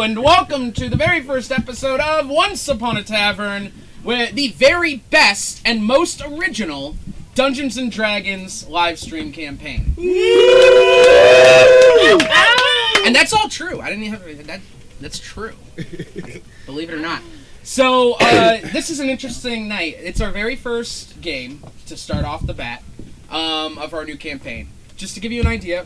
and welcome to the very first episode of Once Upon a Tavern, with the very best and most original Dungeons & Dragons live stream campaign. And that's all true. I didn't even have that's true. Believe it or not. So, this is an interesting night. It's our very first game to start off the bat of our new campaign. Just to give you an idea,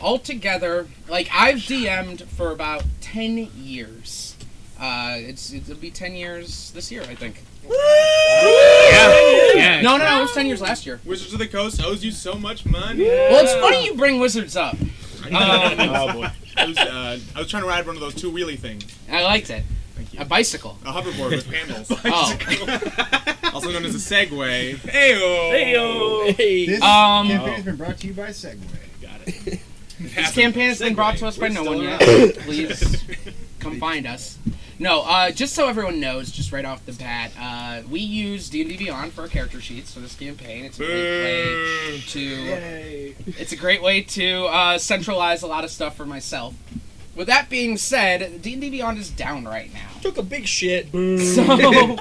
altogether, like, I've DM'd for about 10 years. It'll be 10 years this year, I think. Yeah. No, it was 10 years last year. Wizards of the Coast owes you so much money. Well, it's funny you bring Wizards up. Oh, boy. I was trying to ride one of those two wheelie things. I liked it. Thank you. A bicycle. A hoverboard with handles. Oh. Also known as a Segway. Heyo! Hey. This campaign has been brought to you by Segway. Got it. This campaign has been brought to us by no one yet. Please come find us. No, just so everyone knows, just right off the bat, we use D&D Beyond for our character sheets for this campaign. It's a great way to centralize a lot of stuff for myself. With that being said, D&D Beyond is down right now. Took a big shit. So,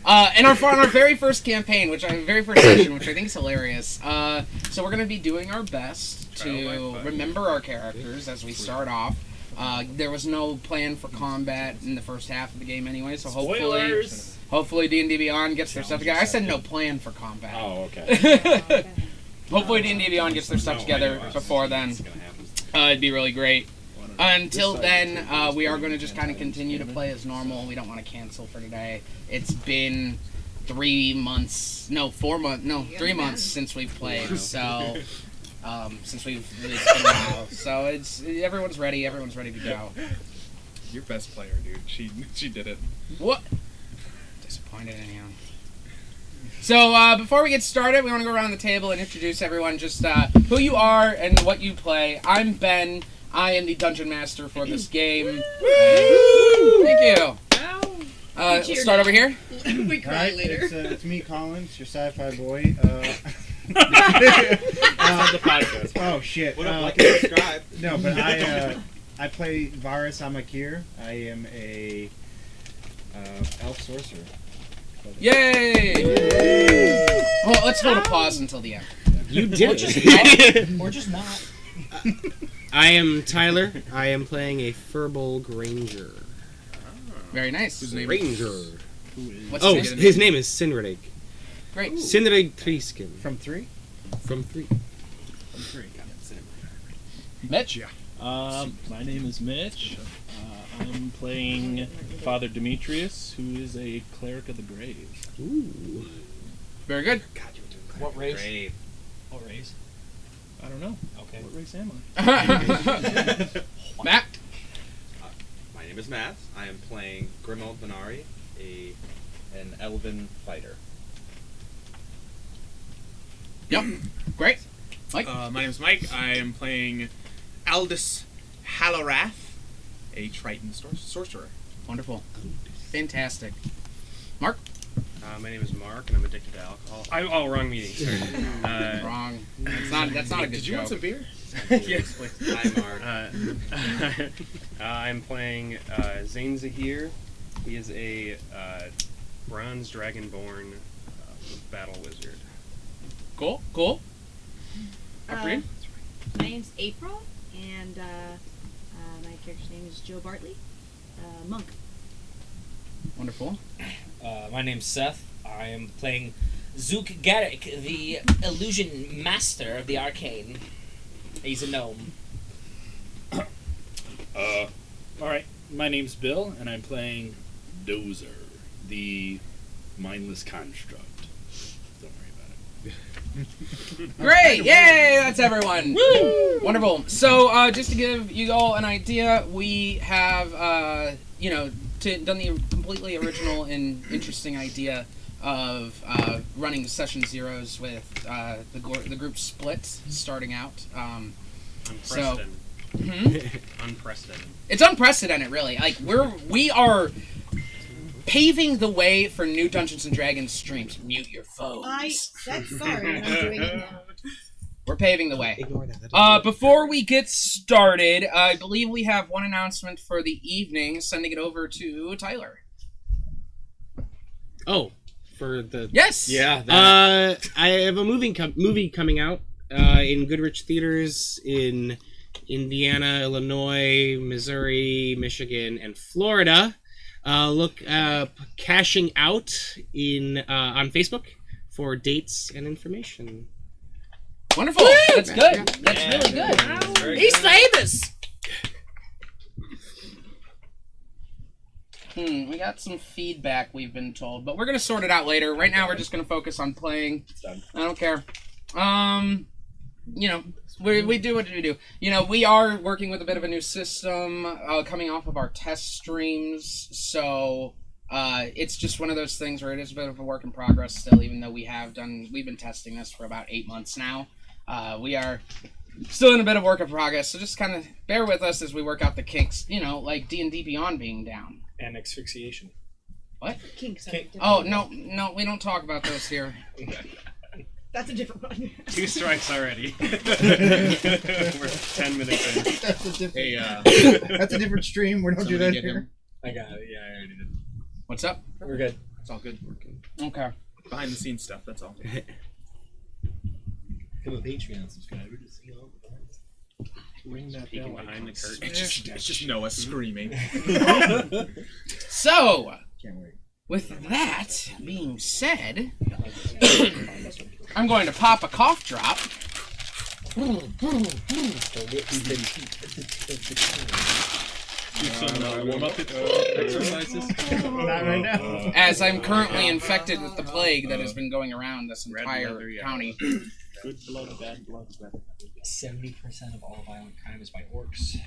in our very first campaign, very first session, which I think is hilarious. So we're going to be doing our best to remember our characters as we start off. There was no plan for combat in the first half of the game anyway, so hopefully D&D Beyond gets their stuff together. I said no plan for combat. Oh, okay. Hopefully D&D Beyond gets their stuff together before then. It'd be really great. Until then, we are going to just kind of continue to play as normal. We don't want to cancel for today. It's been 3 months since we've played, so... it's been a while. So everyone's ready to go. Your best player, dude. She did it. What? Disappointed in you. So before we get started, we want to go around the table and introduce everyone, just who you are and what you play. I'm Ben. I am the Dungeon Master for this game. Woo! Thank you. Let's start over here. We cry later. It's me, Collins, your sci-fi boy. The podcast. Oh shit. What up, like and subscribe. No, but I play Varus Amakir. I am a elf sorcerer. Yay! Well, let's hold applause until the end. You did it. Or just not. I am Tyler. I am playing a Firbolg Ranger. Very nice. Whose name Ranger. What's His name is Sinrig. Great. Sinrig Triskin. From 3? From 3. Mitch? My name is Mitch. I'm playing Father Demetrius, who is a cleric of the grave. Ooh. Very good. God, you were doing great. What race? Great. What race? I don't know. Okay. What race am I? Matt? My name is Matt. I am playing Grimold Venari, an elven fighter. Yep. Great. Mike? My name's Mike. I am playing Aldous Hallorath, a Triton sorcerer. Wonderful. Fantastic. Mark? My name is Mark, and I'm addicted to alcohol. Wrong meeting. Sorry. Wrong. That's not a good Did you joke. want some beer? Yes, please. Hi, Mark. I'm playing Zane Zahir. He is a bronze dragonborn battle wizard. Cool. Appreciate. My name's April, and my character's name is Joe Bartley, monk. Wonderful. My name's Seth. I am playing Zook Garrick, the illusion master of the arcane. He's a gnome. Alright, my name's Bill, and I'm playing Dozer, the mindless construct. Don't worry about it. Great! Yay! That's everyone. Woo! Wonderful. So, just to give you all an idea, we have, done the completely original and interesting idea of running session zeros with the group split starting out. Unprecedented. Unprecedented. It's unprecedented, really. Like we are paving the way for new Dungeons and Dragons streams. Mute your phones. That's sorry, I'm doing it now. We're paving the way. Ignore that. That doesn't work. Before we get started, I believe we have one announcement for the evening, sending it over to Tyler. Oh, for the... Yes! Yeah. That. I have a movie coming out in Goodrich theaters in Indiana, Illinois, Missouri, Michigan, and Florida. Look up Cashing Out on Facebook for dates and information. Wonderful. That's good. That's really good. He's famous. We got some feedback, we've been told, but we're gonna sort it out later. Right now, we're just gonna focus on playing. It's done. I don't care. You know, we do what we do. You know, we are working with a bit of a new system coming off of our test streams, so it's just one of those things where it is a bit of a work in progress still, even though we've been testing this for about 8 months now. We are still in a bit of work in progress, so just kind of bear with us as we work out the kinks, you know, like D&D Beyond being down. And asphyxiation. What? Kinks. Oh, no, we don't talk about those here. That's a different one. 2 strikes already. We're 10 minutes in. That's a different. Hey, That's a different stream. We don't do that get here. him. I got it. Yeah, I already did. What's up? We're good. It's all good. Okay. Behind the scenes stuff, that's all. Become a Patreon subscriber to see all the behind. Ring that Peeking bell behind the icon. curtain. It's just Noah screaming. So, Can't wait. with that being said, I'm going to pop a cough drop. Do some warm-up exercises. Not right now. As I'm currently infected with the plague that has been going around this Red entire leather, yeah. county. Good blood, bad blood. 70% of all violent crime is by orcs.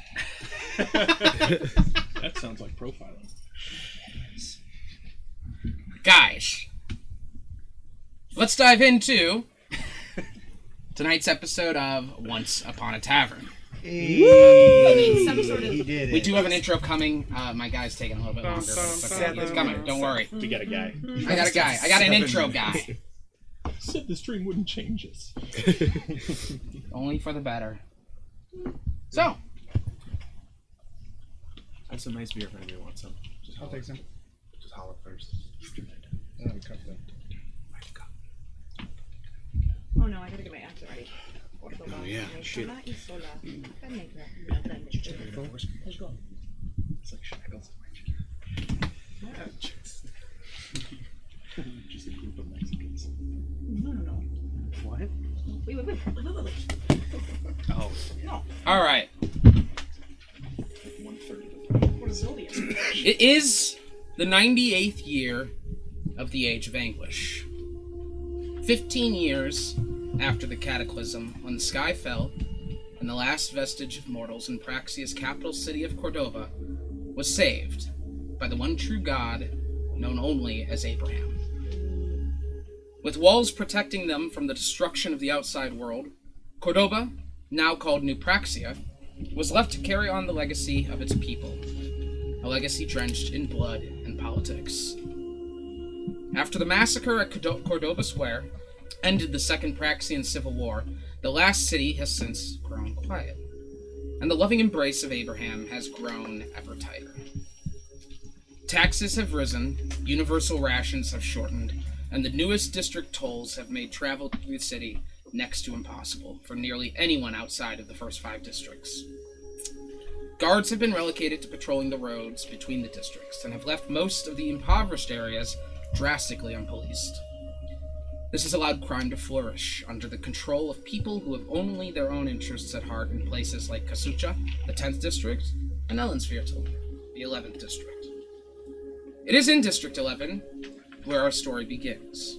That sounds like profiling. Guys, let's dive into tonight's episode of Once Upon a Tavern. Hey, some sort of. He did it. We do have an intro coming. My guy's taking a little bit longer, but it's okay. It's coming. Don't worry. We got a guy. I got a guy. I got an intro guy. Said the stream wouldn't change us. Only for the better. So, That's some nice beer if anybody wants some. Just I'll take some. Just holler first. Oh no, I gotta get my accent ready. Oh, yeah, shoot. Let's go. It's like shackles. Just a group of Mexicans. No. What? Wait. Oh. No. all right. 1/3 of the What is Zodiac? It is the 98th year of the Age of Anguish. 15 years after the cataclysm, when the sky fell, and the last vestige of mortals in Praxia's capital city of Cordova was saved by the one true god known only as Abraham. With walls protecting them from the destruction of the outside world, Cordova, now called New Praxia, was left to carry on the legacy of its people, a legacy drenched in blood and politics. After the massacre at Cordova Square ended the Second Praxian Civil War, the last city has since grown quiet, and the loving embrace of Abraham has grown ever tighter. Taxes have risen, universal rations have shortened, and the newest district tolls have made travel through the city next to impossible for nearly anyone outside of the first 5 districts. Guards have been relocated to patrolling the roads between the districts and have left most of the impoverished areas drastically unpoliced. This has allowed crime to flourish under the control of people who have only their own interests at heart in places like Kasucha, the 10th district, and Elendsviertel, the 11th district. It is in District 11 where our story begins.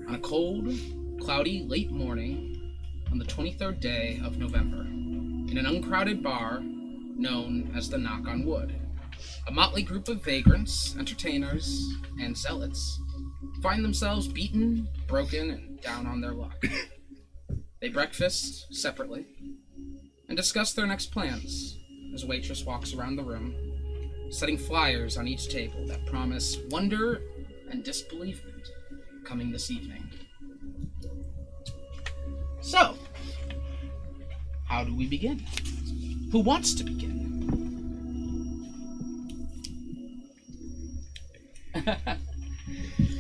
On a cold, cloudy late morning on the 23rd day of November, in an uncrowded bar known as the Knock on Wood, a motley group of vagrants, entertainers, and zealots find themselves beaten, broken, and down on their luck. They breakfast separately and discuss their next plans as a waitress walks around the room, setting flyers on each table that promise wonder and disbelievement coming this evening. So, how do we begin? Who wants to begin?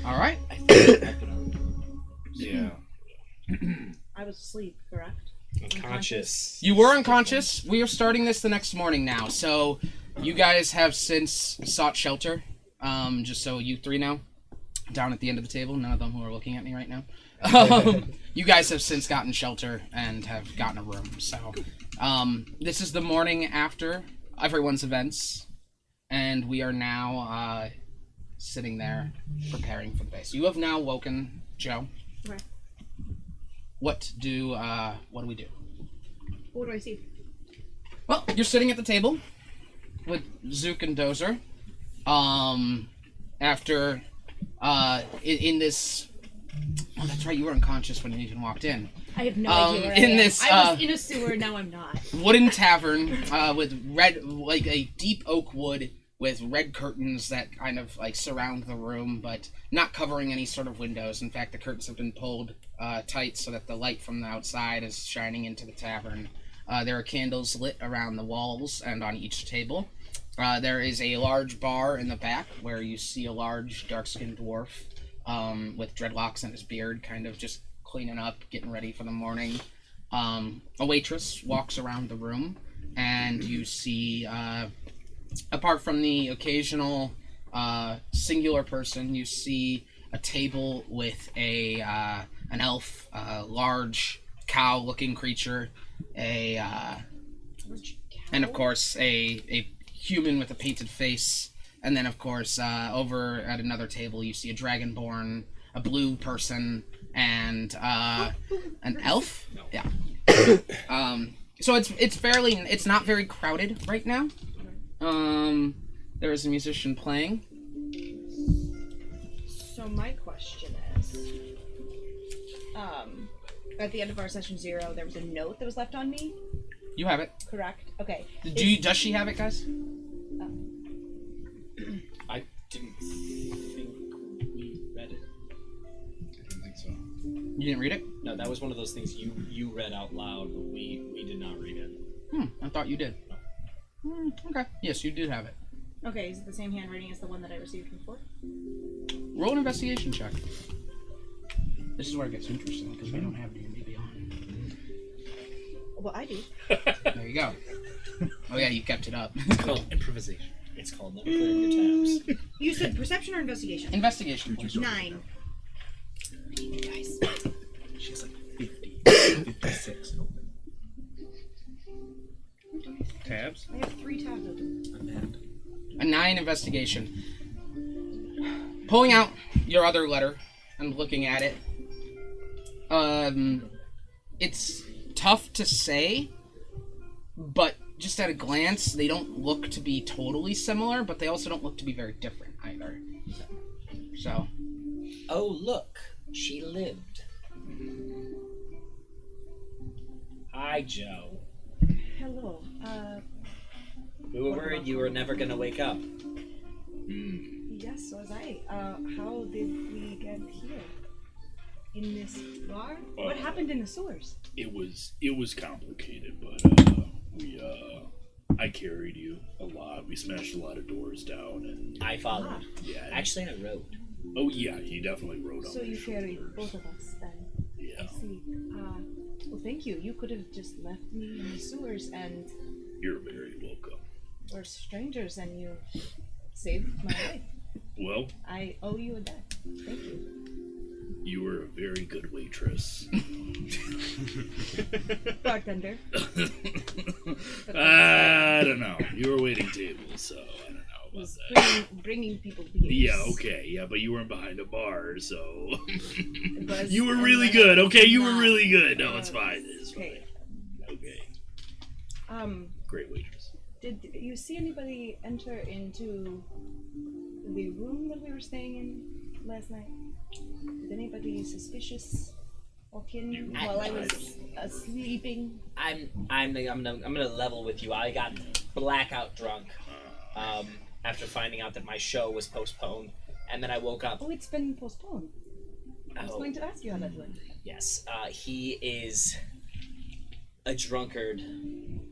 All right. Yeah. I was asleep, correct? Unconscious. You were unconscious. We are starting this the next morning now. So you guys have since sought shelter. Just so you three know. Down at the end of the table, none of them who are looking at me right now. You guys have since gotten shelter and have gotten a room. So this is the morning after everyone's events. And we are now sitting there preparing for the day. So you have now woken Joe. Okay. What do we do? What do I see? Well, you're sitting at the table with Zook and Dozer. After in this, oh, that's right, you were unconscious when you even walked in. I have no idea where I am. This, I was in a sewer. Now I'm not. Wooden tavern with red, like a deep oak wood with red curtains that kind of like surround the room, but not covering any sort of windows. In fact, the curtains have been pulled tight so that the light from the outside is shining into the tavern. There are candles lit around the walls and on each table. There is a large bar in the back where you see a large dark-skinned dwarf with dreadlocks and his beard, kind of just cleaning up, getting ready for the morning. A waitress walks around the room, and you see, apart from the occasional singular person, you see a table with an elf, a large cow-looking creature, and of course a human with a painted face, and then of course over at another table you see a dragonborn, a blue person, and an elf. Yeah. So it's not very crowded right now. There is a musician playing. So my question is, at the end of our session 0, there was a note that was left on me. You have it. Correct. Okay. Does she have it, guys? I didn't think we read it. I don't think so. You didn't read it? No, that was one of those things you read out loud, but we did not read it. I thought you did. Okay. Yes, you did have it. Okay, is it the same handwriting as the one that I received before? Roll an investigation check. This is where it gets interesting because we don't have D&D Beyond. Well, I do. There you go. Oh yeah, you kept it up. It's called improvisation. It's called never clearing your tabs. You said perception or investigation? Investigation, please. 9. Guys. She has like 56 open. Tabs? I have 3 tabs open. A 9 investigation. Pulling out your other letter and looking at it. It's tough to say, but just at a glance, they don't look to be totally similar, but they also don't look to be very different either. So. Oh, look. She lived. Hi, Joe. Hello. We were worried you were never gonna wake up. Yes, so was I. How did we get here? In this bar? What happened in the sewers? It was complicated, but I carried you a lot. We smashed a lot of doors down, and I followed. yeah. Actually, I rode. Oh yeah, you definitely rode on. So my you carried shoulders. both of us then. Yeah. I see. Well, thank you. You could have just left me in the sewers, and You're very welcome. we're strangers, and you saved my life. Well, I owe you a debt. Thank you. you were a very good waitress. Bartender. I don't know. You were waiting tables, so I don't know about Was that. bringing people beers. Yeah, okay, yeah, but you weren't behind a bar, so Was- you were and really then good. I Okay, you were not. really good. No, it's fine. It's Okay. fine. Okay, great waitress. Did you see anybody enter into the room that we were staying in last night? Did anybody suspicious walk in while I was sleeping? I'm gonna level with you. I got blackout drunk after finding out that my show was postponed, and then I woke up. Oh, it's been postponed. I was Oh, going to ask you how that went. yes. He is a drunkard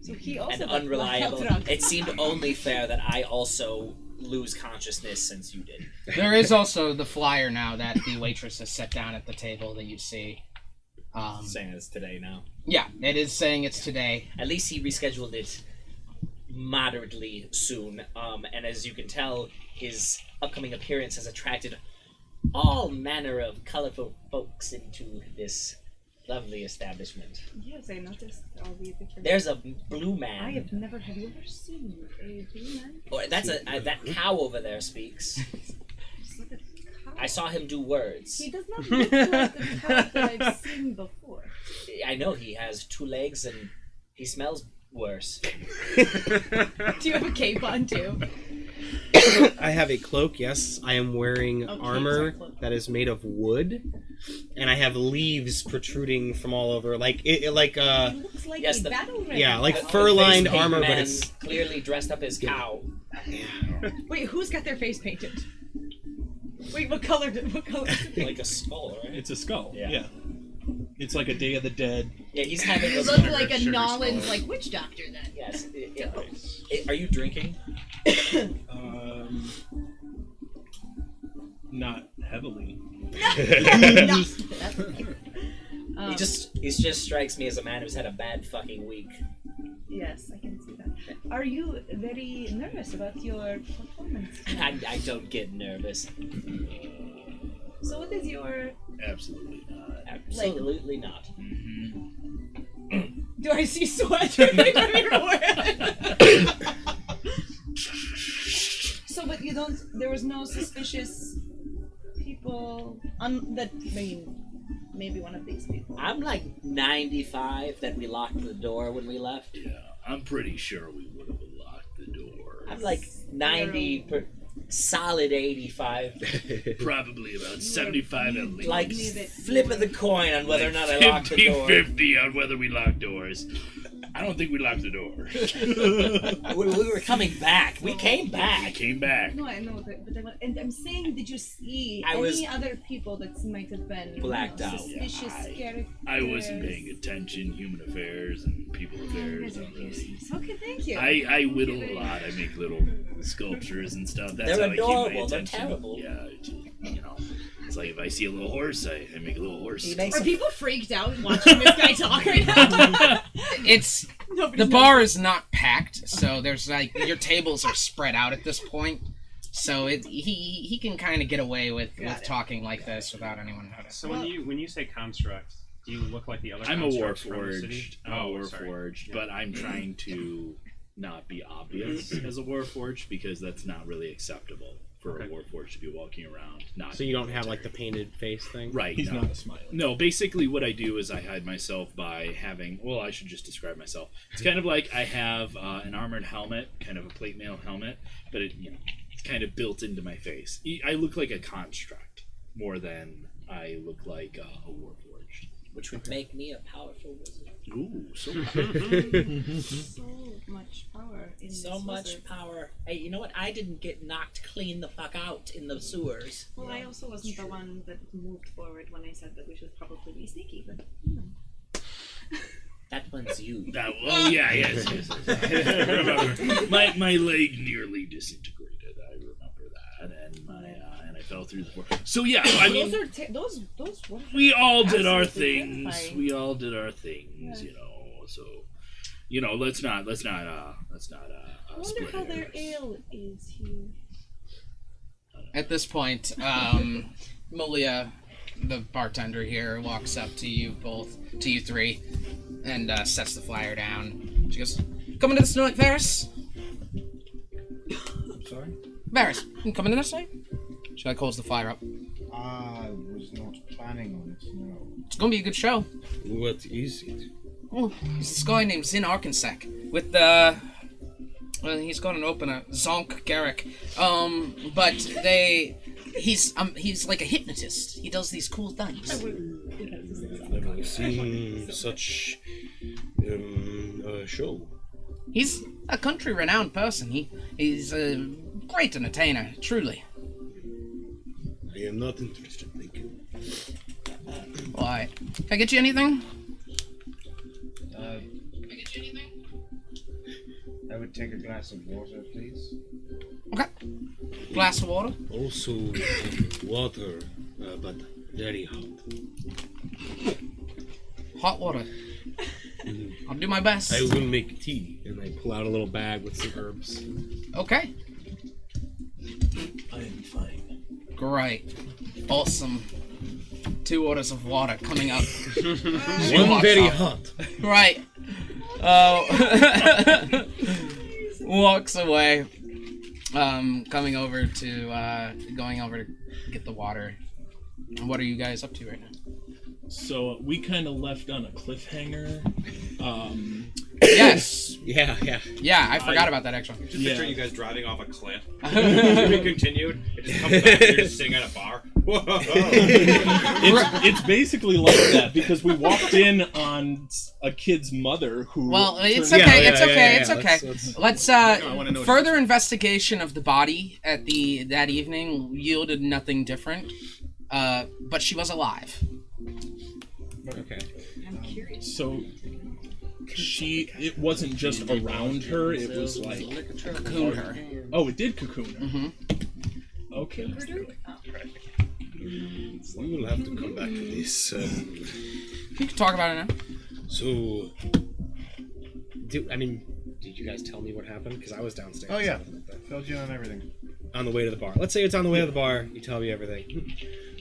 So he also and got unreliable, drunk. it seemed only fair that I also lose consciousness since you did. There is also the flyer now that the waitress has set down at the table that you see. Saying it's today now. Yeah, it is saying it's today. At least he rescheduled it moderately soon. And as you can tell, his upcoming appearance has attracted all manner of colorful folks into this lovely establishment. Yes, I noticed all the different. There's a blue man. I have never. Have you ever seen a blue man? Or that's that cow over there speaks. It's like a cow. I saw him do words. He does not look like the cow that I've seen before. I know he has 2 legs and he smells worse. Do you have a cape on too? I have a cloak, yes. I am wearing armor that is made of wood, and I have leaves protruding from all over, like It looks like Yes, a the- battle ram. yeah, like The fur-lined face paint armor, but man it's clearly dressed up as cow. Wait, who's got their face painted? Wait, what color? What color? Like a skull, right? It's a skull. Yeah. Yeah. It's like a Day of the Dead. Yeah, he's having You a look like a sugar Nolan's skull. like witch doctor then. Yes. Are you drinking? Not heavily. No. That's okay. He just strikes me as a man who's had a bad fucking week. Yes, I can see that. Are you very nervous about your performance? I don't get nervous. So what is your? Absolutely not. Absolutely not. Do I see sweat dripping from your forehead? So, but you don't. There was no suspicious people that. I mean, maybe one of these people. I'm like 95 that we locked the door when we left. Yeah, I'm pretty sure we would have locked the door. I'm like 90 solid 85. Probably about 75 at least. Like Believe it. flip of the coin on whether or not I locked the door. 50-50 on whether we locked doors. I don't think we locked the door. We were coming back. We came We back. came back. No, I know, but and I'm saying, did you see I was any other people that might have been blacked out. suspicious characters? I wasn't paying attention. Human affairs and people affairs. Don't really. Okay, thank you. I whittle a lot. I make little sculptures and stuff. That's They're how I keep my adorable. They're attention. terrible. Yeah, you know. It's like if I see a little horse, I make a little horse. He makes Are a- people freaked out watching this guy talk right now? It's Nobody the knows. bar is not packed, so there's like your tables are spread out at this point. So he can kind of get away with talking like this without anyone noticing. So when you say construct, do you look like the other? I'm a constructs from the city? warforged. I'm a warforged, but I'm trying to not be obvious as a warforged because that's not really acceptable for a warforged to be walking around. Not so you don't have like the painted face thing, right? He's not a smiley. No, basically what I do is I hide myself by having. Well, I should just describe myself. It's kind of like I have an armored helmet, kind of a plate mail helmet, but it's kind of built into my face. I look like a construct more than I look like a warforged. Which would make me a powerful wizard. Ooh, so So much power in So this much wizard. power. Hey, you know what? I didn't get knocked clean the fuck out in the sewers. Well, I also wasn't the one that moved forward when I said that we should probably be sneaky, but That one's you. yes. Remember, my leg nearly disintegrated. I remember that, and I fell through the floor. So yeah, I mean, those are those. What we all did our absolutely things. terrifying. We all did our things, you know. So, you know, let's not. I wonder split how their hairs. ale is here. At this point, Malia, the bartender here, walks up to you three, and sets the flyer down. She goes, "Coming to the snow, Varys? I'm sorry? Varys, you coming to this night?" She like holds the flyer up. I was not planning on it, no. It's gonna be a good show. What is it? Oh, this guy named Zin Arkansas with well, he's going to open a Zonk Garrick. But he's like a hypnotist. He does these cool things. I've never seen such a show. He's a country-renowned person. He's a great entertainer, truly. I am not interested, thank you. Why? Can I get you anything? would take a glass of water, please. Okay. Glass of water. Also, water, but very hot. Hot water. I'll do my best. I will make tea, and I pull out a little bag with some herbs. Okay. I am fine. Great. Awesome. 2 orders of water coming up. One very hot. Right. Walks away. Going over to get the water. And what are you guys up to right now? So we kind of left on a cliffhanger. Yes. Yeah. Yeah, I forgot about that actually. Just Yeah. picturing you guys driving off a cliff. We continued. It just comes back. You're just sitting at a bar. Whoa. It's basically like that because we walked in on a kid's mother who. Well, it's turned- okay. Yeah, It's yeah, okay. yeah, It's yeah. okay. Let's- Let's I wanna know further investigation of the body at that evening yielded nothing different. But she was alive. Okay. I'm curious. So it wasn't just around her, it was like Cocooned her. Oh, it did cocoon her. Mm-hmm. Okay. We will have to come back to this. You can talk about it now. So, did you guys tell me what happened? Because I was downstairs. Oh yeah, filled you on everything. On the way to the bar. Let's say it's on the way to the bar. You tell me everything.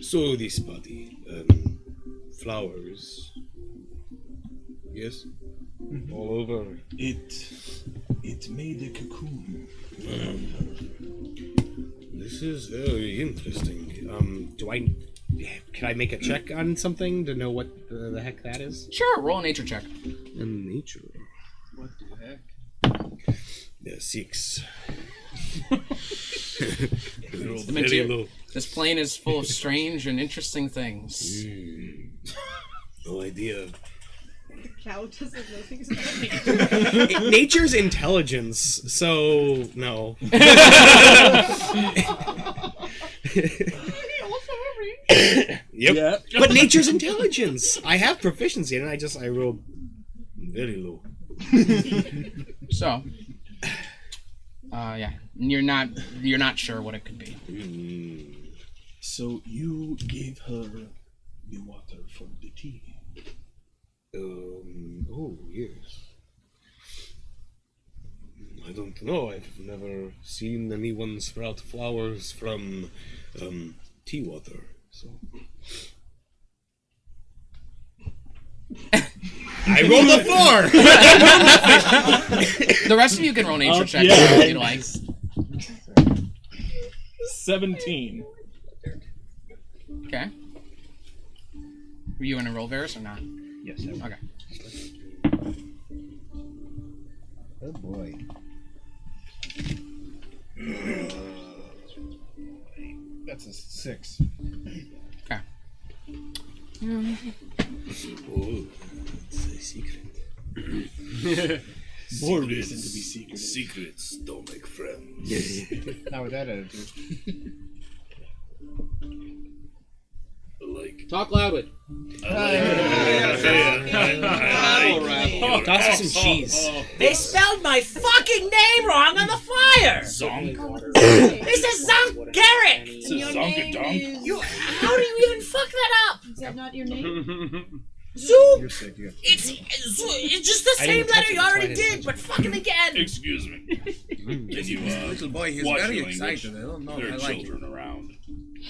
So this body, flowers. Yes. All over. It made a cocoon. This is very interesting. Can I make a check on something to know what the heck that is? Sure, roll a nature check. Nature. What the heck? Yeah, 6. Very low. This plane is full of strange and interesting things. No idea. Cow doesn't know things about nature. Nature's intelligence, so no. Yep. Yeah. But nature's intelligence. I have proficiency in it. I rolled very low. So, yeah, you're not sure what it could be. So you gave her the water for the tea. Oh yes. I don't know. I've never seen anyone sprout flowers from tea water. So I rolled a 4. The rest of you can roll nature checks yeah. if you like. 17. Okay. Were you in a roll, Varus, or not? Yes. Okay. Oh boy. That's a 6. Okay. Oh, it's a secret. More reason to be secretive. Secrets don't make friends. Not with that attitude. Talk loudly. Toss us some cheese. They spelled my fucking name wrong on the flyer. Zonk. They said Zonk Garrick. It's a zonkadonk. How do you even fuck that up? Is that not your name? Zoom. You're sick. You It's just the I same didn't touch letter it, you that's why I already didn't did, touch but fucking again. Excuse me. Can you Little boy, he's watch very your language? excited. I don't know. There I are like it. children around.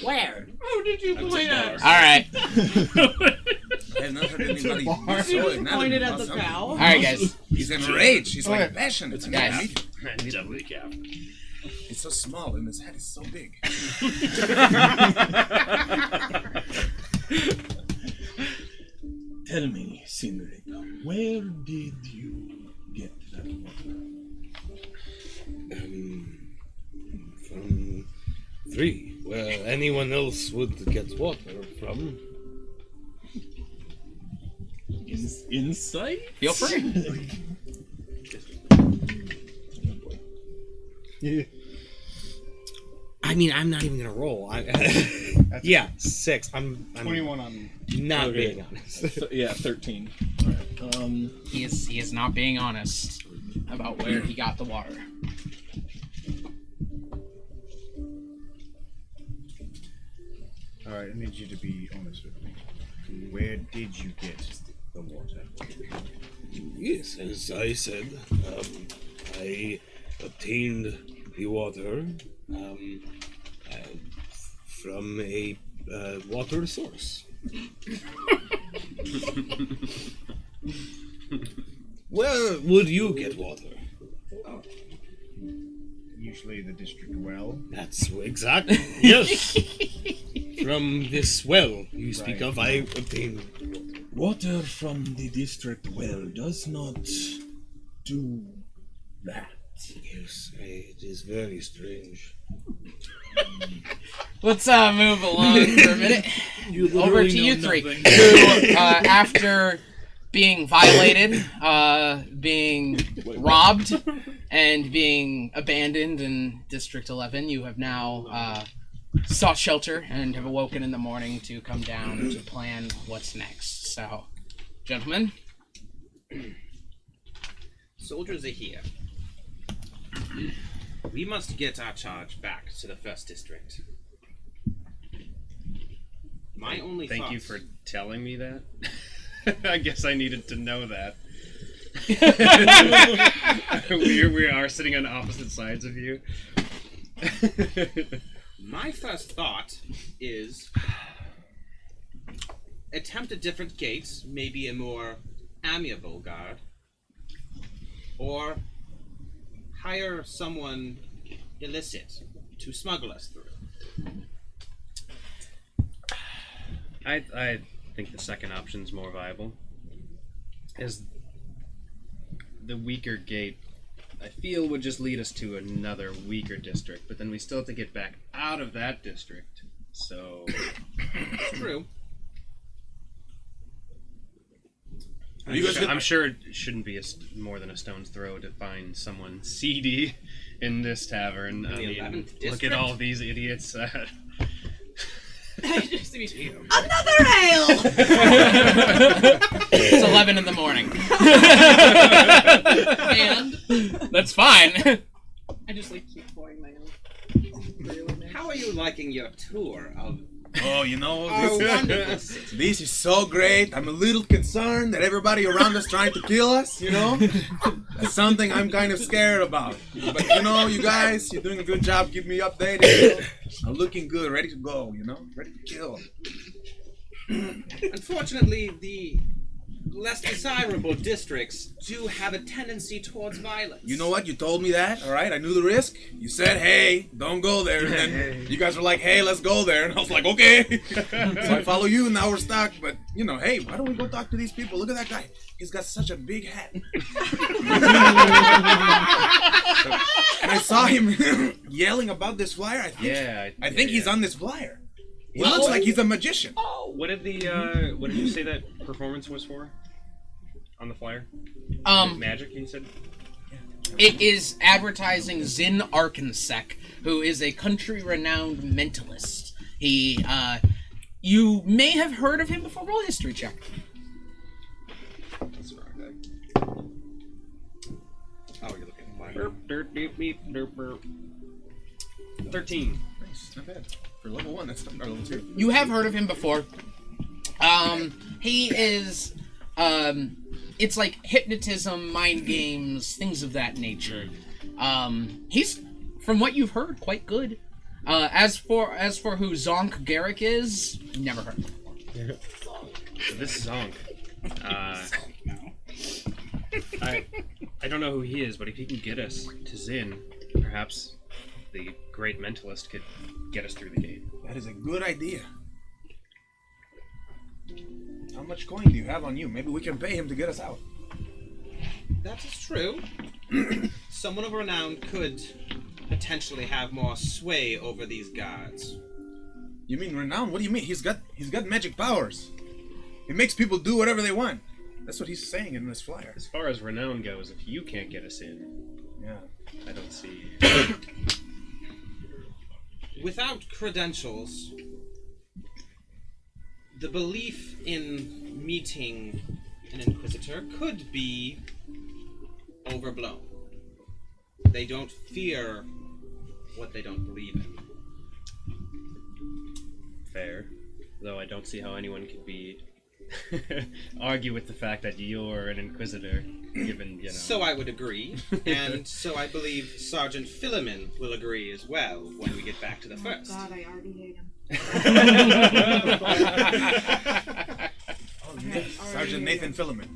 Where? How did you That's a bar. All right. I have not heard anybody so Pointed at the something. cow. All right, guys. He's enraged. He's Okay. like passionate. Guys. Definitely cap. He's so small and his head is so big. Tell me, Senorita, where did you get that water? From 3, where anyone else would get water from. Insight? Feel free. I mean, I'm not even gonna roll. Yeah, 6. I'm 21 on. not Okay. being honest. Yeah, 13. Alright. He is not being honest. about where he got the water. Alright, I need you to be honest with me. Where did you get the water? Yes, as I said, I obtained the water from a water source. Where would you get water? Usually the district well. That's exactly, yes. From this well you speak of, I obtained Water from the district well does not do that. Yes, it is very strange. Let's move along for a minute. Over to you three, who, after being violated, being robbed, and being abandoned in District 11, you have now sought shelter and have awoken in the morning to come down to plan what's next. So, gentlemen. Soldiers are here. We must get our charge back to the 1st District. My only Thank thoughts... you for telling me that. I guess I needed to know that. we are sitting on opposite sides of you. My first thought is attempt a different gate, maybe a more amiable guard, or hire someone illicit to smuggle us through. I think the second option's more viable. As the weaker gate, I feel, would just lead us to another weaker district, but then we still have to get back out of that district. So it's true. I'm sure it shouldn't be more than a stone's throw to find someone seedy in this tavern. I mean, 11th look at all these idiots. Another ale! It's 11 in the morning. And? That's fine. I just keep pouring my own. How are you liking your tour of... Oh, you know, our wonderful city? this is so great. I'm a little concerned that everybody around us trying to kill us, you know? That's something I'm kind of scared about. But, you know, you guys, you're doing a good job keeping me updated. You know? I'm looking good, ready to go, you know? Ready to kill. Unfortunately, the less desirable districts do have a tendency towards violence. You know what? You told me that, all right? I knew the risk. You said, hey, don't go there. And then you guys were like, hey, let's go there. And I was like, okay. So I follow you, and now we're stuck. But, you know, hey, why don't we go talk to these people? Look at that guy. He's got such a big hat. And I saw him yelling about this flyer. I think he's on this flyer. He looks like he's a magician. Oh, what did you say that performance was for? On the flyer? Magic, you said? It is advertising Zin Arkansek, who is a country-renowned mentalist. He, you may have heard of him before. Roll a history check. That's right. Oh, you're looking at flyer. 13. Nice, not bad. For level 1, that's not level 2. You have heard of him before. He is, it's like hypnotism, mind games, things of that nature. He's, from what you've heard, quite good. As for who Zonk Garrick is, never heard of him before. So this is Zonk. I don't know who he is, but if he can get us to Zin, perhaps the great mentalist could get us through the gate. That is a good idea. How much coin do you have on you? Maybe we can pay him to get us out. That is true. Someone of renown could potentially have more sway over these guards. You mean renown? What do you mean? He's got magic powers. He makes people do whatever they want. That's what he's saying in this flyer. As far as renown goes, if you can't get us in, yeah, I don't see. Without credentials, the belief in meeting an Inquisitor could be overblown. they don't fear what they don't believe in. Fair. Though I don't see how anyone could be argue with the fact that you're an inquisitor, given, So I would agree, and so I believe Sergeant Philemon will agree as well when we get back to the first. God, I already hate him. Sergeant Nathan Philemon.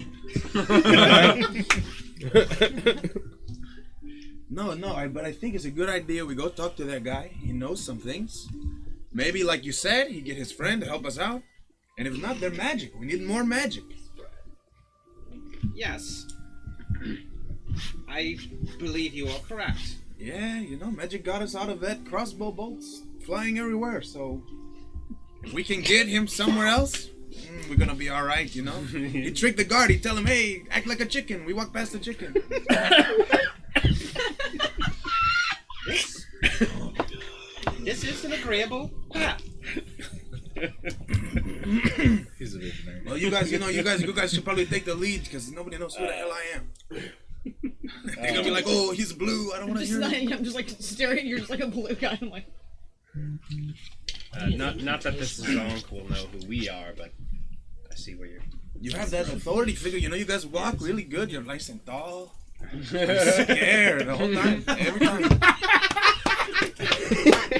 But I think it's a good idea we go talk to that guy. He knows some things. Maybe, like you said, he get his friend to help us out. And if not, they're magic. We need more magic. Yes. I believe you are correct. Yeah, magic got us out of that crossbow bolts flying everywhere. So if we can get him somewhere else, we're gonna be all right. He tricked the guard. He tell him, "Hey, act like a chicken." We walk past the chicken. This is an agreeable path. He's a visionary. Well, you guys should probably take the lead because nobody knows who the hell I am. They're gonna be like, "Oh, he's blue. I don't want to hear him." I'm just like staring. You're just like a blue guy. I'm like. Not that this Zonk will know who we are, but I see where you're. You have that authority figure. You guys walk really good. You're nice and tall. I'm scared the whole time. Every time.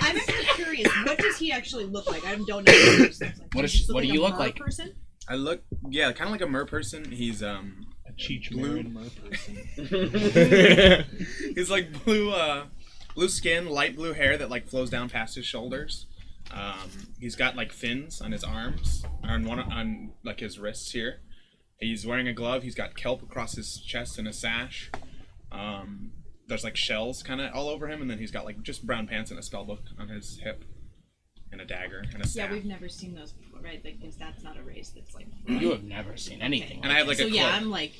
I'm actually curious. What does he actually look like? I don't know. What do you look like? Person? I look, kind of like a mer person. He's a Cheech Marin mer person. He's like blue skin, light blue hair that like flows down past his shoulders. He's got like fins on his arms, on like his wrists here. He's wearing a glove. He's got kelp across his chest and a sash. There's like shells kind of all over him, and then he's got like just brown pants and a spell book on his hip, and a dagger and a staff. Yeah, we've never seen those before, right? Because that's not a race that's like. You have never seen anything. And I have like a cloak. Yeah, I'm like.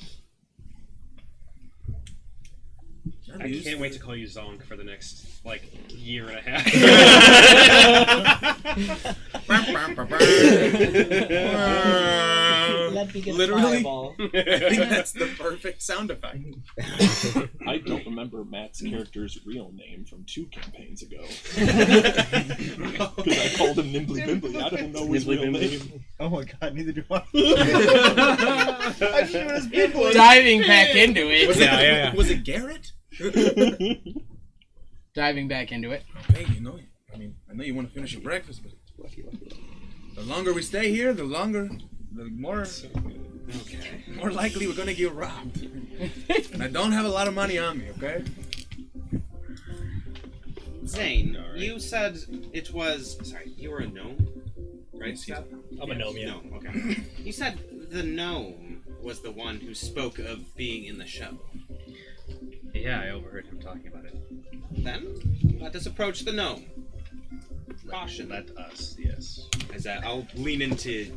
I can't wait to call you Zonk for the next year and a half. Let me get Literally, a fireball. I think that's the perfect sound effect. I don't remember Matt's character's real name from 2 campaigns ago. Because I called him Nimbly Bimbly. I don't know his real name. Oh my god, neither do I. Diving back into it. Was it Garrett? Diving back into it. Hey, I know you want to finish your breakfast, but the longer we stay here, the more likely we're gonna get robbed. And I don't have a lot of money on me, okay? Zane, you said it was. Sorry, you were a gnome, right? I'm a gnome, yeah. Gnome, okay. You said the gnome was the one who spoke of being in the show. Yeah, I overheard him talking about it. Then let us approach the gnome. Caution. Let us, yes. As I'll lean into.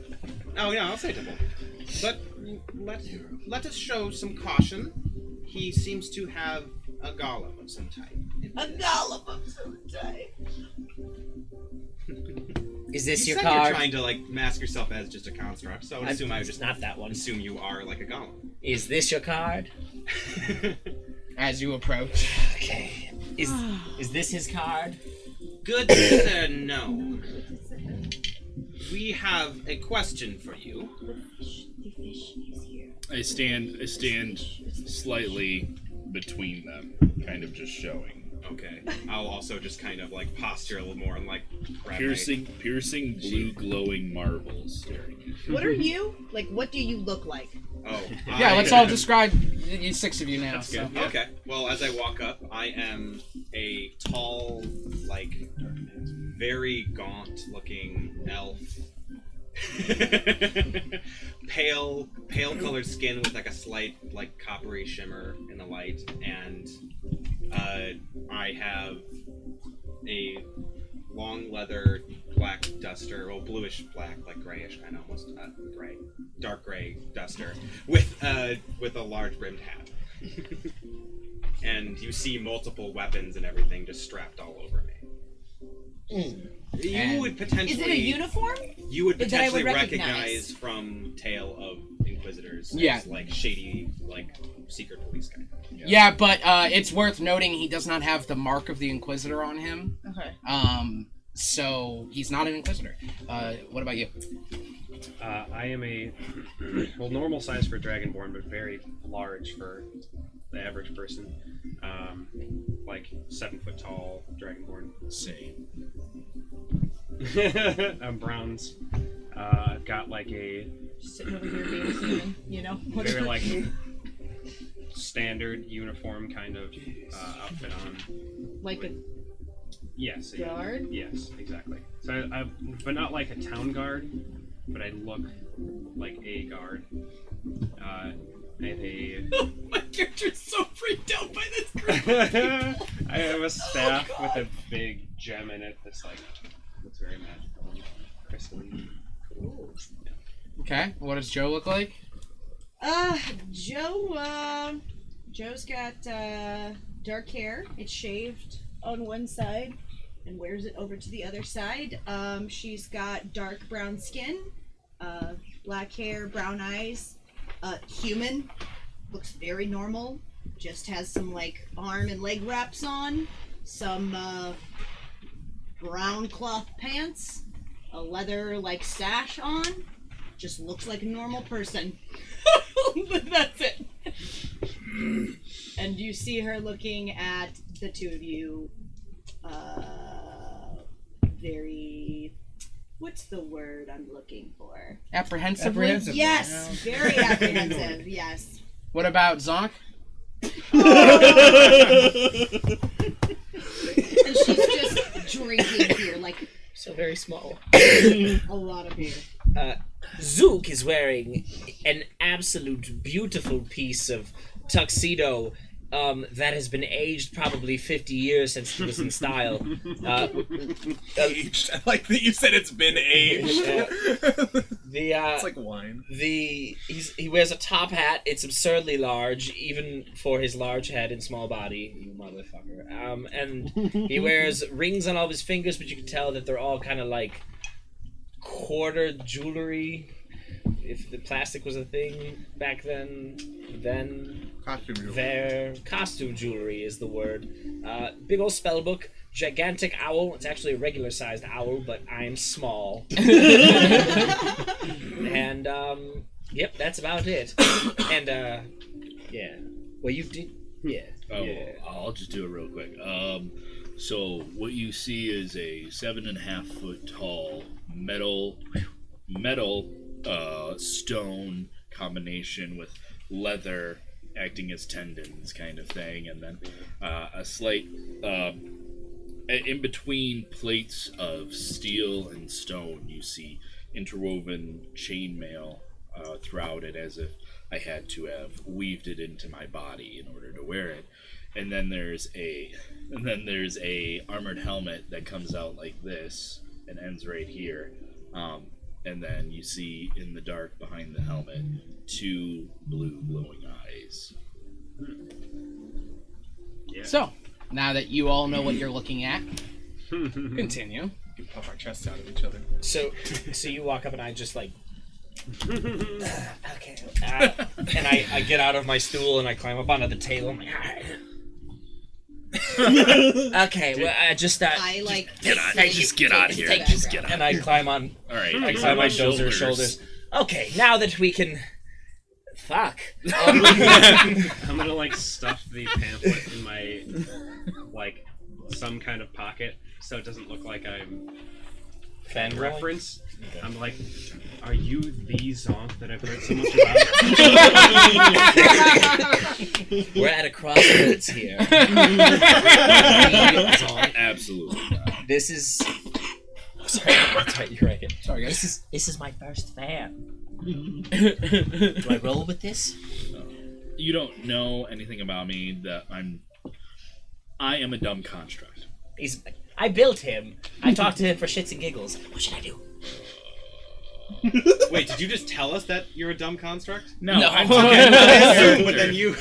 Oh yeah, I'll say to him. But let us show some caution. He seems to have a golem of some type. A golem of some type. Is this you your said card? You're trying to mask yourself as just a construct, so I assume I would just not that one. Assume you are like a golem. Is this your card? As you approach. Okay. Is this his card? Good sir, no. We have a question for you. The fish is here. I stand slightly between them, kind of just showing. Okay. I'll also just kind of posture a little more and grab piercing blue glowing marbles staring at me. What are you? What do you look like? Oh. Yeah, let's all describe you 6 of you now. That's good. Yeah. Okay. Well, as I walk up, I am a tall, very gaunt-looking elf. pale colored skin with a slight coppery shimmer in the light, and I have a long leather black duster, bluish black, grayish kind of almost gray, dark gray duster with a large brimmed hat. And you see multiple weapons and everything just strapped all over me. You would potentially. Is it a uniform? You would potentially that I would recognize from Tale of Inquisitors. Yeah. As, shady, secret police guy. Yeah, but it's worth noting he does not have the mark of the Inquisitor on him. Okay. So he's not an Inquisitor. What about you? I am a normal size for Dragonborn, but very large for the average person. Like 7 foot tall Dragonborn. Same. I'm Browns. I've got like a Sitting over here being human, you know? very like standard uniform kind of outfit on. Like a Yes. guard? Yes, exactly. So but not like a town guard, but I look like a guard. I have a. My character's so freaked out by this group. I have a staff with a big gem in it that's like looks very magical and crystalline. Okay. What does Joe look like? Joe's got dark hair. It's shaved on one side and wears it over to the other side. She's got dark brown skin, black hair, brown eyes. Human, looks very normal. Just has some like arm and leg wraps on, some brown cloth pants, a leather like sash on. Just looks like a normal person. That's it. And you see her looking at the two of you very, what's the word I'm looking for? Apprehensively? Yes, very apprehensive, yes. What about Zonk? And she's just drinking beer, like So very small. a lot of beer. Zook is wearing an absolute beautiful piece of tuxedo that has been aged probably 50 years since it was in style. Aged. I like that you said it's been aged. It's like wine. He wears a top hat. It's absurdly large, even for his large head and small body. You motherfucker. And he wears rings on all of his fingers, but you can tell that they're all kind of like quarter jewelry. If the plastic was a thing back then costume jewelry. Their costume jewelry is the word. Big old spell book, gigantic owl. It's actually a regular sized owl, but I'm small. And yep, that's about it. And yeah, well you did, yeah. Oh, yeah. I'll just do it real quick. So what you see is a 7.5 foot tall metal stone combination with leather acting as tendons kind of thing, and then a slight in between plates of steel and stone you see interwoven chainmail throughout it, as if I had to have weaved it into my body in order to wear it. And then there's a armored helmet that comes out like this and ends right here. And then you see in the dark behind the helmet 2 blue glowing eyes. Yeah. So, now that you all know what you're looking at, continue. We can puff our chests out of each other. So you walk up and I just like, okay. And I get out of my stool and I climb up onto the table. I'm like, okay, well, I just I like Get out! Just get out of here! Just get out! and I climb on. All right, I climb on Dozer's shoulders. Okay, now that we can. Fuck. I'm gonna like stuff the pamphlet in my like some kind of pocket so it doesn't look like I'm fan reference. Okay. I'm like, are you the Zonk that I've heard so much about? We're at a crossroads here. Absolutely. This is. Sorry, that's right. You're right. Sorry, guys. This is my first fan. Do I roll with this? You don't know anything about me. That I am a dumb construct. I built him. I talked to him for shits and giggles. What should I do? Wait, did you just tell us that you're a dumb construct? No. I'm but then you.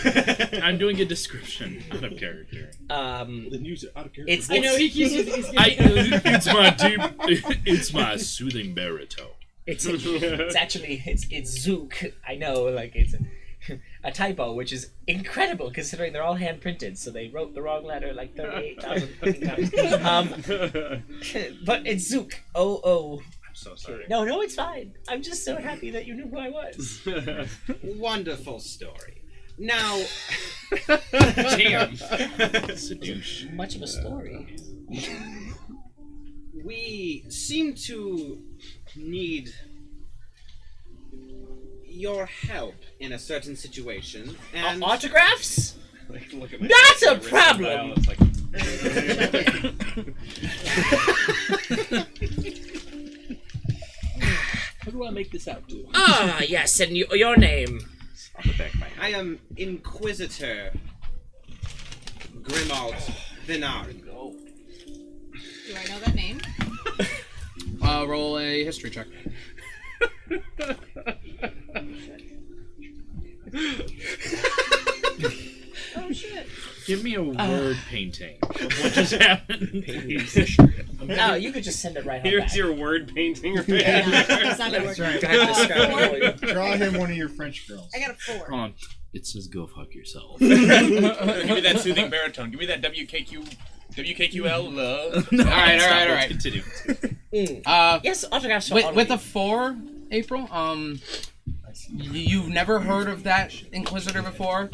I'm doing a description out of character. Then use it out of character. It's I know he keeps. It's my soothing baritone. It's actually it's Zook. I know, like it's. a typo, which is incredible considering they're all hand printed. So they wrote the wrong letter like 38,000 times. But it's Zook. Oh. I'm so sorry. No, it's fine. I'm just so happy that you knew who I was. Wonderful story. Now, damn, Seduce. Much of a story. we seem to need your help in a certain situation, and autographs? Like, look at That's a problem. It's like, How do I make this out to? Ah, yes, and your name. I am Inquisitor Grimald Vinard. Do I know that name? Roll a history check. Oh shit. Give me a word painting of what just happened. No, you could just send it right home. here's back. your word painting right Yeah, there. it's not gonna work. That's right. I have to describe it for you. Draw him one of your French girls. I got a 4. Hold on. It says go fuck yourself. Give me that soothing baritone. Give me that WKQL love. All right. Continue. Yes, autographs for all With of a 4, April. You've never heard of that Inquisitor before,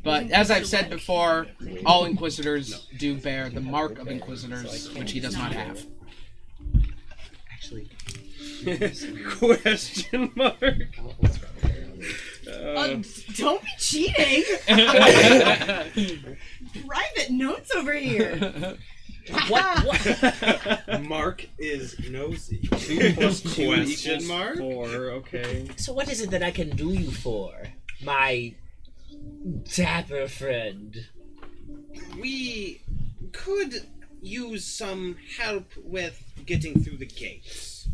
but as I've said before, all Inquisitors do bear the mark of Inquisitors, which he does not have. Actually, Question mark. Don't be cheating. Private notes over here. what? Mark is nosy. 2 plus 2 Question equals mark? 4. Okay. So what is it that I can do you for, my dapper friend? We could use some help with getting through the gates.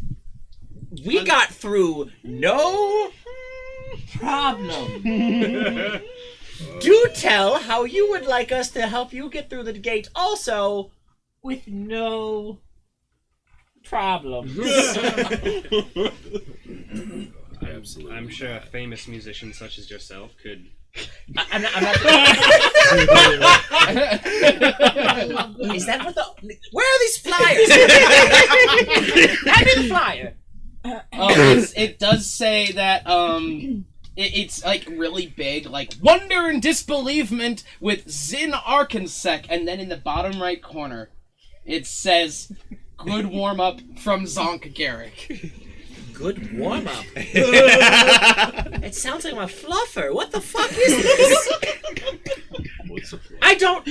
We got through no problem. Do tell how you would like us to help you get through the gate also with no problems. Absolutely. I'm sure a famous musician such as yourself could. I'm not Is that what the... Where are these flyers? Hand me the flyer. It does say that it's like really big, like wonder and disbelievement with Zin Arkensek, and then in the bottom right corner, it says good warm up from Zonk Garrick. Good warm up. It sounds like I'm a fluffer. What the fuck is this? I don't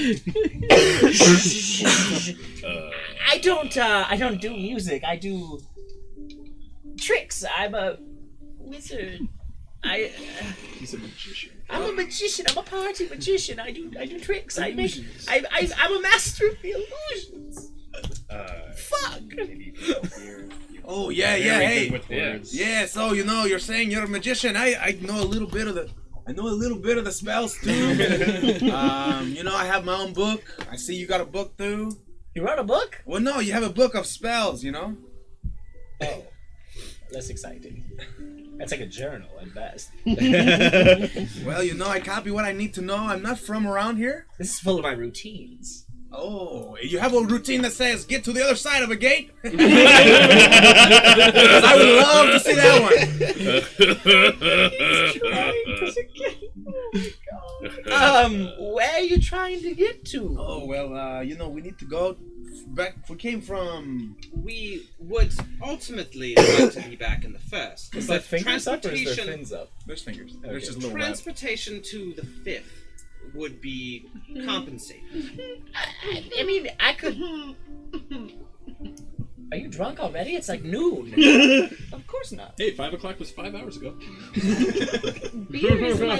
do music. I do tricks. I'm a wizard. He's a magician. I'm a magician. I'm a party magician. I do tricks. I'm a master of the illusions. Fuck. Oh yeah, hey. With words. Yeah, so you're saying you're a magician. I know a little bit of the spells too. I have my own book. I see you got a book too. You wrote a book? Well, no, you have a book of spells, Oh. Less exciting. That's like a journal at best. Well, I copy what I need to know. I'm not from around here. This is full of my routines. Oh, you have a routine that says get to the other side of a gate? I would love to see that one. Where are you trying to get to? Oh, well, we need to go back. We would ultimately like to be back in the first. Is that fingers up or is there fins up? There's fingers. Okay. There's just a little Transportation to the 5th would be compensated. I mean, I could... Are you drunk already? It's like noon. Of course not. Hey, 5 o'clock was 5 hours ago. Beer is my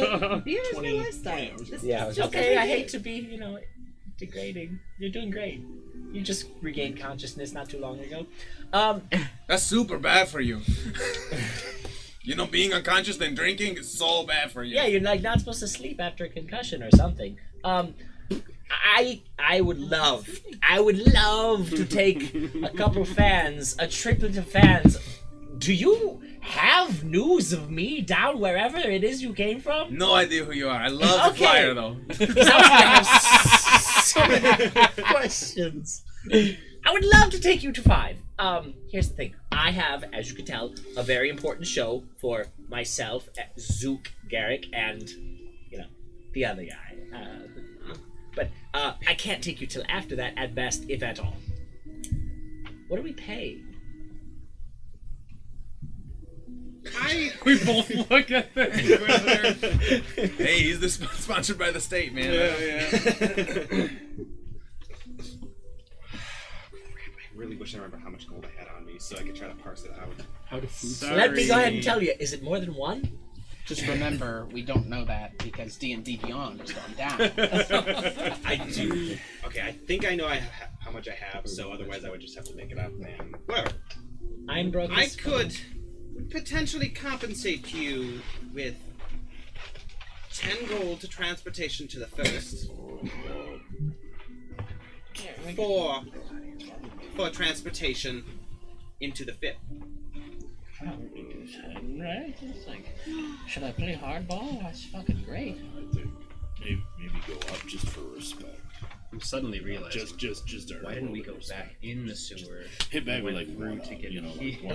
lifestyle. Yeah, okay, I hate to be, degrading. You're doing great. You just regained consciousness not too long ago. That's super bad for you. Being unconscious and drinking is so bad for you. Yeah, you're like not supposed to sleep after a concussion or something. I would love to take a couple fans, a triplet of fans. Do you have news of me down wherever it is you came from? No idea who you are. I love the flyer though. I have so many questions. I would love to take you to 5. Here's the thing. I have, as you can tell, a very important show for myself, Zook, Garrick, and, the other guy. But I can't take you till after that, at best, if at all. What do we pay? We both look at the Inquisitor. Hey, he's sponsored by the state, man. Yeah. I really wish I remember how much gold I had on me so I could try to parse it out. How to food? Let me go ahead and tell you. Is it more than 1? Just remember, we don't know that because D&D Beyond has gone down. I do. Okay, I think I know how much I have, so otherwise I would just have to make it up, man. Whatever. I'm broke. I could potentially compensate you with 10 gold to transportation to the first. For transportation into the fifth. Right? It's like, should I play hardball? That's fucking great. I think maybe go up just for respect. I'm suddenly realizing. Just why didn't we go back in the sewer? Hit back with like room to get like here.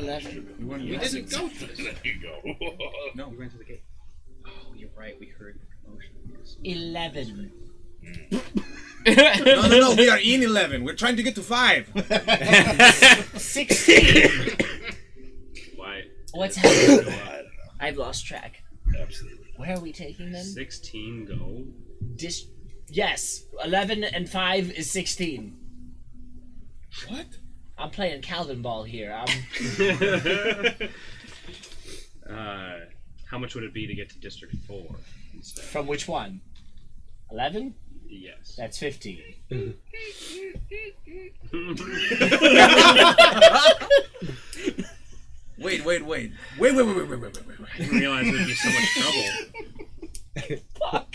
one We didn't go through this. There you go. No, we went to the gate. Oh, you're right. We heard the commotion. 11. No, we are in 11. We're trying to get to 5. 16. Why? What's happening? I've lost track. Absolutely. Where are we taking them? 16 gold? Yes. 11 and 5 is 16. What? I'm playing Calvin ball here. How much would it be to get to District 4 instead? From which one? 11? Yes. That's 15. Wait. I didn't realize there'd be so much trouble. Fuck.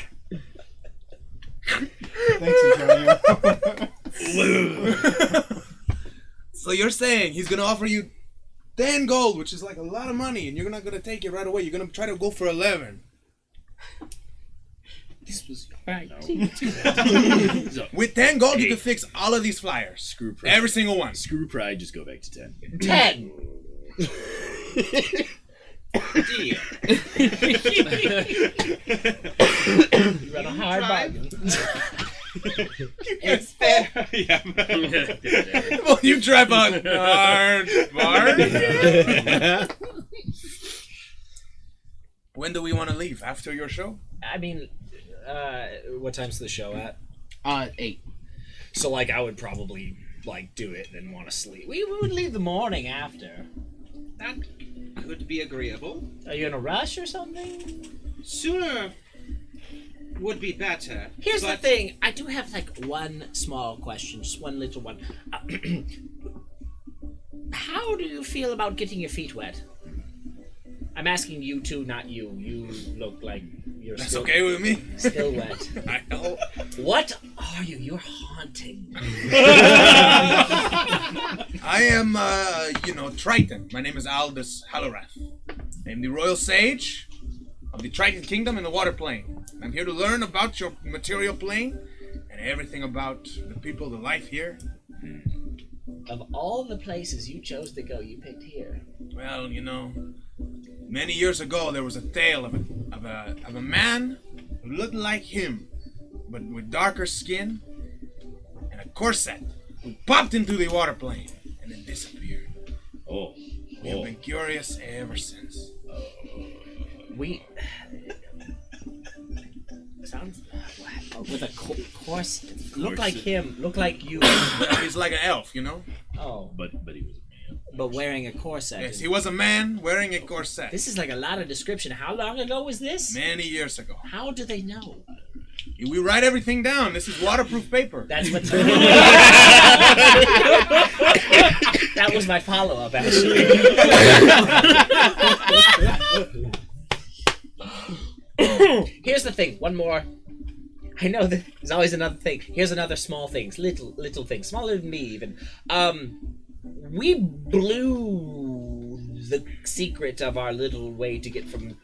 Thanks, Antonio. So you're saying he's gonna offer you 10 gold, which is like a lot of money, and you're not gonna take it right away. You're gonna try to go for 11. This was right. With 10 gold, you can fix all of these flyers. Screw pride. Every single one. Screw pride. Just go back to 10. 10. Deal. You run a hard bargain. It's fair. Yeah. Well, you drive a hard bargain. When do we want to leave? After your show? I mean, what time's the show at? 8. So, I would probably, do it and then want to sleep. We would leave the morning after. That could be agreeable. Are you in a rush or something? Sooner would be better. Here's the thing. I do have, one small question. Just one little one. How do you feel about getting your feet wet? I'm asking you two, not you. You look like you're That's still... okay with me. Still wet. I know. What are you? You're haunting. I am, Triton. My name is Aldous Hallorath. I am the royal sage of the Triton Kingdom and the Water Plane. I'm here to learn about your material plane and everything about the people, the life here. Of all the places you chose to go, you picked here. Well, many years ago there was a tale of a man who looked like him, but with darker skin and a corset, who popped into the water plane and then disappeared. We have been curious ever since. Sounds with a course. Look like him. Look like you. He's like an elf, Oh, But he was a man. but wearing a corset. Yes, he was a man wearing a corset. This is a lot of description. How long ago was this? Many years ago. How do they know? We write everything down. This is waterproof paper. That's what. That was my follow-up, actually. Here's the thing. One more. I know that there's always another thing. Here's another small things, little things, smaller than me even. We blew the secret of our little way to get from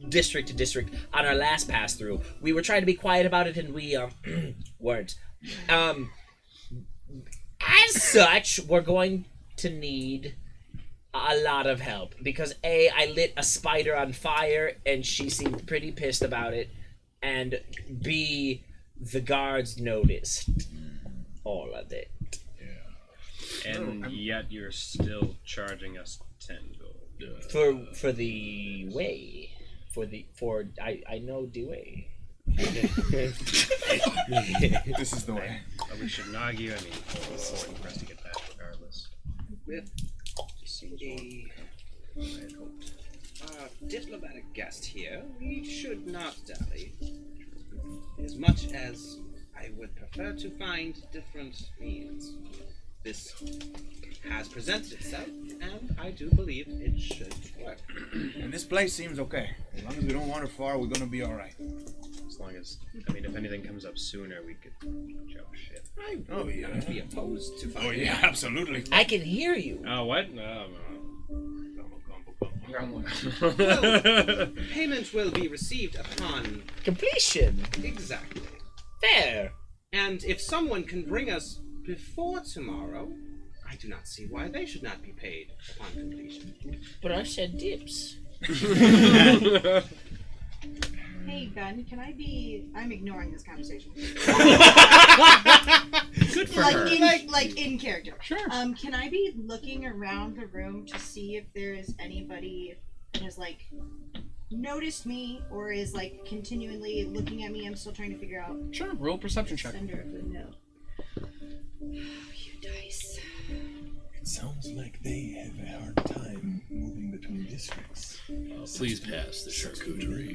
district to district on our last pass through. We were trying to be quiet about it, and we weren't. As such, we're going to need a lot of help because A, I lit a spider on fire and she seemed pretty pissed about it, and B, the guards noticed all of it. And yet you're still charging us 10 gold. For the way. I know the way. This is the way. We shouldn't argue. I mean, it's important for us to get back regardless. With a diplomatic guest here, we should not dally. As much as I would prefer to find different means, this has presented itself, and I do believe it should work. And this place seems okay. As long as we don't wander far, we're gonna be alright. As long as, I mean, if anything comes up sooner, we could jump ship. I would not be opposed to finding. Oh yeah, absolutely. I can hear you. Oh, what? No. Well, payment will be received upon completion. Exactly. Fair. And if someone can bring us before tomorrow, I do not see why they should not be paid upon completion. But I said dips. Hey Ben, can I be? I'm ignoring this conversation. Good for like her. Like in character. Sure. Can I be looking around the room to see if there is anybody that has like noticed me or is like continually looking at me? I'm still trying to figure out. Sure. Roll perception check. Sender of the note. You dice. It sounds like they have a hard time moving between districts. Please pass the charcuterie.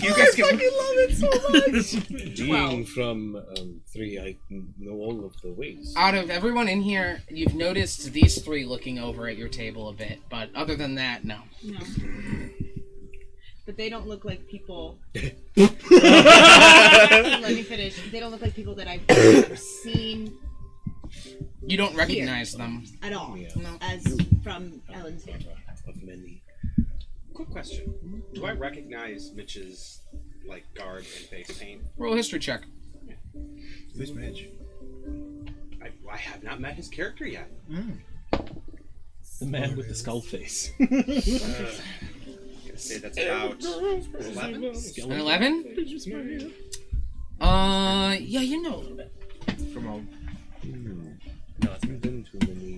You guys can love it so much. Being from 3, I know all of the ways. Out of everyone in here, you've noticed these three looking over at your table a bit, but other than that, no. No. But they don't look like people. Let me finish. They don't look like people that I've seen. You don't recognize them at all. Yeah. No. As from Elendsviertel. Of many. Quick question: do I recognize Mitch's like garb and face paint? Roll a history check. Who's Mitch? I have not met his character yet. The man with the skull face. I'd say that's about 11. An 11? Yeah, you know a little bit. From home.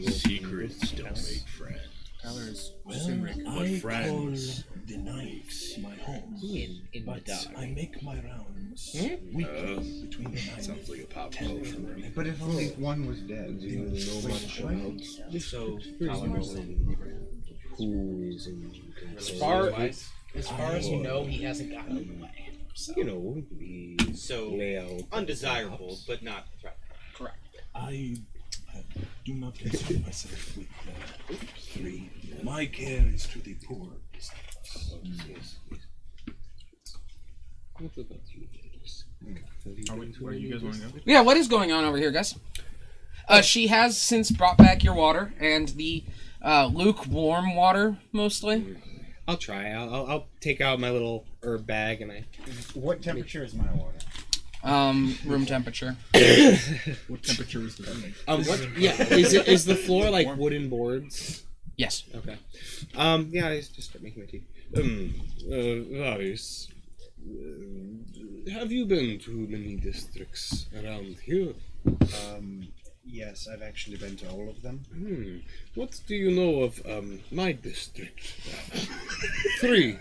Secrets don't make friends. Tyler's Well, What I friends? call the nights my home. In But the dark. I make my rounds weekly between the 9 Sounds like a pop 10 culture for me. But if only one was dead. Do you know much about So prisoners and pools and As far as you know, he hasn't gotten away. So, you know, the So layout. undesirable, but not threatening. Correct. I do not concern myself with 3. My care is to the poor. What about you, ladies? Where you guys want to go? Yeah, what is going on over here, guys? She has since brought back your water and the lukewarm water, mostly. I'll try. I'll take out my little herb bag and I. What temperature is my water? Room temperature. What temperature is the building? What? Yeah. Is the floor like wooden boards? Yes. Okay. Yeah. I just start making my tea. Varys, have you been to many districts around here? Yes, I've actually been to all of them. What do you know of my district? 3.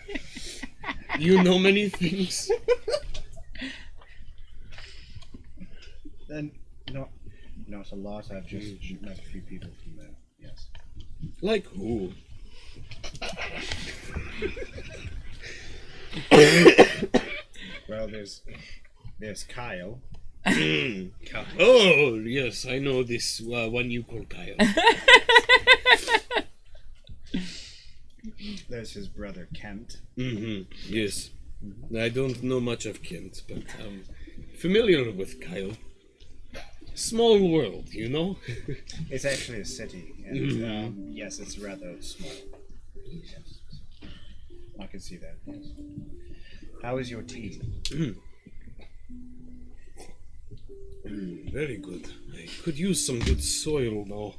You know many things. And no, it's a loss. I've just met a few people from there. Yes. Like who? Well, there's Kyle. Oh yes, I know this one you call Kyle. There's his brother Kent. Yes. I don't know much of Kent, but familiar with Kyle. Small world, you know? It's actually a city, and yes, it's rather small. Yes. I can see that. Yes. How is your tea? Very good. I could use some good soil, though.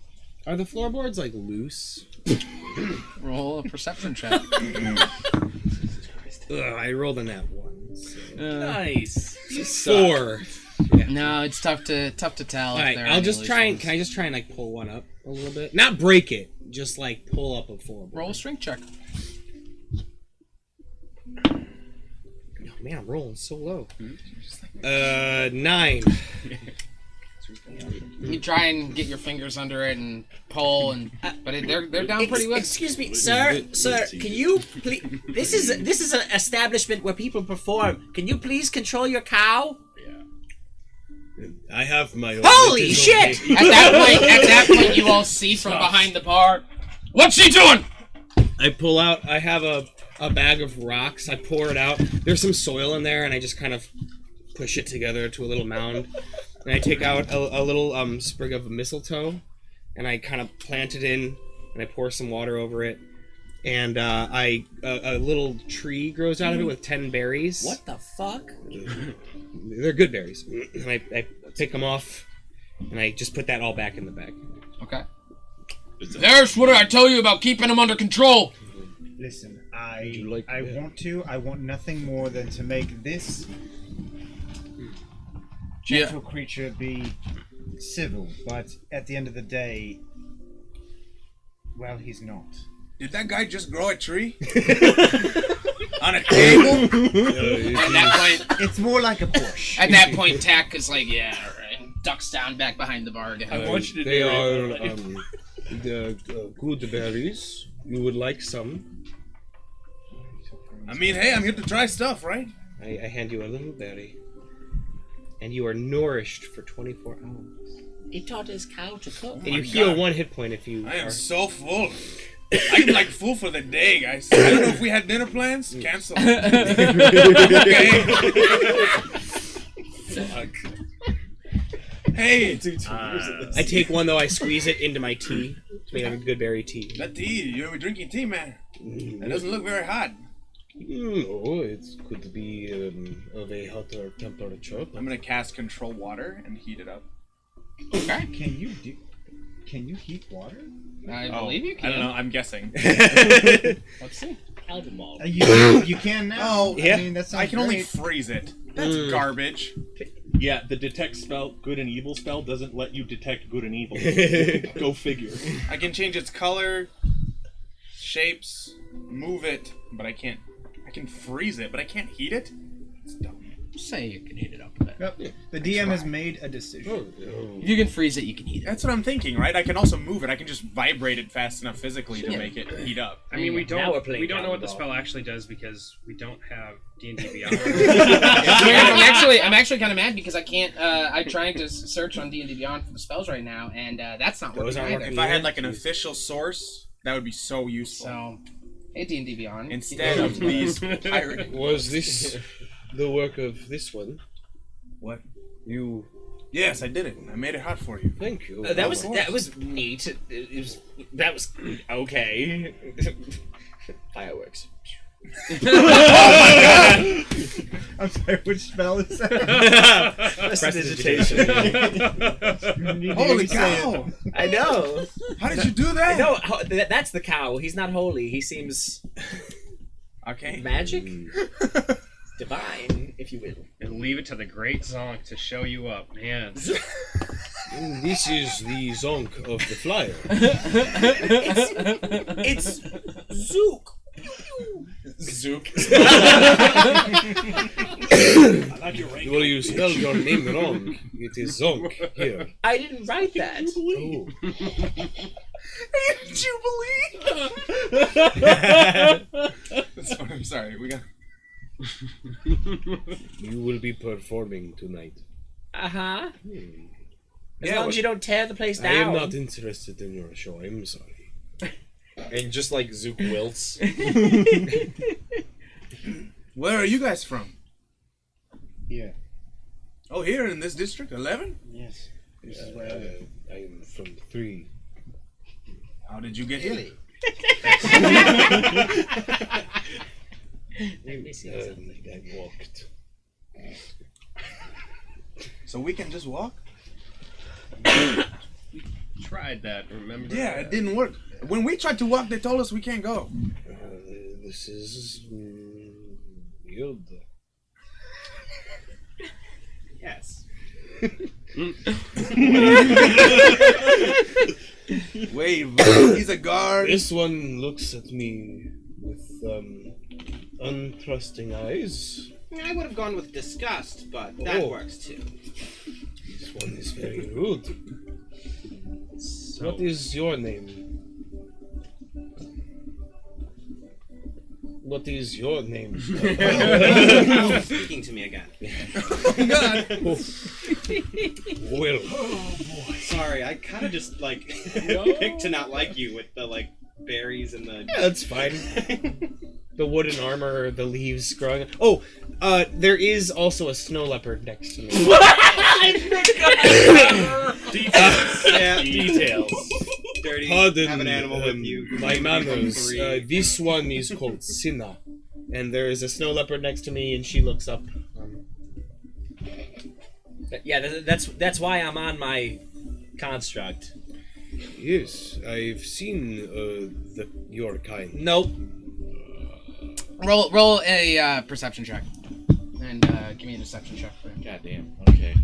Are the floorboards like loose? Roll a perception check. I rolled on that one. So. Nice. 4. No, it's tough to tell. All right, I'll just try and can I just try and like pull one up a little bit? Not break it, just like pull up a floorboard. Roll a strength check. Oh, man, I'm rolling so low. 9. You try and get your fingers under it and pull, but they're down pretty well. Excuse me, sir. Can you please? This is an establishment where people perform. Can you please control your cow? I have my own. Holy shit! At that point, you all see from behind the bar. What's she doing? I pull out. I have a bag of rocks. I pour it out. There's some soil in there, and I just kind of push it together to a little mound. And I take out a little sprig of mistletoe, and I kind of plant it in, and I pour some water over it. And a little tree grows out of it with 10 berries. What the fuck? They're good berries. And I pick them off, and I just put that all back in the bag. Okay. There's what did I tell you about keeping them under control? Listen, I want nothing more than to make this gentle creature be civil, but at the end of the day, well, he's not. Did that guy just grow a tree? On a table? At that point, it's more like a bush. At that point, Tack is like, yeah, all right, and ducks down back behind the bar again. They are the good berries. You would like some? I mean, hey, I'm here to try stuff, right? I hand you a little berry. And you are nourished for 24 hours. He taught his cow to cook. And you heal 1 hit point if you I am so full. I'm like full for the day, guys. I don't know if we had dinner plans. Cancel. Okay. Fuck. Hey. I take one, though. I squeeze it into my tea. It's made of a good berry tea. That tea. You're drinking tea, man. It doesn't look very hot. No, it could be of a hotter temperature. I'm gonna cast control water and heat it up. Okay. Can you heat water? I believe you can. I don't know. I'm guessing. Let's see. Albemarle. You can now. Oh, yeah. I mean, that sounds I can only great. freeze it. That's garbage. Yeah, the detect spell, good and evil spell, doesn't let you detect good and evil. Go figure. I can change its color, shapes, move it, but I can't. I can freeze it, but I can't heat it. It's dumb. Say you can heat it up a bit. Yep. The DM has made a decision. If you can freeze it, you can heat it. That's what I'm thinking, right? I can also move it. I can just vibrate it fast enough physically to make it heat up. I mean, we don't Now we're playing know what the Dragon spell actually does because we don't have D&D Beyond. I'm actually kind of mad because I can't. I'm trying to search on D&D Beyond for the spells right now, and that's not working either. If I had like an official source, that would be so useful. So, hey, D&D Beyond. Instead of these pirate. Was this the work of this one? What? You? Yes, I did it. I made it hot for you. Thank you. That was neat. That was okay. Fireworks. I'm sorry, which spell is that? Prestidigitation. Holy cow! I know. How did you do that? I know. That's the cow. He's not holy. He seems okay. Magic, divine, if you will. And leave it to the great Zonk to show you up, man. This is the Zonk of the flyer. It's Zook. Zook. Well, you spelled your name wrong. It is Zonk here. I didn't write that. Oh. Jubilee. That's fine. I'm sorry. We got. You will be performing tonight. As long as you don't tear the place down. I am not interested in your show. I'm sorry. And just like Zook wilts. Where are you guys from? Here. Oh, here in this district, 11? Yes. This is where I live. I am from 3. How did you get here? I walked. So we can just walk? Tried that, remember? Yeah, it didn't work. When we tried to walk, they told us we can't go. This is weird. Yes. Wait, he's a guard. This one looks at me with untrusting eyes. I would have gone with disgust, but that works too. This one is very rude. What is your name? What is your name? Speaking to me again. Oh God. Well. Oh boy. Sorry, I kind of just like picked to not like you with the like berries and the. Yeah, that's fine. The wooden armor, the leaves growing. Oh, there is also a snow leopard next to me. Details. Yeah. Details. Dirty. Pardon, Have an animal with you. my manners. This one is called Cinna, and there is a snow leopard next to me, and she looks up. Yeah, that's why I'm on my construct. Yes, I've seen your kind. Nope. Roll a perception check, and give me a deception check for him. God damn. Okay.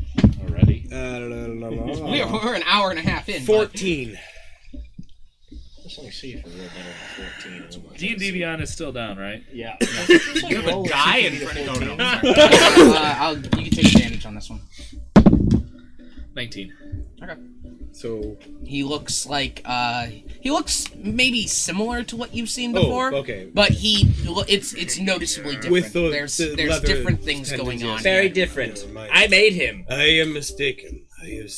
Already. We're an hour and a half in. 14. Let's only see if we're real better than 14. D&D Beyond is still down, right? Yeah. You have a guy in front of you. You can take advantage on this one. 19. Okay. So he looks like he looks maybe similar to what you've seen before. Oh, okay. But it's noticeably different. With the, there's leather different things going on. Very different. I made him. I am mistaken.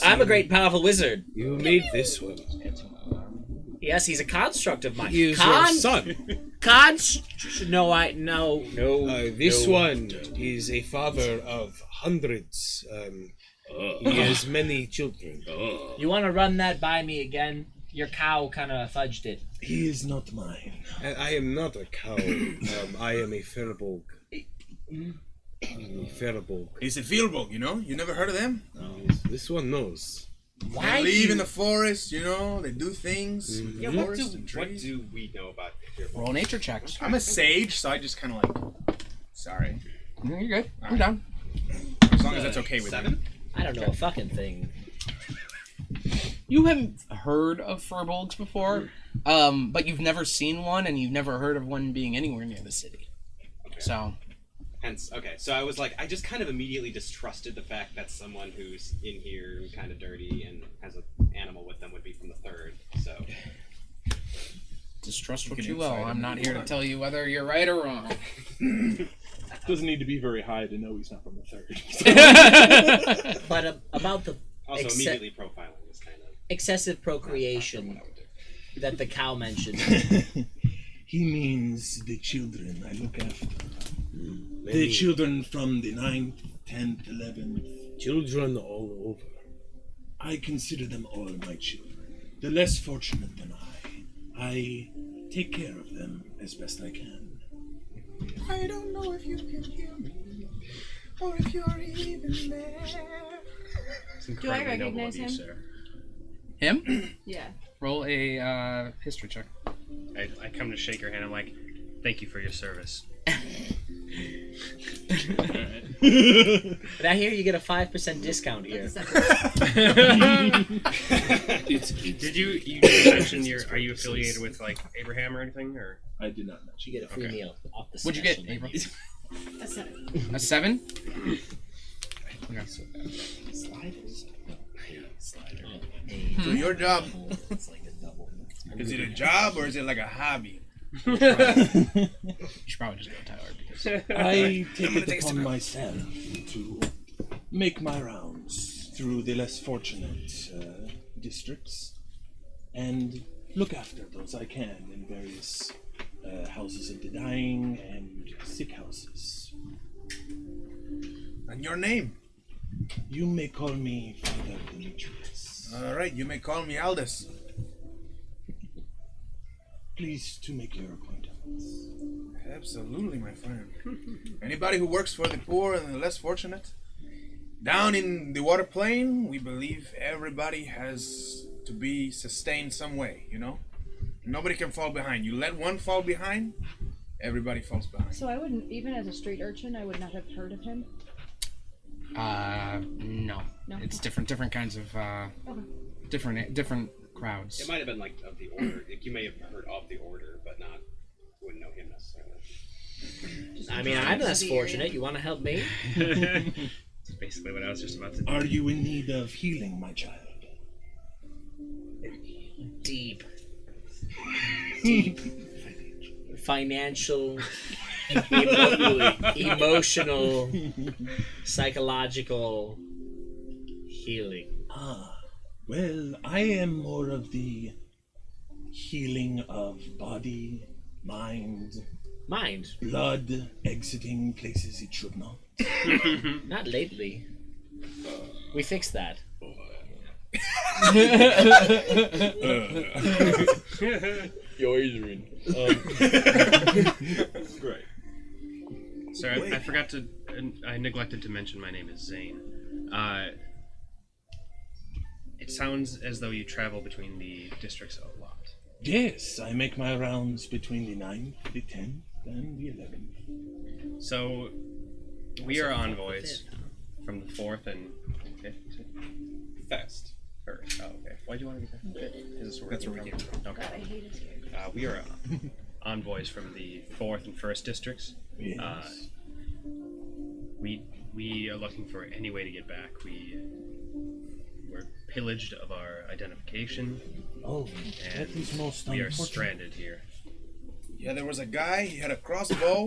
I'm a great, powerful wizard. You made this one. Yes, he's a construct of mine. He is your son. No. This one is a father of hundreds. He has many children. You want to run that by me again? Your cow kind of fudged it. He is not mine. I am not a cow. I am a Firbolg. Firbolg. He's a Firbolg, you know? You never heard of them? This one knows. They live in the forest, you know? They do things. With Yeah, the what forest and trees. do we know about Firbolg? Roll nature checks. I'm a sage, so I just kind of like. Sorry. No, you're good. I'm down. As long as that's okay with you. I don't know a fucking thing. You haven't heard of furbolgs before, but you've never seen one, and you've never heard of one being anywhere near the city. Okay. So. Hence, okay, so I was like, I just kind of immediately distrusted the fact that someone who's in here and kind of dirty and has an animal with them would be from the third, so. Distrust what you will. I'm not here to tell you whether you're right or wrong. Doesn't need to be very high to know he's not from the third. But about the Also, immediately profiling is kind of. excessive procreation that the cow mentioned. He means the children I look after. The children from the 9th, 10th, 11th. Children all over. I consider them all my children. The less fortunate than I take care of them as best I can. I don't know if you can hear me, or if you're even there. Do I recognize him? Him? Yeah. Roll a history check. I come to shake her hand. I'm like, thank you for your service. But I hear you get a 5% discount here. Did you mention are you affiliated with like Abraham or anything, or? I did not mention. You get a free meal off the What'd you get, April? A 7. A 7? So your job, is it a job or is it like a hobby? You should probably just go Tyler because I take it upon myself to make my rounds through the less fortunate districts and look after those I can in various houses of the dying and sick houses. And your name? You may call me Father Dimitri. Demetrius. All right, you may call me Aldous. Pleased to make your acquaintance. Absolutely, my friend. Anybody who works for the poor and the less fortunate, down in the water plane, we believe everybody has to be sustained some way, you know? Nobody can fall behind. You let one fall behind, everybody falls behind. So I wouldn't, even as a street urchin, I would not have heard of him. No. It's different kinds of different crowds. It might have been like of the order. Like, you may have heard of the order, but wouldn't know him necessarily. I mean, I'm less fortunate. You want to help me? That's basically what I was just about to do. Are you in need of healing, my child? Deep financial, emotional, psychological healing. Well, I am more of the healing of body, mind, blood exiting places it should not. Not lately. We fixed that. Yoidrin. Great. Sorry, I forgot to. I neglected to mention my name is Zane. It sounds as though you travel between the districts a lot. Yes, I make my rounds between the 9th, the 10th, and the 11th. So, we are envoys from the 4th and 5th. First. Oh, okay. Why do you want to be there? That's where we came from. Okay. God, I hate his character. We are envoys from the 4th and 1st districts. Yes. We are looking for any way to get back. We're pillaged of our identification. Oh, that is most we are unfortunate. stranded here. Yeah, there was a guy, he had a crossbow,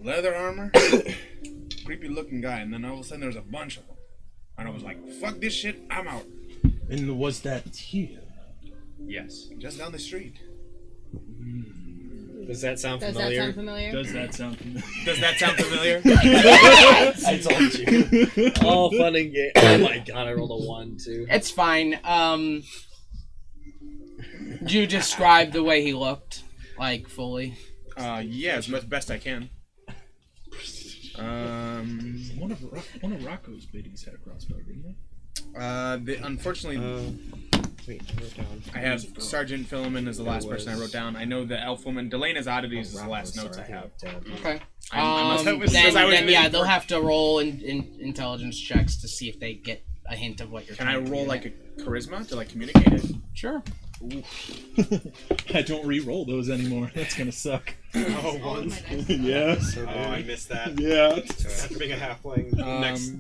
leather armor, creepy looking guy, and then all of a sudden there was a bunch of them. And I was like, fuck this shit, I'm out. And was that here? Yes. Just down the street. Does that sound Does familiar? that sound familiar? Does that sound familiar? Does that sound familiar? I told you. All fun and game. Oh my god, I rolled a 1 too. It's fine. Did you describe the way he looked, like fully? Yeah, as much best I can. One of Rocco's biddies had a crossbow, didn't they? Unfortunately, Wait, I wrote down. I have Sergeant Philemon as the last person I wrote down. I know the elf woman, Delena's Oddities is the last notes I have. Okay. Then yeah, they'll have to roll in intelligence checks to see if they get a hint of what you're Can I trying to roll do. like a charisma to like communicate it? Sure. I don't re-roll those anymore. That's gonna suck. Oh, once. Yeah. Oh, I missed that. Yeah. After being a halfling, next.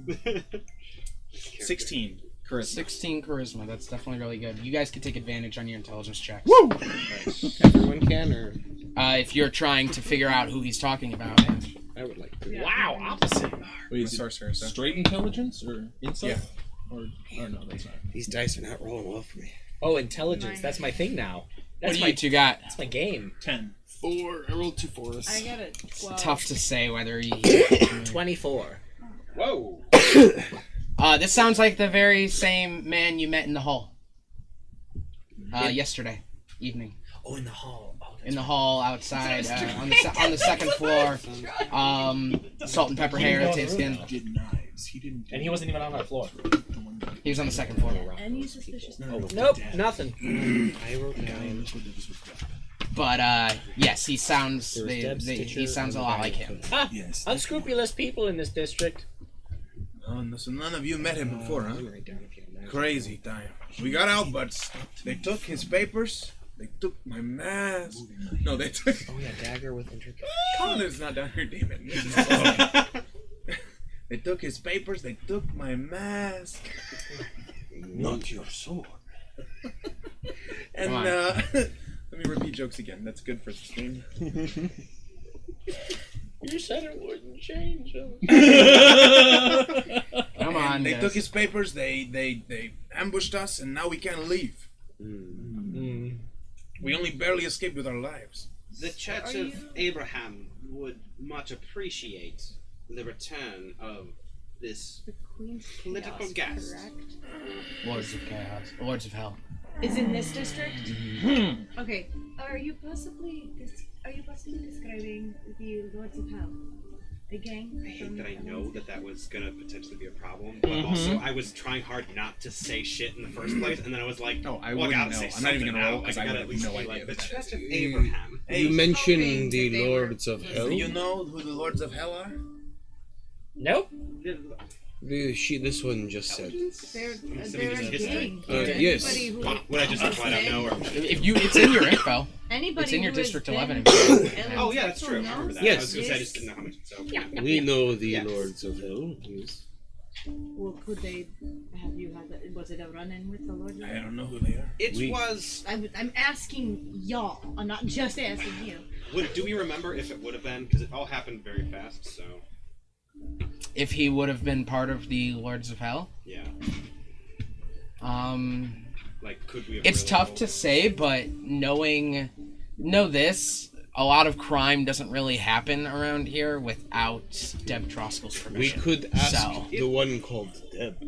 16 charisma. 16 charisma. That's definitely really good. You guys can take advantage on your intelligence checks. Woo! Everyone can, or if you're trying to figure out who he's talking about. I would like to. Wow, opposite. Wait, is it Sorcerer, so. straight intelligence or insight? Yeah. Or no, that's not. These dice are not rolling well for me. Oh, intelligence. That's my thing now. What That's do my you two got? That's my game. 10. 4. I rolled 2 4s. I got a 12. Tough to say whether you. 24. Whoa. This sounds like the very same man you met in the hall. Yesterday evening. Oh, in the hall. Oh, in the hall outside on the second floor. Salt and pepper hair, tan skin. And he wasn't even on that floor. He was on the second floor. Any suspicious? Nope, nothing. I wrote down. But yes, he sounds. He sounds a lot like him. Ah, unscrupulous people in this district. Oh, so none of you met him before, huh? Crazy time. We got out, but they took his papers. They took my mask. No, they took. Oh yeah, dagger with intricate. Colin's not down here, damn it. They took his papers. They took my mask. Not your sword. And let me repeat jokes again. That's good for the stream. You said it wouldn't change them. Come on. They took his papers. They ambushed us, and now we can't leave. We only barely escaped with our lives. The Church of Abraham would much appreciate the return of this The Queen's political Chaos, guest. correct? Lords of Chaos. Lords of Hell. Is in this district? Mm-hmm. Okay. Are you possibly describing the Lords of Hell? A gang? I hate that I know that was gonna potentially be a problem, but also I was trying hard not to say shit in the first place, and then I was like, No, I well, wouldn't gotta know. say I'm not even something gonna roll now. because I I gotta have at least no be idea. like, the But Chest of Abraham. You mentioned hoping the that they were Lords of Hell. Do you know who the Lords of Hell are? Nope. This one just said. They're Somebody a just hits gang. it. Yes. Anybody who- Would I just flat out know? Or... If you, it's in your info. Anybody It's in your who has District been 11 to info. Oh yeah, that's true. I Elendsviertel remember that. Yes. I was gonna say I just didn't know how much. So yeah. We know the Yes. Lords of Hell. Yes. Well, could they have you had? Was it a run-in with the Lords of I Hell? don't know who they are. It was. I'm asking y'all. I'm not just asking you. Do we remember if it would have been? Because it all happened very fast. So If he would have been part of the Lords of Hell. yeah. Like, could we have It's really tough rolled to it? say, but know this, a lot of crime doesn't really happen around here without Deb Troskel's We permission. could ask So, the one called Deb.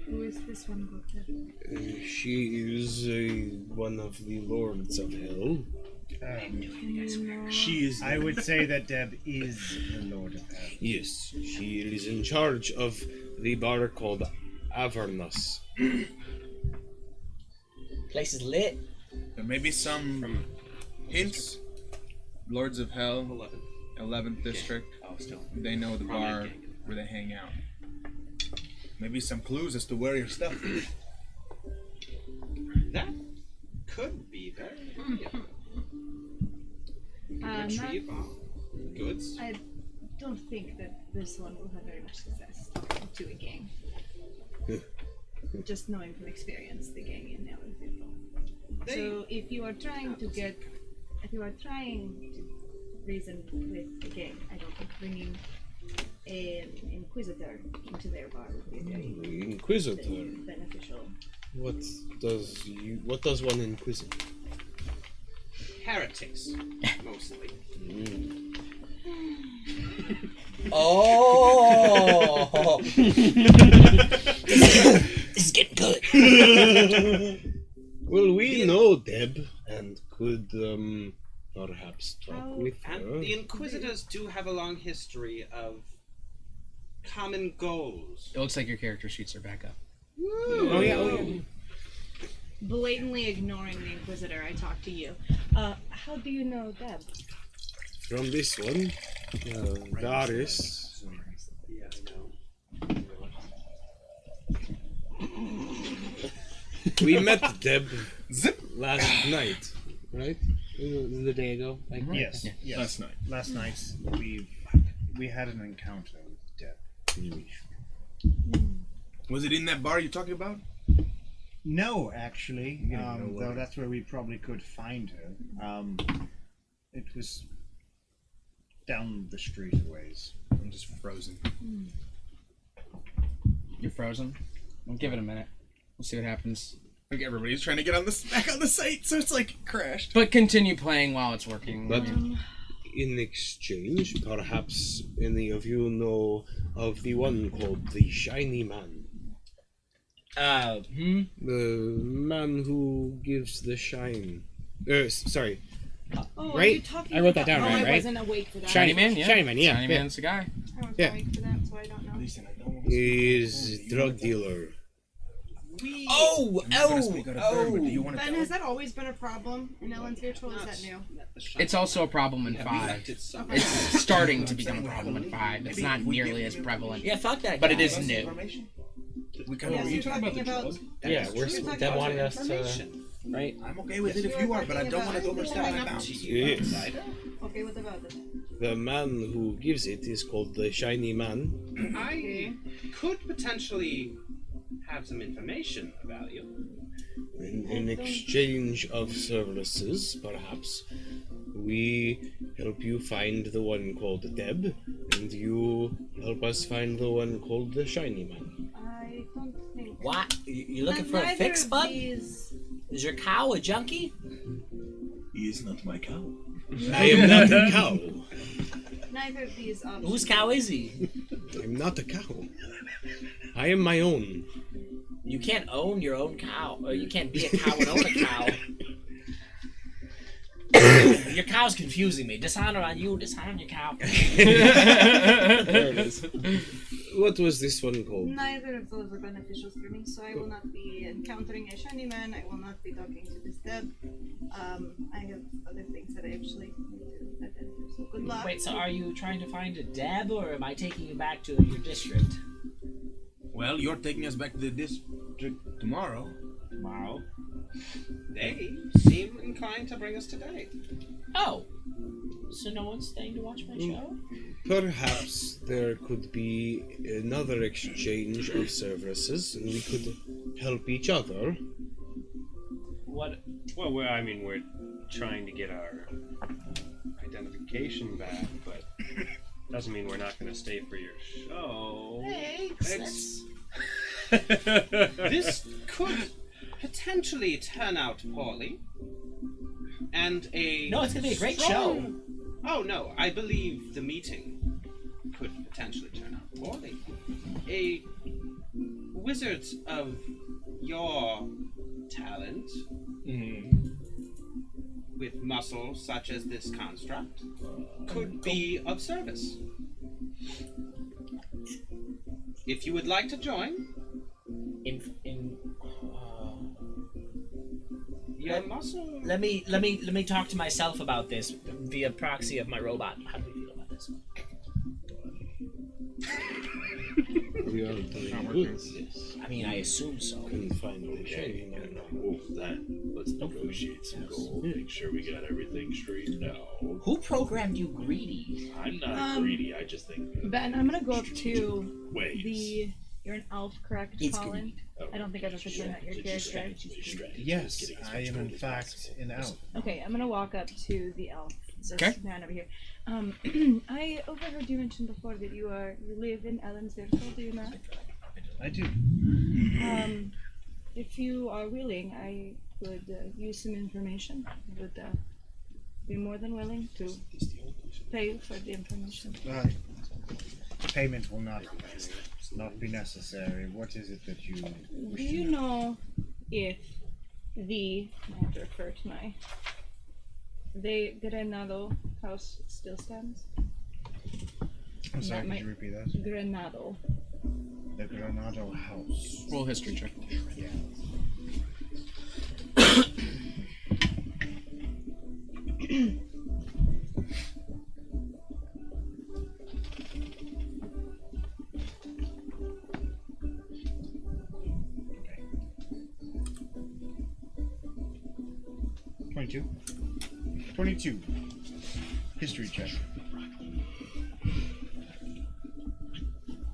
Who is this one? She is one of the Lords of Hell. She is. I would say that Deb is the Lord of Hell. Yes, she is in charge of the bar called Avernus. Place is lit. There may be some hints. Lords of Hell, 11th District. Oh, still. They know the bar where they hang out. Maybe some clues as to where your stuff is. That could be there. Retrieve goods. I don't think that this one will have very much success to a gang. Just knowing from experience, the gang in Elendsviertel. So if you are trying to reason with the gang, I don't think bringing an inquisitor into their bar would be very Inquisitor. beneficial. What does one inquisitor? Heretics, mostly. Oh. This is getting good. Well, we know Deb and could perhaps talk with her. And the Inquisitors do have a long history of common goals. it looks like your character sheets are back up. Oh yeah. Blatantly ignoring the inquisitor, I talk to you. How do you know Deb? From this one, Darius. Yeah, I know. We met Deb last night, right? The day ago. Like, Yes, yeah. yes. Last night. We had an encounter with Deb. Was it in that bar you're talking about? No, actually, You didn't know though where. that's where we probably could find her. It was down the street a ways. I'm just frozen. You're frozen? We'll give it a minute. We'll see what happens. Like everybody's trying to get on this back on the site, so it's like crashed. But continue playing while it's working. But in exchange, perhaps any of you know of the one called the Shiny Man. The man who gives the shine. Sorry. Oh, Right? are you talking I wrote that about- down, oh, right? I wasn't awake for that. Shiny Man, yeah. Shiny Man, yeah. Shiny Man's the guy. I was Yeah. awake for that, so I don't know. He is drug dealer. Oh. Ben, has that always been a problem in Elendsviertel, or is that new? It's also a problem in 5. Okay. It's starting to become a problem in 5. It's not nearly as prevalent. Yeah, fuck that. But it guy. is new. We kind Yeah, of so you're talking about. Yeah, You're talking wanted about us to. Right? I'm okay with it if you are, but I don't want to overstep my bounds. Yes. Okay, what about it? The man who gives it is called the Shiny Man. I could potentially have some information about you. In exchange of services, perhaps, we help you find the one called Deb, and you help us find the one called the Shiny Man. I don't think. What? You looking for a Neither fix, of bud? these- Is your cow a junkie? He is not my cow. I am not a cow. neither of these options. Whose cow is he? I'm not a cow. I am my own. You can't own your own cow. Or you can't be a cow and own a cow. Your cow's confusing me. Dishonor on you, dishonor on your cow. There it is. What was this one called? Neither of those are beneficial for me, so I will not be encountering a shiny man. I will not be talking to this Deb. I have other things that I actually need to attend to, so good luck. Wait, so are you trying to find a Deb, or am I taking you back to your district? Well, you're taking us back to the district tomorrow. Tomorrow? They seem inclined to bring us today. Oh. So no one's staying to watch my show? Perhaps there could be another exchange of services, and we could help each other. What? Well, we're trying to get our identification back, but doesn't mean we're not going to stay for your show. Thanks. This could potentially turn out poorly. And No, it's going to be a great show. Oh, no. I believe the meeting could potentially turn out poorly. A wizard of your talent, with muscles such as this construct, could be of service. If you would like to join, your muscle. Let me talk to myself about this via proxy of my robot. How do we feel about this? We are doing good. I mean, I assume so. Couldn't find a shiny man. Let's negotiate some gold. Make sure we got everything straightened out. Who programmed you greedy? I'm not greedy. I just think. Ben, I'm gonna go up to Waves. the. You're an elf, correct, It's Colin? I don't think I've ever seen that your character. Yes, I am in fact an elf. Okay, I'm gonna walk up to the elf. This Okay. man over here. I overheard you mention before that you live in Elendsviertel, do you not? I do. If you are willing, I could use some information. I would be more than willing to pay for the information. Payment will not be necessary. What is it that you wish Do to you know? know if I have to refer to the Granado house still stands? I'm sorry, That could you repeat that? Granado. The Granado house. Roll history check. Yeah. Okay. 22. History check.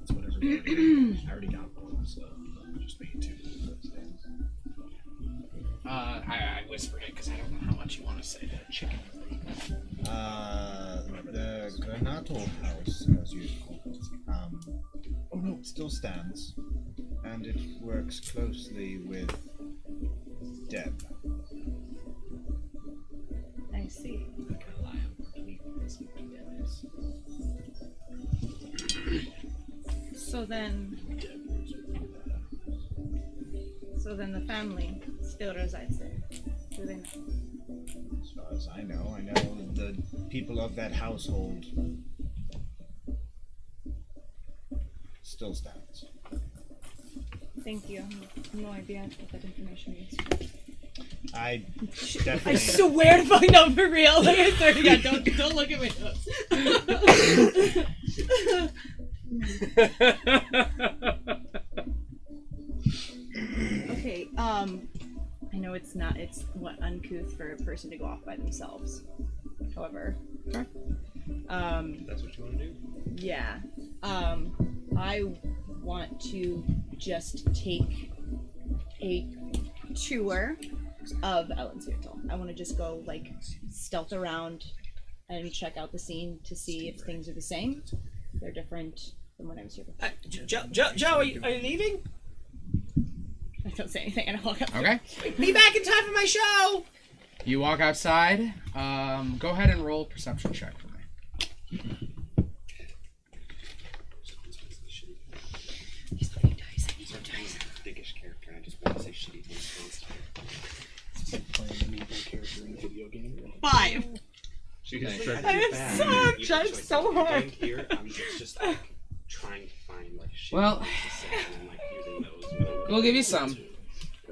That's what everybody I already got one, so just make it 2. I whispered it because I don't know how much you want to say to chicken. The Granato house, as you call it, oh no, it still stands, and it works closely with Deb. I see. So then the family still resides there, do they not? As far as I know the people of that household still stands. Thank you. I have no idea what that information means. I I swear to find out for real. Like I swear to God, don't look at my notes. Okay, I know it's uncouth for a person to go off by themselves. However, that's what you want to do? yeah, I want to just take a tour of Elendsviertel. I want to just go like stealth around and check out the scene to see if things are the same. They're different from when I was here before. Joe, are you leaving? I don't say anything and I walk up. Okay. Be back in time for my show! You walk outside. Go ahead and roll a perception check for me. I just want to say shitty things constantly. It's like playing an evil character in a video game. 5. She can I start am so hard. Here, I'm just like trying to find like shit. Well, things to say and like using those. we'll give you some.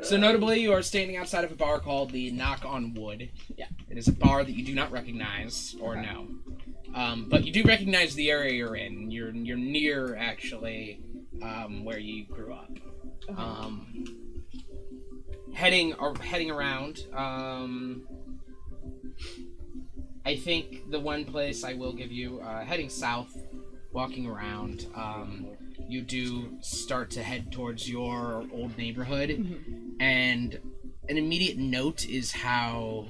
So notably, you are standing outside of a bar called the Knock on Wood. Yeah. It is a bar that you do not recognize or know. But you do recognize the area you're in. You're near, actually, where you grew up. Heading around. I think the one place I will give you, heading south, walking around, you do start to head towards your old neighborhood, and an immediate note is how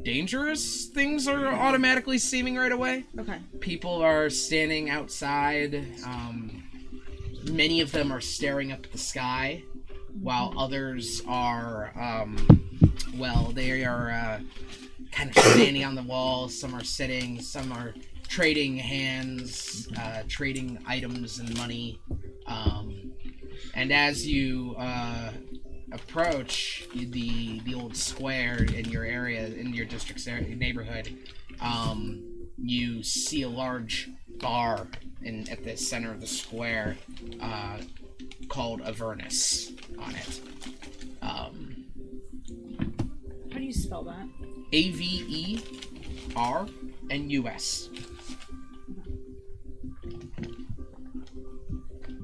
dangerous things are automatically seeming right away. Okay. People are standing outside. Many of them are staring up at the sky, while others are, they are kind of standing on the walls. Some are sitting, some are trading hands, trading items and money. And as you approach the old square in your area, in your district's neighborhood, you see a large bar at the center of the square called Avernus on it. How do you spell that? Avernus.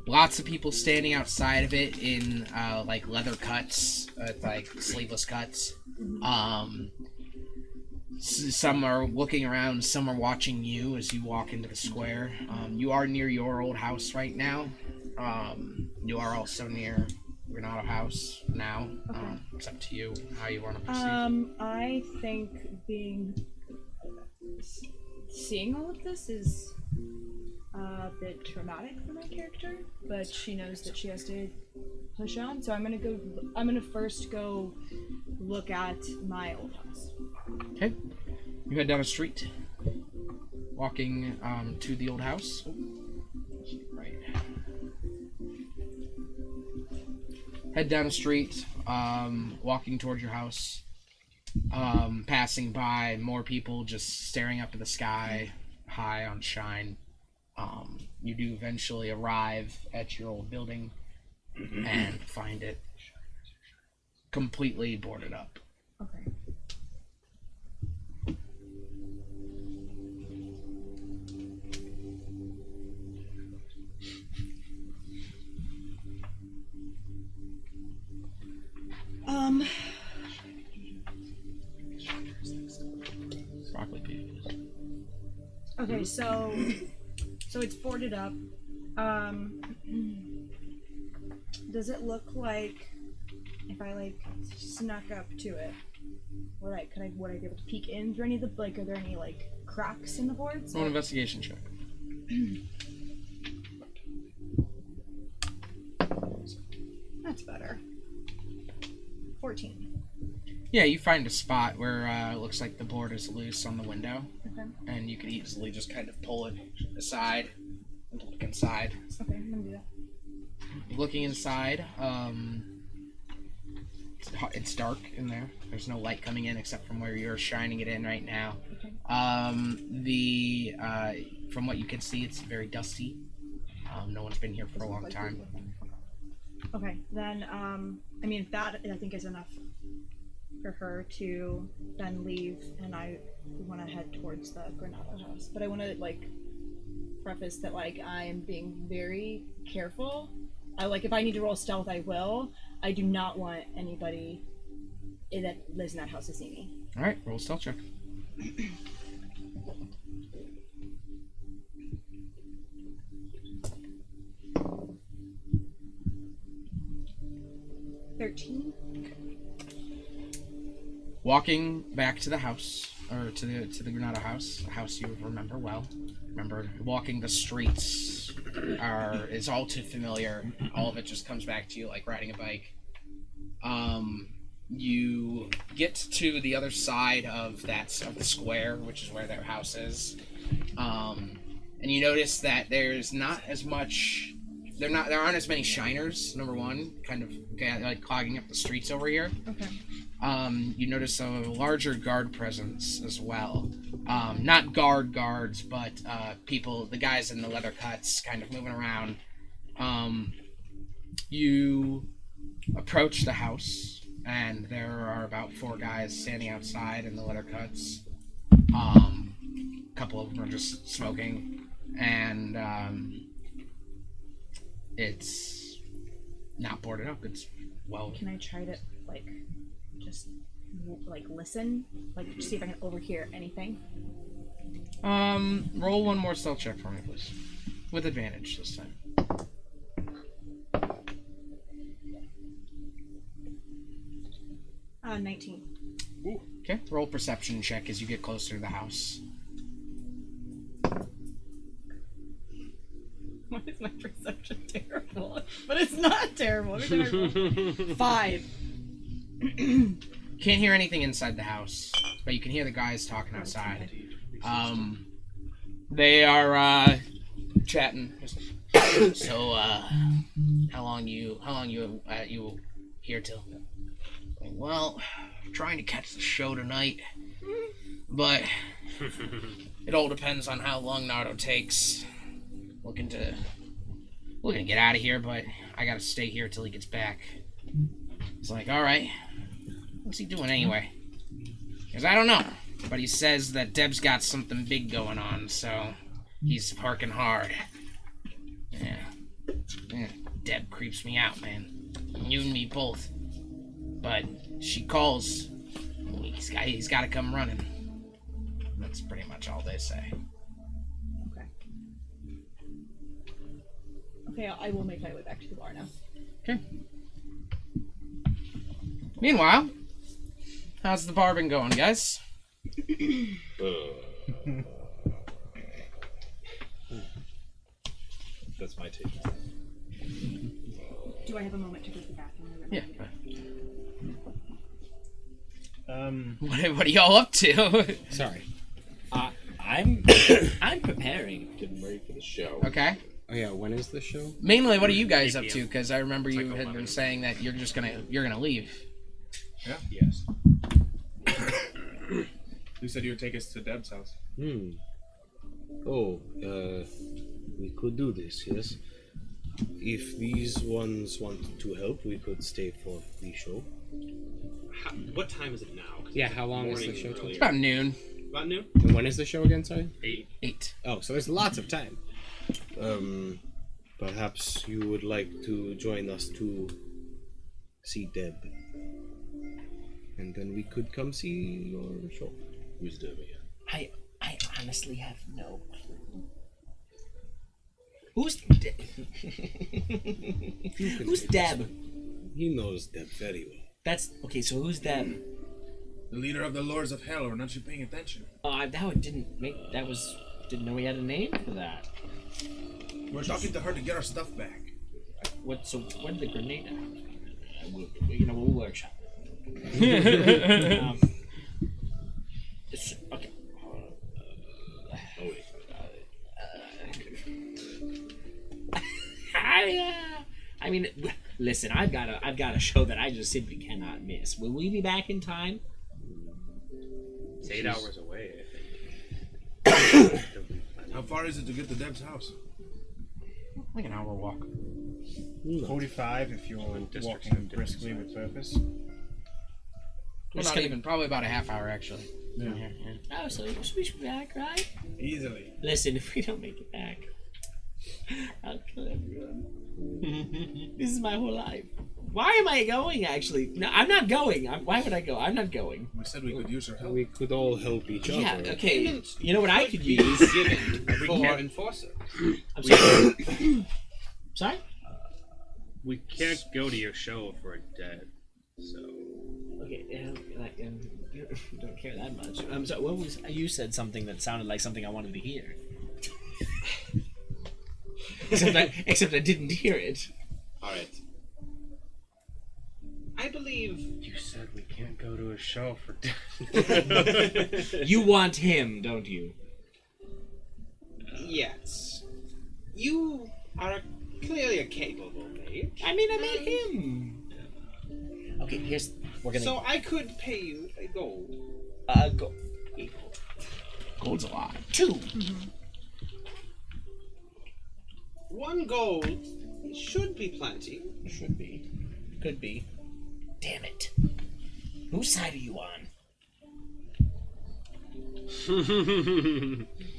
Lots of people standing outside of it in like leather cuts, like sleeveless cuts. Some are looking around, some are watching you as you walk into the square. You are near your old house right now. You are also near Renato House now. Okay. It's up to you how you want to proceed. I think seeing all of this is a bit traumatic for my character, but she knows that she has to push on. So I'm gonna first go look at my old house. Okay. You head down a street, walking to the old house. Right. Head down a street, walking towards your house, passing by more people just staring up at the sky, high on shine. You do eventually arrive at your old building and find it completely boarded up. Okay. Broccoli peas. Okay, so it's boarded up. Does it look like if I like snuck up to it, would I be able to peek in through any of the are there any like cracks in the boards? Roll an investigation check. That's better. 14. Yeah, you find a spot where it looks like the board is loose on the window, Okay. and you can easily just kind of pull it aside and look inside. Okay, I'm gonna do that. Looking inside, it's dark in there. There's no light coming in except from where you're shining it in right now. Okay. From what you can see, it's very dusty. No one's been here for a long time. Okay, then if that I think is enough for her to then leave, and I want to head towards the Granada house. But I want to preface that I am being very careful. If I need to roll stealth, I will. I do not want anybody that lives in that house to see me. All right, roll stealth check. 13. Walking back to the house, or to the Granada house, a house you remember well. Remember, walking the streets is all too familiar. All of it just comes back to you like riding a bike. You get to the other side of the square, which is where their house is, and you notice that there's not as much there aren't as many shiners. Number one, kind of like clogging up the streets over here. Okay. You notice a larger guard presence as well. Not guards, but people, the guys in the leather cuts, kind of moving around. You approach the house, and there are about 4 guys standing outside in the leather cuts. A couple of them are just smoking, and it's not boarded up. It's well. Can I try to just listen, see if I can overhear anything? Roll one more stealth check for me, please, with advantage this time. 19. Ooh. Okay, roll perception check as you get closer to the house. Why is my perception terrible? But it's not terrible. 5. Can't hear anything inside the house, but you can hear the guys talking outside. They are chatting. So, how long you here till? Well, trying to catch the show tonight, but it all depends on how long Nardo takes. Looking to get out of here, but I gotta stay here till he gets back. He's like, all right, what's he doing anyway? Because I don't know, but he says that Deb's got something big going on, so he's working hard. Yeah, Deb creeps me out, man. You and me both. But she calls. He's got to come running. That's pretty much all they say. Okay, I will make my way back to the bar now. Okay. Meanwhile, how's the bar been going, guys? That's my take. Do I have a moment to go to the bathroom? Yeah. What are y'all up to? Sorry. I'm preparing. Getting ready for the show. Okay. Oh yeah, when is the show? Mainly, what are you guys up to? Because I remember you had been saying that you're gonna leave. Yeah. Yes. You said you would take us to Deb's house. Oh, we could do this, yes. If these ones want to help, we could stay for the show. What time is it now? Yeah, how long is the show? It's about noon. About noon? And when is the show again, sorry? 8. Oh, so there's lots of time. Perhaps you would like to join us to see Deb. And then we could come see your show. Who's Deb again? I honestly have no clue. Who's Deb? Who's Deb? He knows Deb very well. That's okay. So who's Deb? The leader of the Lords of Hell. Or not you paying attention? Didn't know he had a name for that. We're talking to her to get our stuff back. So where'd the grenade at? We'll workshop. Okay. I mean, listen. I've got a show that I just simply cannot miss. Will we be back in time? It's 8 hours away, I think. How far is it to get to Deb's house? Like an hour walk. 45 if you're walking briskly with purpose. Well, not even. Probably about a half hour, actually. Yeah. Oh, so we should be back, right? Easily. Listen, if we don't make it back, I'll kill everyone. This is my whole life. Why am I going, actually? No, I'm not going. Why would I go? I'm not going. We said we could use your help. We could all help each other. Yeah, okay. You know what I could use? Given for enforcer. I'm sorry. Sorry? We can't go to your show if we're dead, so... Okay, you don't care that much. So what was... You said something that sounded like something I wanted to hear. Except I didn't hear it. Alright. I believe... You said we can't go to a show for dead. You want him, don't you? Yes. You are a clearly a capable mage. I mean, I made him. Okay, we're gonna. So I could pay you a gold. Gold's a lot. 2. Mm-hmm. 1 gold should be plenty. Should be. Could be. Damn it. Whose side are you on?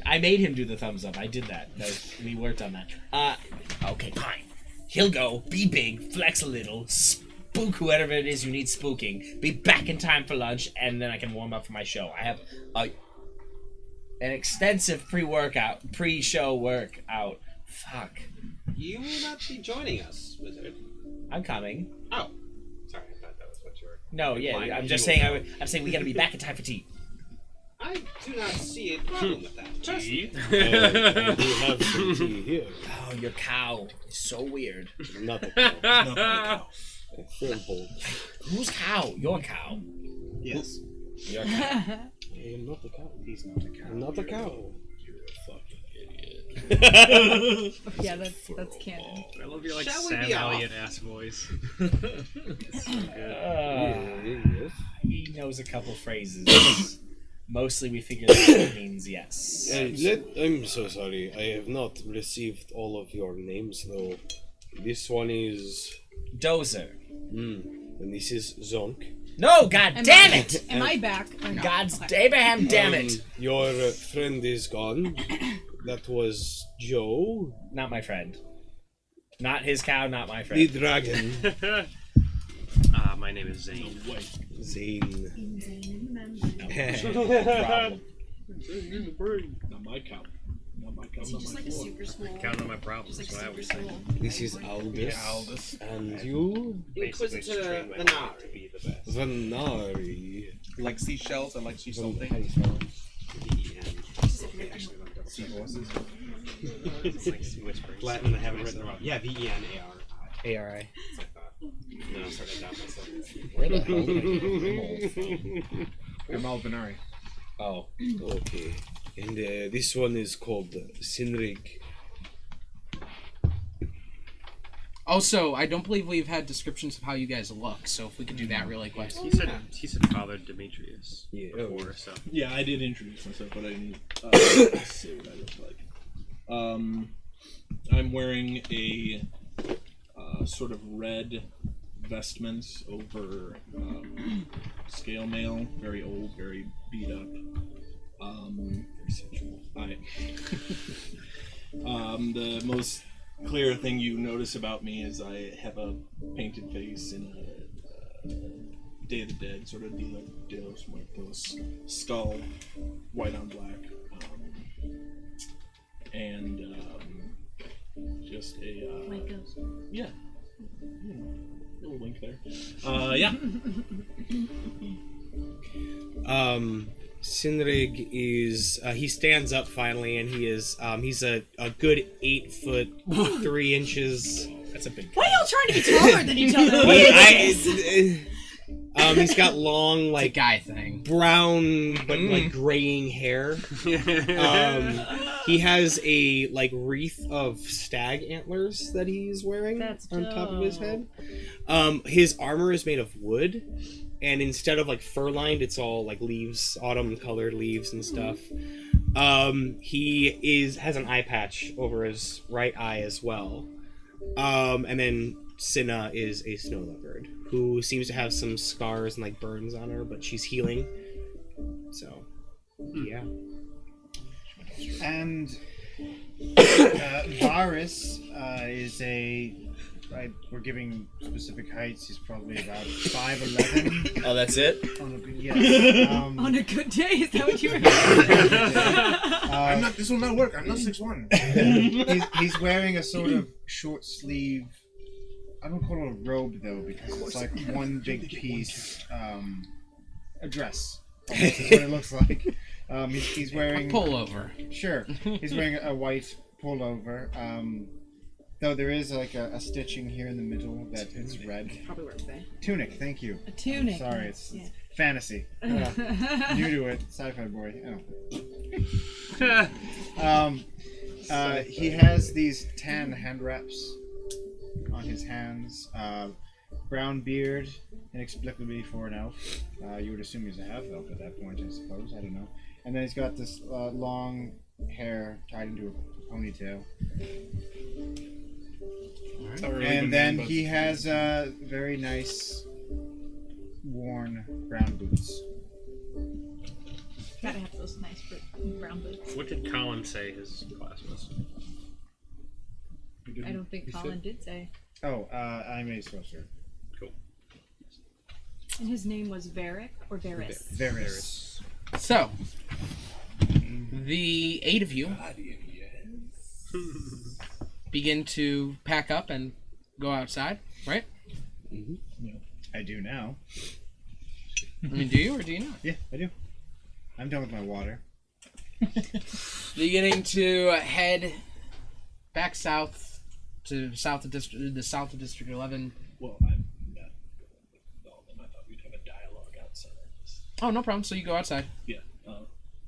I made him do the thumbs up. I did that. We worked on that. Okay, fine. He'll go, be big, flex a little, spook whoever it is you need spooking, be back in time for lunch, and then I can warm up for my show. I have an extensive pre-show workout. Fuck. You will not be joining us, wizard. I'm coming. Oh. Sorry, I thought that was what you were... No, yeah, implying. I'm just saying, I'm saying we gotta be back in time for tea. I do not see a problem with that. Trust me. We have some tea here. Oh, your cow is so weird. Not a cow. Not my cow. A furball. Whose cow? Your cow. Yes. Your cow. I am not a cow. He's not a cow. I'm not a cow. You're a fucking idiot. Yeah, that's canon. I love your like Shall we Sam be off? Elliott ass voice. It's so good. Yes. He knows a couple phrases. Mostly we figured out it means yes. I'm so sorry. I have not received all of your names though. This one is Dozer. And this is Zonk. No, god damn it! Am I back or not? God's Abraham, damn it! Your friend is gone. That was Joe. Not my friend. Not his cow, not my friend. The dragon. My name is Zane. Zane. Problem. Not my cow. Not my cow. Is he just like a super school? Count on my problems, Just that's like what I super always say. school? This is Aldous. And you? Inquisitor train my Venari. to be the best. Vanari. Like seashells, I like sea salting. How do you spell it? Seahorses. It's like whispering. Latin, I haven't written wrong. Yeah, VENARI. ARI. No, I'm starting to doubt myself. Where the hell did I get Gamal Venari. Oh. Okay. And this one is called Sinrig. Also, I don't believe we've had descriptions of how you guys look, so if we could do that really quick. He said Father Demetrius before, so. Yeah, I did introduce myself, but I didn't say what I look like. I'm wearing a sort of red vestment over scale mail, very old, very beat up. Very sensual. The most clear thing you notice about me is I have a painted face in a Day of the Dead, sort of Dia de los Muertos skull, white on black, and just a White ghost. yeah, little wink there. Yeah. Sinrig is he stands up finally, and he is he's a good 8 foot 3 inches. That's a big. Why are y'all trying to be taller than each other? He's got long like guy thing, brown but like graying hair. He has a like wreath of stag antlers that he's wearing on top of his head. His armor is made of wood, and instead of like fur lined, it's all like leaves, autumn colored leaves and stuff. He has an eye patch over his right eye as well. And then Cinna is a snow leopard who seems to have some scars and like burns on her, but she's healing. So, yeah. And Varus is we're giving specific heights. He's probably about 5'11". Oh, that's it? Yes. On a good day, is that what you were I'm not. This will not work. I'm not 6'1". He's wearing a sort of short sleeve. I don't call it a robe though, because it's like one big piece. A dress. Almost is what it looks like. He's wearing a pullover. Sure. He's wearing a white pullover. Though there is like a stitching here in the middle that is red. Probably works there. Tunic, thank you. A tunic. Sorry, it's fantasy. New to it, sci-fi boy. Oh. He has these tan hand wraps on his hands. Brown beard, inexplicably for an elf. You would assume he's a half elf at that point, I suppose. I don't know. And then he's got this long hair tied into a ponytail. And then he has very nice, worn brown boots. Gotta have those nice brown boots. What did Colin say his class was? I don't think Colin did say. Oh, I'm a sorcerer. Cool. And his name was Varric or Varys? Varys. So, the 8 of you begin to pack up and go outside, right? Mm-hmm. Yeah. I do now. I mean, do you or do you not? Yeah, I do. I'm done with my water. Beginning to head back south to the south of District 11. Well, I'm not with all of them. I thought we'd have a dialogue outside. Oh, no problem. So you go outside. Yeah.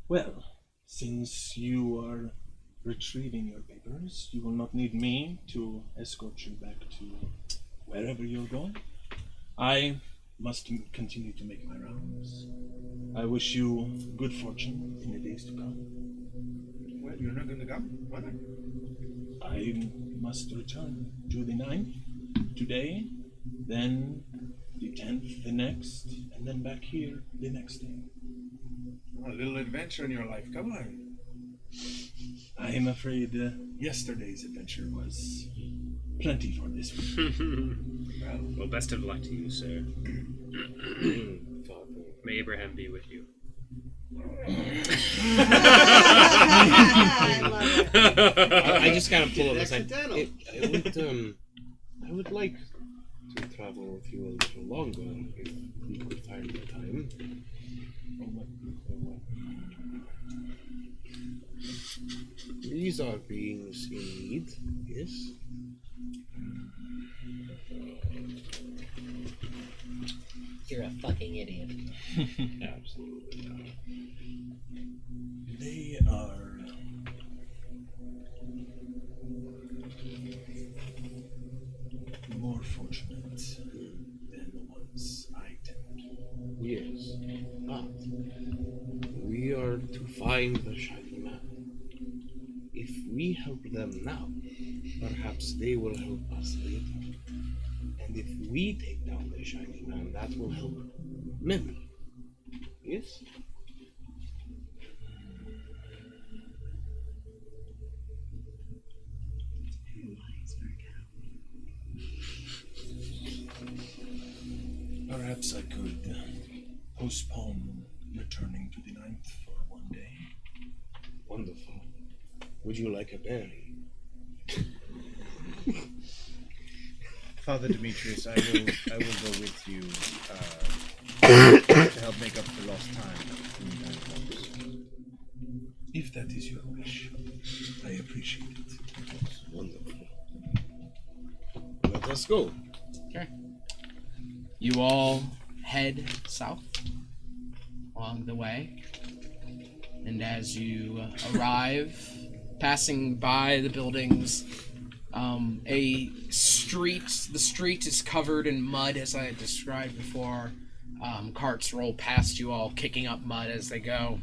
Well, since you are retrieving your papers, you will not need me to escort you back to wherever you're going. I must continue to make my rounds. I wish you good fortune in the days to come. Well, you're not going to go? Why not? I must return to the 9th today, then the 10th the next, and then back here the next day. A little adventure in your life. Come on. I am afraid yesterday's adventure was plenty for this week. Well, best of luck to you, sir. May Abraham be with you. I just gotta pull up this. I would like to travel with you a little longer if we could find the time. These are beings in need, yes? You're a fucking idiot. Absolutely not. They are more fortunate than the ones I tend. Yes, but we are to find the Shining Man. If we help them now, perhaps they will help us later. And if we take down the Shining Man, that will help many. Yes? Perhaps I could postpone returning to the 9th for one day. Wonderful. Would you like a berry? Father Demetrius, I will go with you to help make up for lost time. If that is your wish, I appreciate it. Wonderful. Let us go. Okay. You all head south along the way, and as you arrive, passing by the buildings, the street is covered in mud, as I had described before. Carts roll past you all, kicking up mud as they go.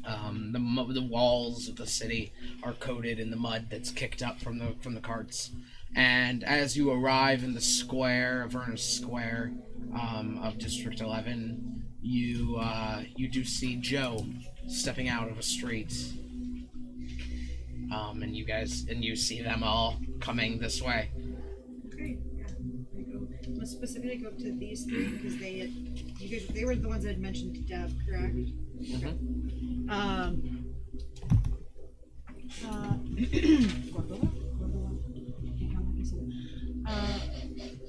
The walls of the city are coated in the mud that's kicked up from the carts. And as you arrive in the square, Avernus Square, of District 11, you do see Joe stepping out of a street. And you see them all coming this way. Great. Yeah. There you go. Let's specifically go up to these three because they were the ones that had mentioned Deb, correct? Mm-hmm.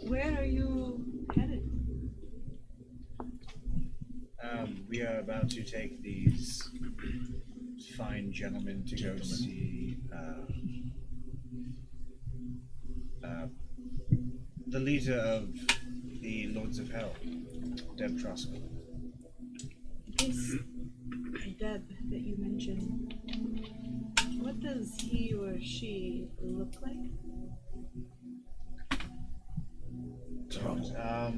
Where are you headed? We are about to take these fine gentlemen to go see the leader of the Lords of Hell, Deb Troskel. This Deb that you mentioned, what does he or she look like? out.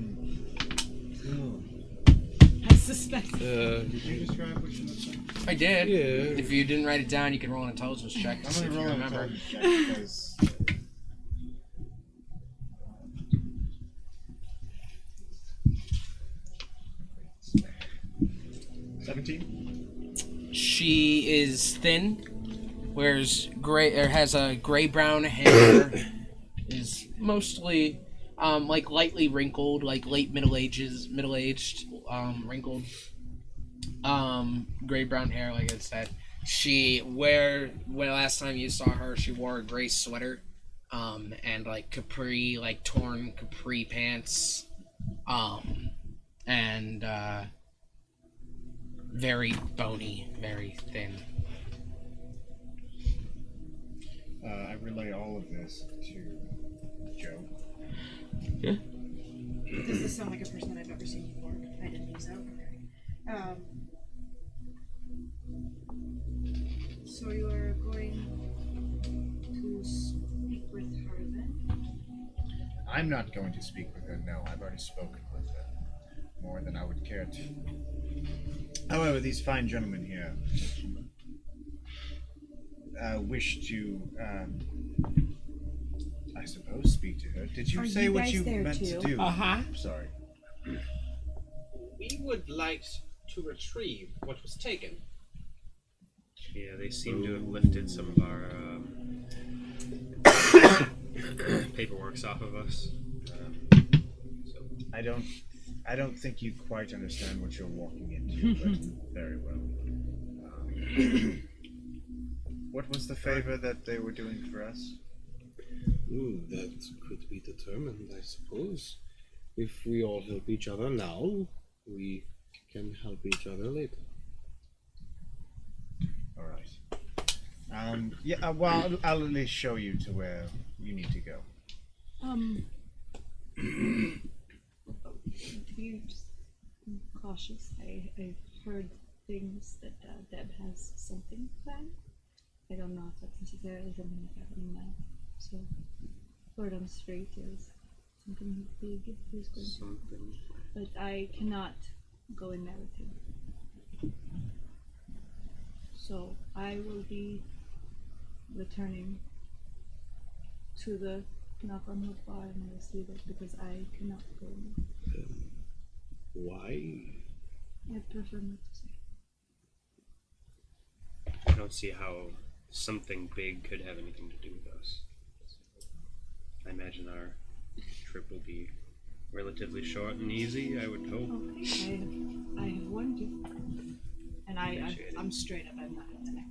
I suspect. Did you describe what you looked like? I did. Yeah. If you didn't write it down, you can roll an intelligence check. I'm See gonna if you roll an remember. intelligence check because 17. She is thin, wears gray or has a gray brown hair, is mostly like lightly wrinkled, like middle aged, wrinkled, gray brown hair. Like I said, when last time you saw her, she wore a gray sweater, and like torn capri pants, and very bony, very thin. I relay all of this to Joe. Yeah. Does this sound like a person that I've ever seen before? I didn't think so. Okay. So you are going to speak with her then? I'm not going to speak with her, no. I've already spoken with her. More than I would care to. However, these fine gentlemen here wish to, I suppose, speak to her. Did you say what you meant to do? Uh-huh. Sorry. We would like to retrieve what was taken. Yeah, they seem to have lifted some of our paperworks off of us. I don't think you quite understand what you're walking into, but very well. What was the favor that they were doing for us? That could be determined, I suppose. If we all help each other now, we can help each other later. All right. Yeah. Well, I'll at least show you to where you need to go. To be just cautious, I've heard things that Deb has something planned. I don't know if that's necessarily something that's happening now. So, word on the street is something big is going to happen. But I cannot go in there with him. So, I will be returning to the knock on wood bar and I will see that because I cannot go in there. Why? I prefer not to say. I don't see how something big could have anything to do with us. I imagine our trip will be relatively short and easy, I would hope. Okay, I have warned you. And I'm straight up, I'm not going there.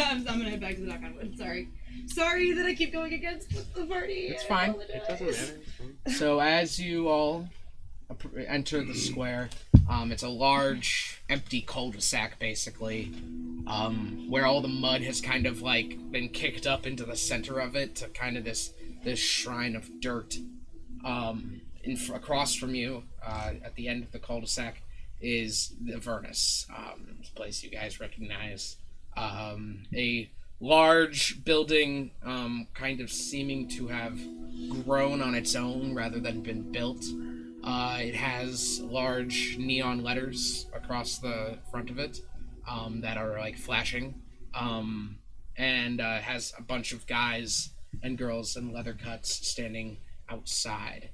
I'm gonna head back to the knock on wood, sorry. Sorry that I keep going against the party. It's fine. It doesn't matter. So as you all enter the square, it's a large, empty cul-de-sac, basically, where all the mud has kind of like been kicked up into the center of it to kind of this shrine of dirt. Across from you, at the end of the cul-de-sac, is the Avernus, this place you guys recognize. A large building, kind of seeming to have grown on its own rather than been built. It has large neon letters across the front of it that are like flashing, and has a bunch of guys and girls in leather cuts standing outside.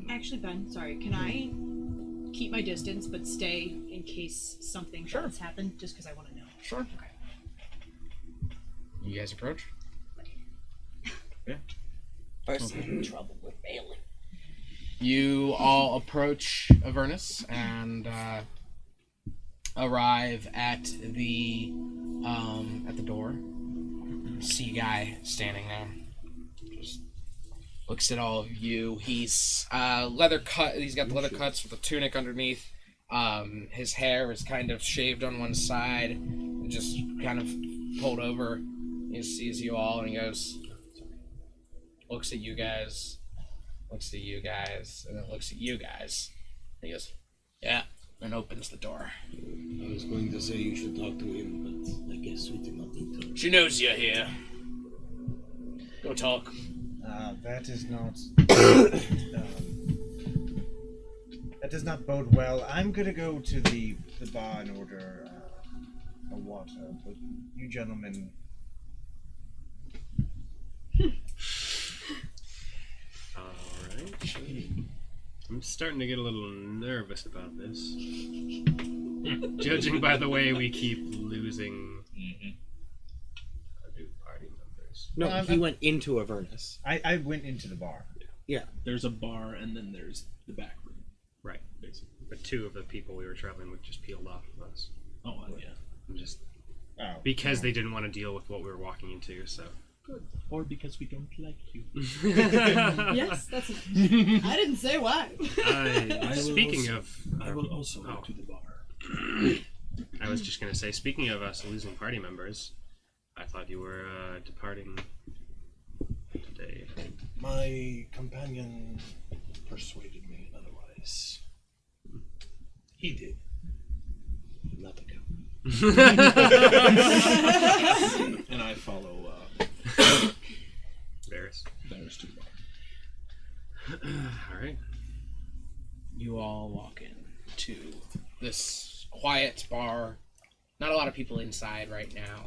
Actually, Ben, sorry, can I keep my distance but stay in case something has happened, just because I want to know? Sure. Okay. You guys approach? Yeah. Person in trouble with failing. You all approach Avernus and arrive at the door. See a guy standing there. Just looks at all of you. He's leather cut. He's got the leather cuts with a tunic underneath. His hair is kind of shaved on one side, just kind of pulled over. He sees you all and he goes, looks at you guys. Looks at you guys, and then looks at you guys. He goes, yeah, and opens the door. I was going to say you should talk to him, but I guess we do not need to. She knows you're here. Go talk. That is not. That does not bode well. I'm gonna go to the bar and order a water. But you gentlemen. Alright. I'm starting to get a little nervous about this. Judging by the way we keep losing our new party members. No, he went into Avernus. I went into the bar. Yeah. There's a bar and then there's the back room. Right, basically. But two of the people we were traveling with just peeled off of us. Oh, yeah. Just Oh, because they didn't want to deal with what we were walking into, so. Good. Or because we don't like you. Yes, that's. I didn't say why. I will also go to the bar. I was just going to say, speaking of us losing party members, I thought you were departing today. My companion persuaded me otherwise. He did. Not the cow. And I follow Varys to the bar. Alright. You all walk in to this quiet bar. Not a lot of people inside right now.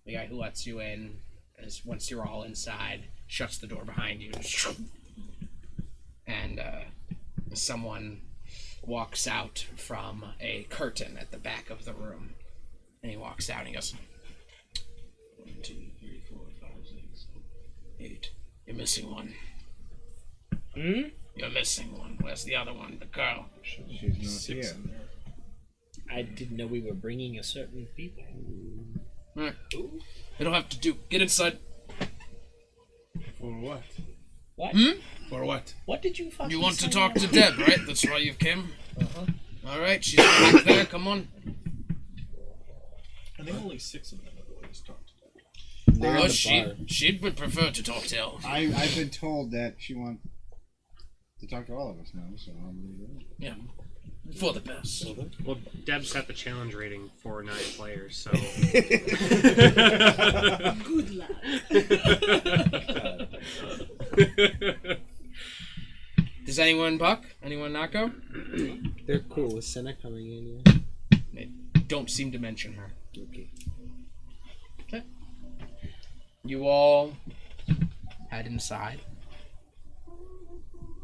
The guy who lets you in, is once you're all inside, shuts the door behind you. And someone walks out from a curtain at the back of the room. And he walks out and he goes, 1, 2, 3, 4, 5, 6, 8. You're missing one. You're missing one. Where's the other one? The girl. She's not here. I didn't know we were bringing a certain people. They don't have to do. Get inside. For what? What? For what? What did you fucking You want to say talk now? to Deb, right? That's why you came? Alright, she's back there. Come on. I think only 6 of them are going to talk to them. Oh, she would prefer to talk to elves. I've been told that she wants to talk to all of us now, so I'm going to go. Yeah. For the best. Well, Deb's got the challenge rating for 9 players, so. Good lad. Does anyone buck? Anyone not go? They're cool with Senna coming in, yeah. They don't seem to mention her. Okay. You all head inside,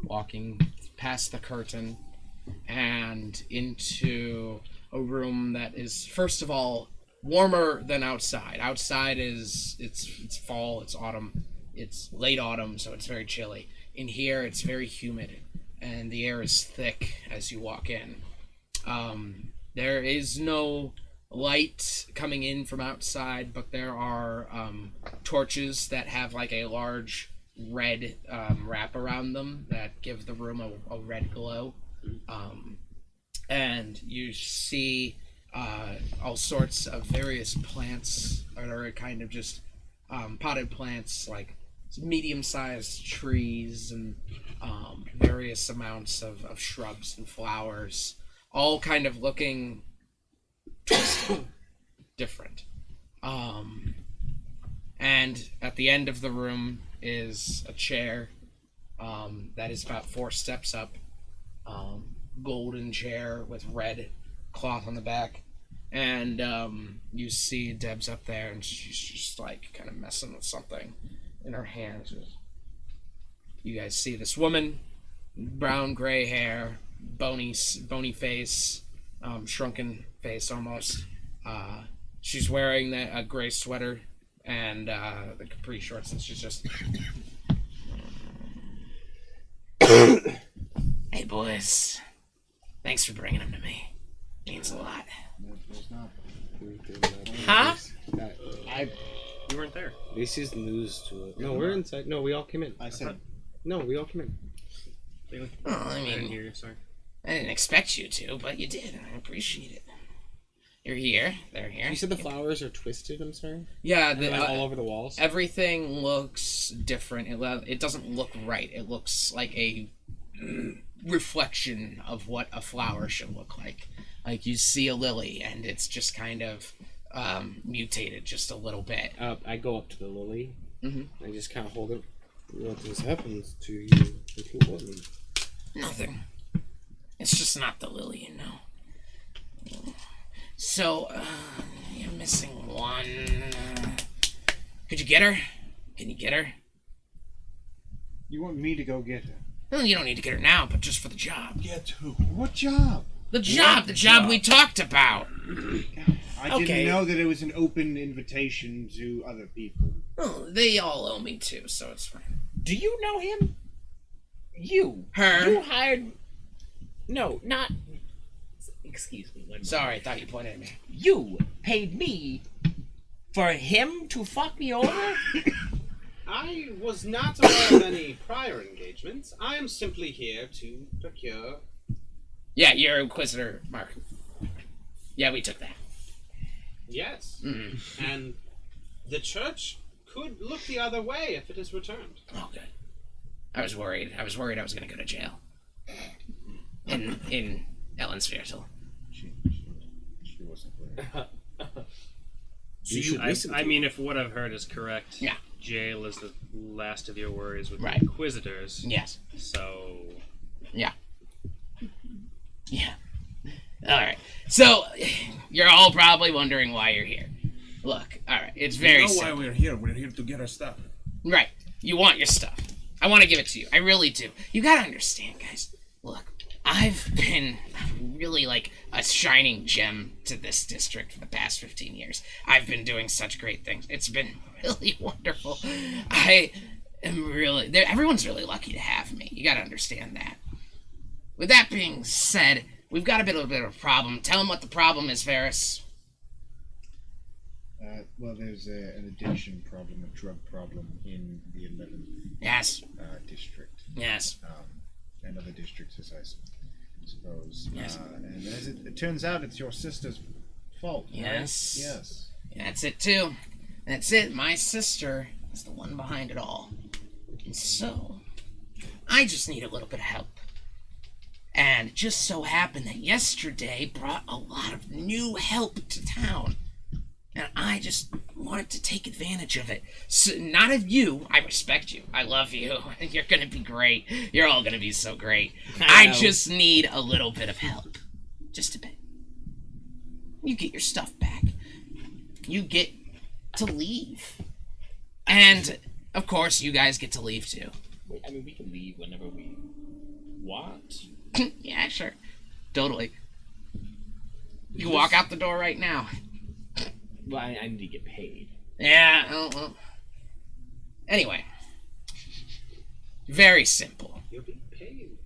walking past the curtain and into a room that is, first of all, warmer than outside. Outside is it's fall, it's autumn, it's late autumn, so it's very chilly. In here, it's very humid, and the air is thick as you walk in. There is no light coming in from outside, but there are torches that have like a large red wrap around them that give the room a red glow. And you see all sorts of various plants that are kind of just potted plants, like medium-sized trees and various amounts of shrubs and flowers, all kind of looking twisted, different. And at the end of the room is a chair that is about 4 steps up, golden chair with red cloth on the back, and you see Deb's up there, and she's just like kind of messing with something in her hands. You guys see this woman, brown gray hair, bony face, shrunken face almost. She's wearing a gray sweater and the capri shorts, and she's just. Hey boys, thanks for bringing him to me. Means a lot. Huh? You weren't there. This is news to us. No, we're inside. No, we all came in. I said. No, we all came in. I didn't mean, hear you, sorry. I didn't expect you to, but you did, and I appreciate it. You're here. They're here. You said the flowers are twisted, I'm sorry? Yeah, Like all over the walls? Everything looks different. It doesn't look right. It looks like a reflection of what a flower should look like. Like you see a lily, and it's just kind of mutated just a little bit. I go up to the lily. I just kind of hold it. What has happened to you, little woman? Nothing. It's just not the lily, you know. So, you're missing one. Could you get her? Can you get her? You want me to go get her? Well, you don't need to get her now, but just for the job. Get who? What job? The job we talked about. I didn't know that it was an open invitation to other people. Oh, they all owe me too, so it's fine. Do you know him? You. Her? You hired... No, not... Excuse me. Sorry, I thought you pointed at me. You paid me for him to fuck me over? I was not aware of any prior engagements. I am simply here to procure... Yeah, you're Inquisitor, Mark. Yeah, we took that. Yes. And the church could look the other way if it is returned. Oh, good. I was worried. I was going to go to jail. In Elendsviertel. She wasn't there. I mean, if what I've heard is correct, yeah. Jail is the last of your worries with Right. the Inquisitors. Yes. So... Yeah. Yeah. Alright. So, you're all probably wondering why you're here. Look, alright, it's very simple. You know why we're here. We're here to get our stuff. Right. You want your stuff. I want to give it to you. I really do. You gotta understand, guys. Look, I've been really like a shining gem to this district for the past 15 years. I've been doing such great things. It's been really wonderful. I am really... Everyone's really lucky to have me. You gotta understand that. With that being said, we've got a bit of a problem. Tell them what the problem is, Varys. Well, there's an addiction problem, a drug problem in the 11th yes. District. Yes. And other districts, as I suppose. Yes. And as it turns out, it's your sister's fault. Yes. Right? Yes. That's it, too. That's it. My sister is the one behind it all. And so, I just need a little bit of help. And it just so happened that yesterday brought a lot of new help to town. And I just wanted to take advantage of it. So, not of you. I respect you. I love you. You're going to be great. You're all going to be so great. I just need a little bit of help. Just a bit. You get your stuff back. You get to leave. And, of course, you guys get to leave, too. Wait, I mean, we can leave whenever we want. Yeah, sure. Totally. You can walk out the door right now. Well, I need to get paid. Yeah, well. Anyway. Very simple. You're being paid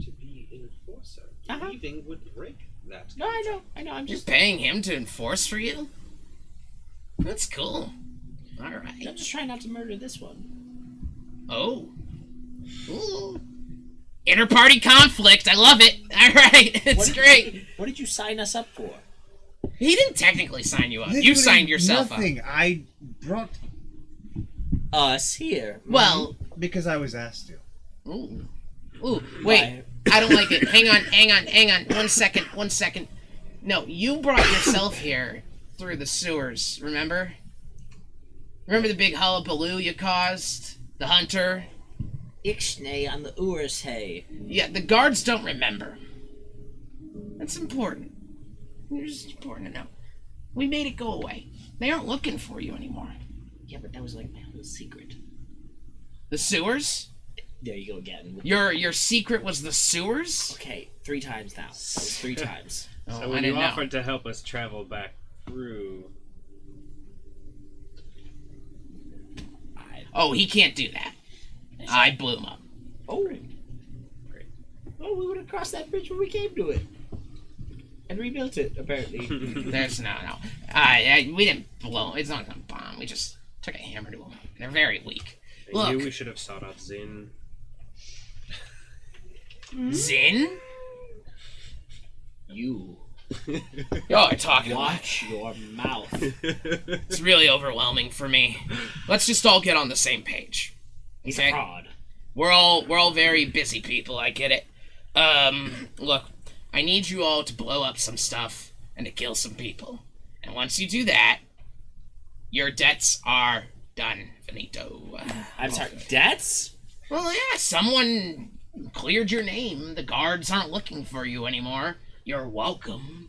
to be an enforcer. Leaving would break that. No, I know. I'm You're just paying him to enforce for you? That's cool. Alright. I'm just trying not to murder this one. Oh. Ooh. Inter-party conflict. I love it. Alright. It's great. What did you sign us up for? He didn't technically sign you up. Literally You signed yourself nothing. up. I brought us here. Well, because I was asked to. Ooh. Ooh. Wait. I don't like it. Hang on. 1 second. No, you brought yourself here through the sewers, remember? Remember the big hullabaloo you caused? The hunter? Ixnay on the Urus hay. Yeah, the guards don't remember. That's important. It's just important to know. We made it go away. They aren't looking for you anymore. Yeah, but that was like my whole secret. The sewers? There you go again. Your secret was the sewers? Okay, 3 times now. That was 3 times. So Oh, when I you didn't know. offered to help us travel back through... Oh, he can't do that. I blew him up. Oh. Great. Oh, we would have crossed that bridge when we came to it. And rebuilt it, apparently. There's no. We didn't blow him. It's not gonna bomb. We just took a hammer to him. They're very weak. I Look. knew we should have sought out Zin. Zin? You. Y'all are talking. Watch your mouth. It's really overwhelming for me. Let's just all get on the same page. He's okay? a fraud. We're all very busy people. I get it. Look, I need you all to blow up some stuff and to kill some people. And once you do that, your debts are done, Finito. I'm sorry, debts? Well, yeah, someone cleared your name. The guards aren't looking for you anymore. You're welcome.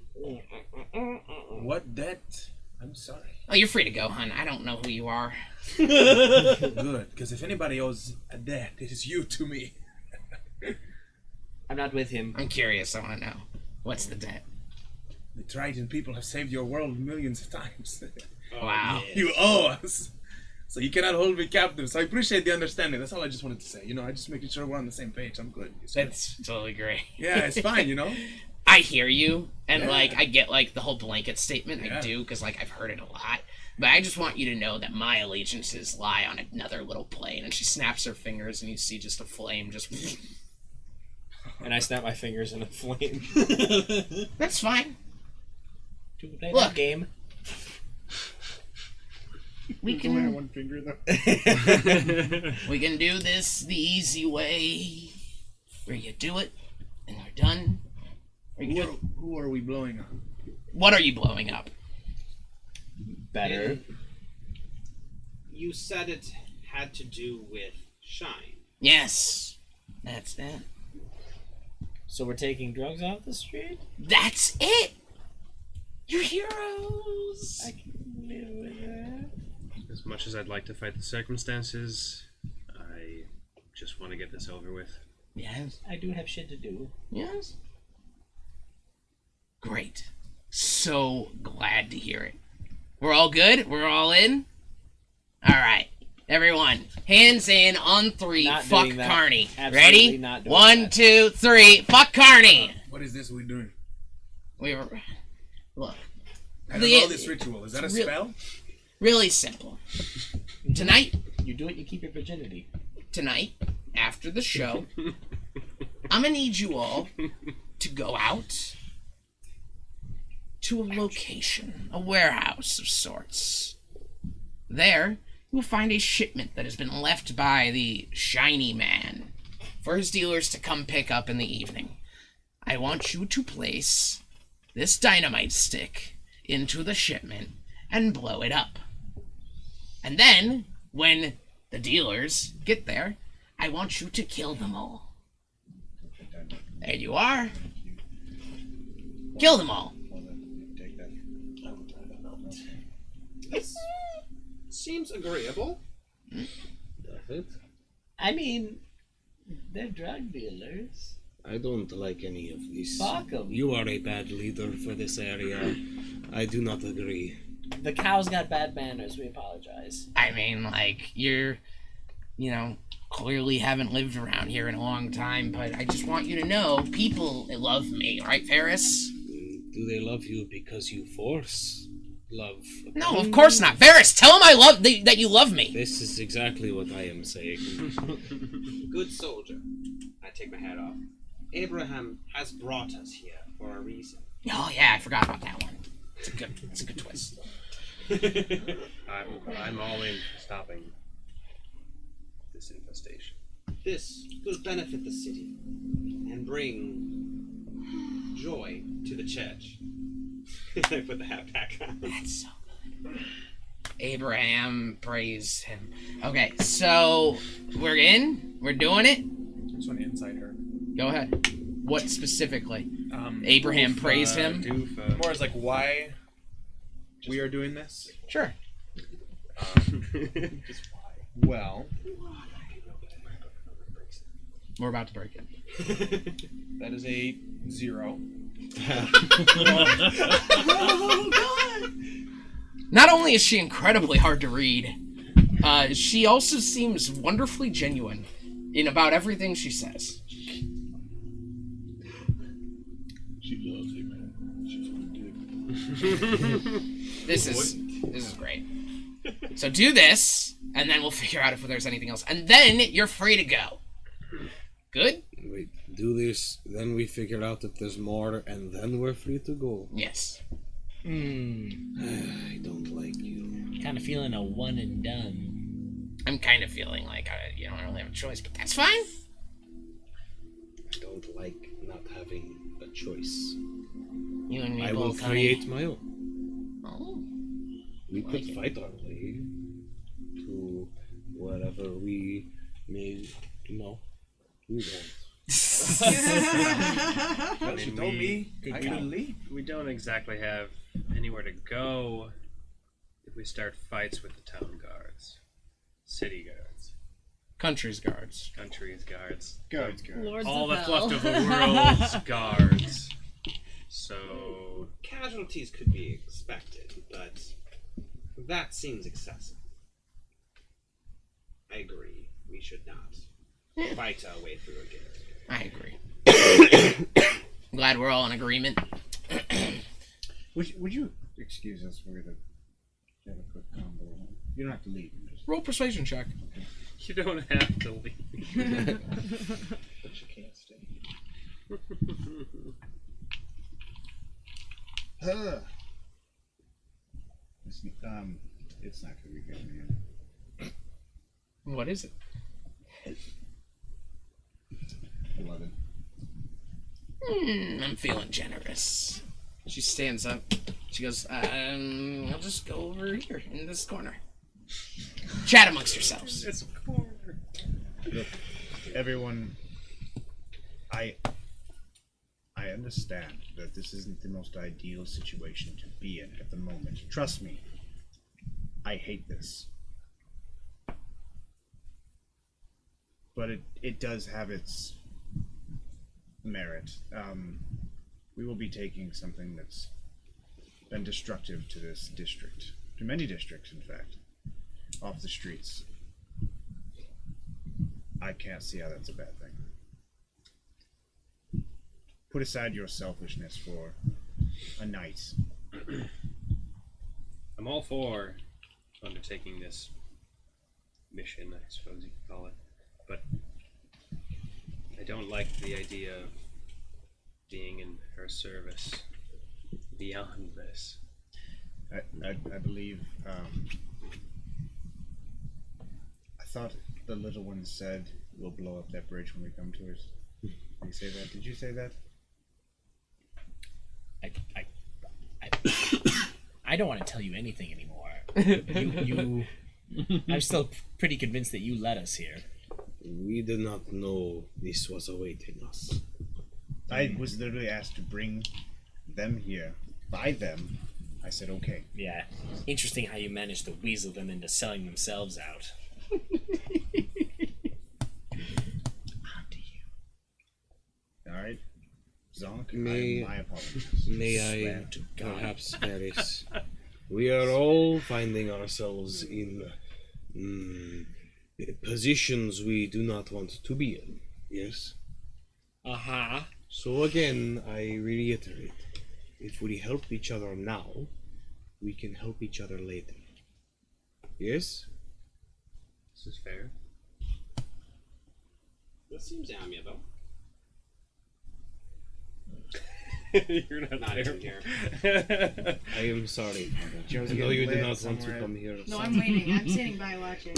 What debt? I'm sorry. Oh, you're free to go, hon. I don't know who you are. Good, because if anybody owes a debt, it is you to me. I'm not with him. I'm curious. I want to know. What's the debt? The Triton people have saved your world millions of times. Wow. You owe us. So you cannot hold me captive. So I appreciate the understanding. That's all I just wanted to say. You know, I just making sure we're on the same page. I'm good. That's totally great. Yeah, it's fine, you know? I hear you, and, Yeah. like, I get, like, the whole blanket statement. Yeah. I do, because, like, I've heard it a lot. But I just want you to know that my allegiances lie on another little plane. And she snaps her fingers, and you see just a flame just... And I snap my fingers in a flame. That's fine. Do we play Look. that game? We Only have can... one finger though. We can do this the easy way, where you do it, and we're done. Or you can do it- Who are we blowing on? What are you blowing up? Better. You said it had to do with shine. Yes, that's that. So we're taking drugs off the street? That's it! You're heroes! I can live with that. As much as I'd like to fight the circumstances, I just want to get this over with. Yes. I do have shit to do. Yes. Great. So glad to hear it. We're all good? We're all in? Alright. Everyone, hands in on 3. Not Fuck doing that. Carney. Absolutely Ready? not doing 1, that. 2, 3. Fuck Carney! What is this we doing? We were... Look. I don't know this ritual. Is that a Real- spell? Really simple. Tonight, You do it, you keep your virginity. tonight, after the show, I'm gonna need you all to go out to a location, a warehouse of sorts. There, you'll find a shipment that has been left by the Shiny Man for his dealers to come pick up in the evening. I want you to place this dynamite stick into the shipment and blow it up. And then, when the dealers get there, I want you to kill them all. There you are. Kill them all. Take that. I would rather not. This seems agreeable. Does it? I mean, they're drug dealers. I don't like any of this. Fuck 'em. You are a bad leader for this area. I do not agree. The cow's got bad manners. We apologize. I mean, like, you're, clearly haven't lived around here in a long time, but I just want you to know, people love me, right, Ferris? Do they love you because you force love? No, of course not. Ferris, tell him that you love me. This is exactly what I am saying. Good soldier. I take my hat off. Abraham has brought us here for a reason. Oh yeah, I forgot about that one. It's a good twist. I'm all in for stopping this infestation. This will benefit the city and bring joy to the church. I put the hat back on. That's so good. Abraham, praise him. Okay, so we're in. We're doing it. I just want to incite her. Go ahead. What specifically? Abraham praised him. More as like why we are doing this. Sure. Just why? Well, we're about to break it. That is a 0. Not only is she incredibly hard to read, she also seems wonderfully genuine in about everything she says. She loves you, man. She's gonna do it. This is great. So do this, and then we'll figure out if there's anything else. And then you're free to go. Good? We do this, then we figure out if there's more, and then we're free to go. Yes. I don't like you. Kind of feeling a one and done. I'm kind of feeling like you don't really have a choice, but that's fine. I don't like not having a choice. You and me I will both, create honey. my own. Oh. We could fight our way to we may... No, we won't. I She mean, told me I we- could leave. We don't exactly have anywhere to go if we start fights with the town guards, city guards, Country's guards. country's guards, Guards. Lords all of that's hell. left of the world's guards. So Casualties could be expected, but that seems excessive. I agree. We should not fight our way through again. I agree. Glad we're all in agreement. Would you excuse us? We're gonna have a quick combo. You don't have to leave. Just... Roll persuasion check. you don't have to leave. But you can't stay. It's not gonna be good, man. What is it? 11. I'm feeling generous. She stands up. She goes, I'll just go over here in this corner. Chat amongst yourselves. It's a corner. Look, everyone, I understand that this isn't the most ideal situation to be in at the moment. Trust me, I hate this. But it does have its merit. We will be taking something that's been destructive to this district, to many districts, in fact, off the streets. I can't see how that's a bad thing. Put aside your selfishness for a night. I'm all for undertaking this mission, I suppose you could call it, but I don't like the idea of being in her service beyond this. I believe, I thought the little one said we'll blow up that bridge when we come to it. Did you say that? Did you say that? I don't want to tell you anything anymore. I'm still pretty convinced that you led us here. We did not know this was awaiting us. I was literally asked to bring them here. By them, I said okay. Yeah. Interesting how you managed to weasel them into selling themselves out. Alright. Zonk, my apologies. May I perhaps, Paris? We are all finding ourselves in positions we do not want to be in. Yes? Uh-huh. So again, I reiterate, if we help each other now, we can help each other later. Yes? This is fair. That seems amiable. You're not even here. I am sorry. Joe's I know you getting did lit not want to somewhere. come here. No, I'm waiting. I'm sitting by watching.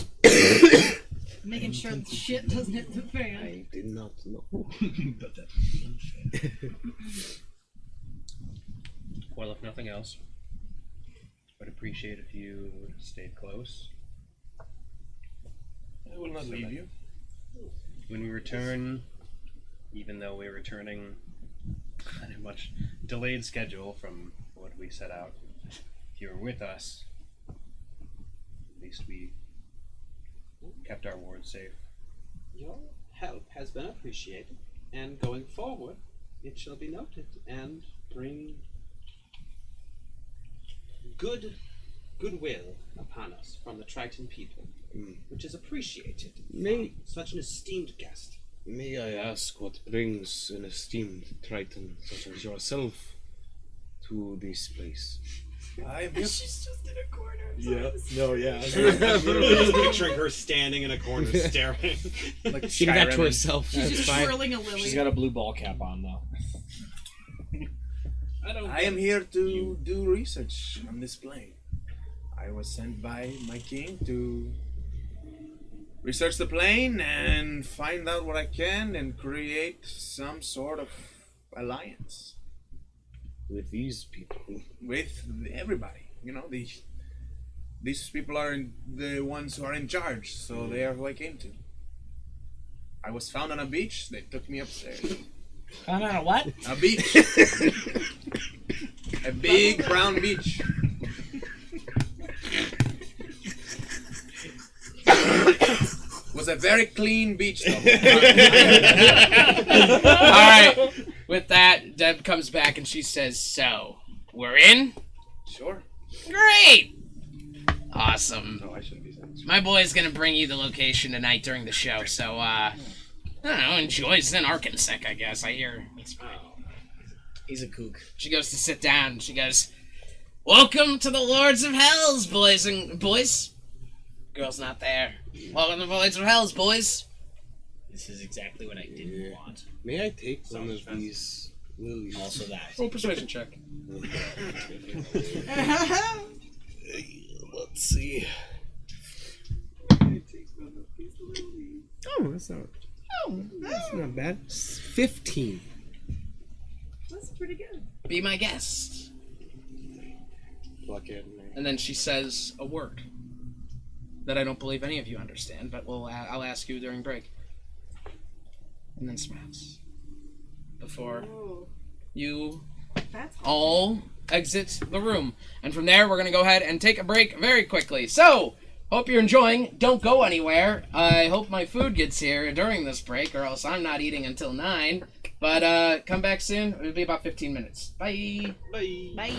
Making sure the shit doesn't hit the fan. I did not know. But that would be unfair. Well, if nothing else, I'd appreciate if you stayed close. I will not leave you. When we return, even though we're returning on a much delayed schedule from what we set out, if you were with us, at least we kept our ward safe. Your help has been appreciated, and going forward, it shall be noted and bring goodwill upon us from the Triton people, which is appreciated. Such an esteemed guest. May I ask what brings an esteemed Triton such as yourself to this place? She's just in a corner. Yeah. No, yeah. I'm literally just picturing her standing in a corner staring. Like she did that to herself. She's That's just fine. swirling a lily. She's got a blue ball cap on, though. I am here to do research on this plane. I was sent by my king to research the plane and find out what I can and create some sort of alliance. With these people? With everybody. You know, the these people are the ones who are in charge, so they are who I came to. I was found on a beach. They took me upstairs. Found on a what? A beach. A big brown beach. Was a very clean beach, though. All right. With that, Deb comes back and she says, "So, we're in?" Sure. Great. Awesome. No, I shouldn't be saying this. My boy's gonna bring you the location tonight during the show, so I don't know, enjoy Zen Arkansas, I guess. I hear he's a kook. She goes to sit down and she goes, "Welcome to the Lords of Hells, boys and boys." Girl's not there. "Welcome to the Lords of Hells, boys." This is exactly what I didn't want. May I take one of these lilies? Also that. Roll persuasion check. Let's see. Oh, that's not bad. 15. That's pretty good. Be my guest. Pluck it. And then she says a word that I don't believe any of you understand, but I'll ask you during break. And then smiles. Before you all exit the room. And from there, we're going to go ahead and take a break very quickly. So, hope you're enjoying. Don't go anywhere. I hope my food gets here during this break, or else I'm not eating until 9. But come back soon. It'll be about 15 minutes. Bye. Bye. Bye.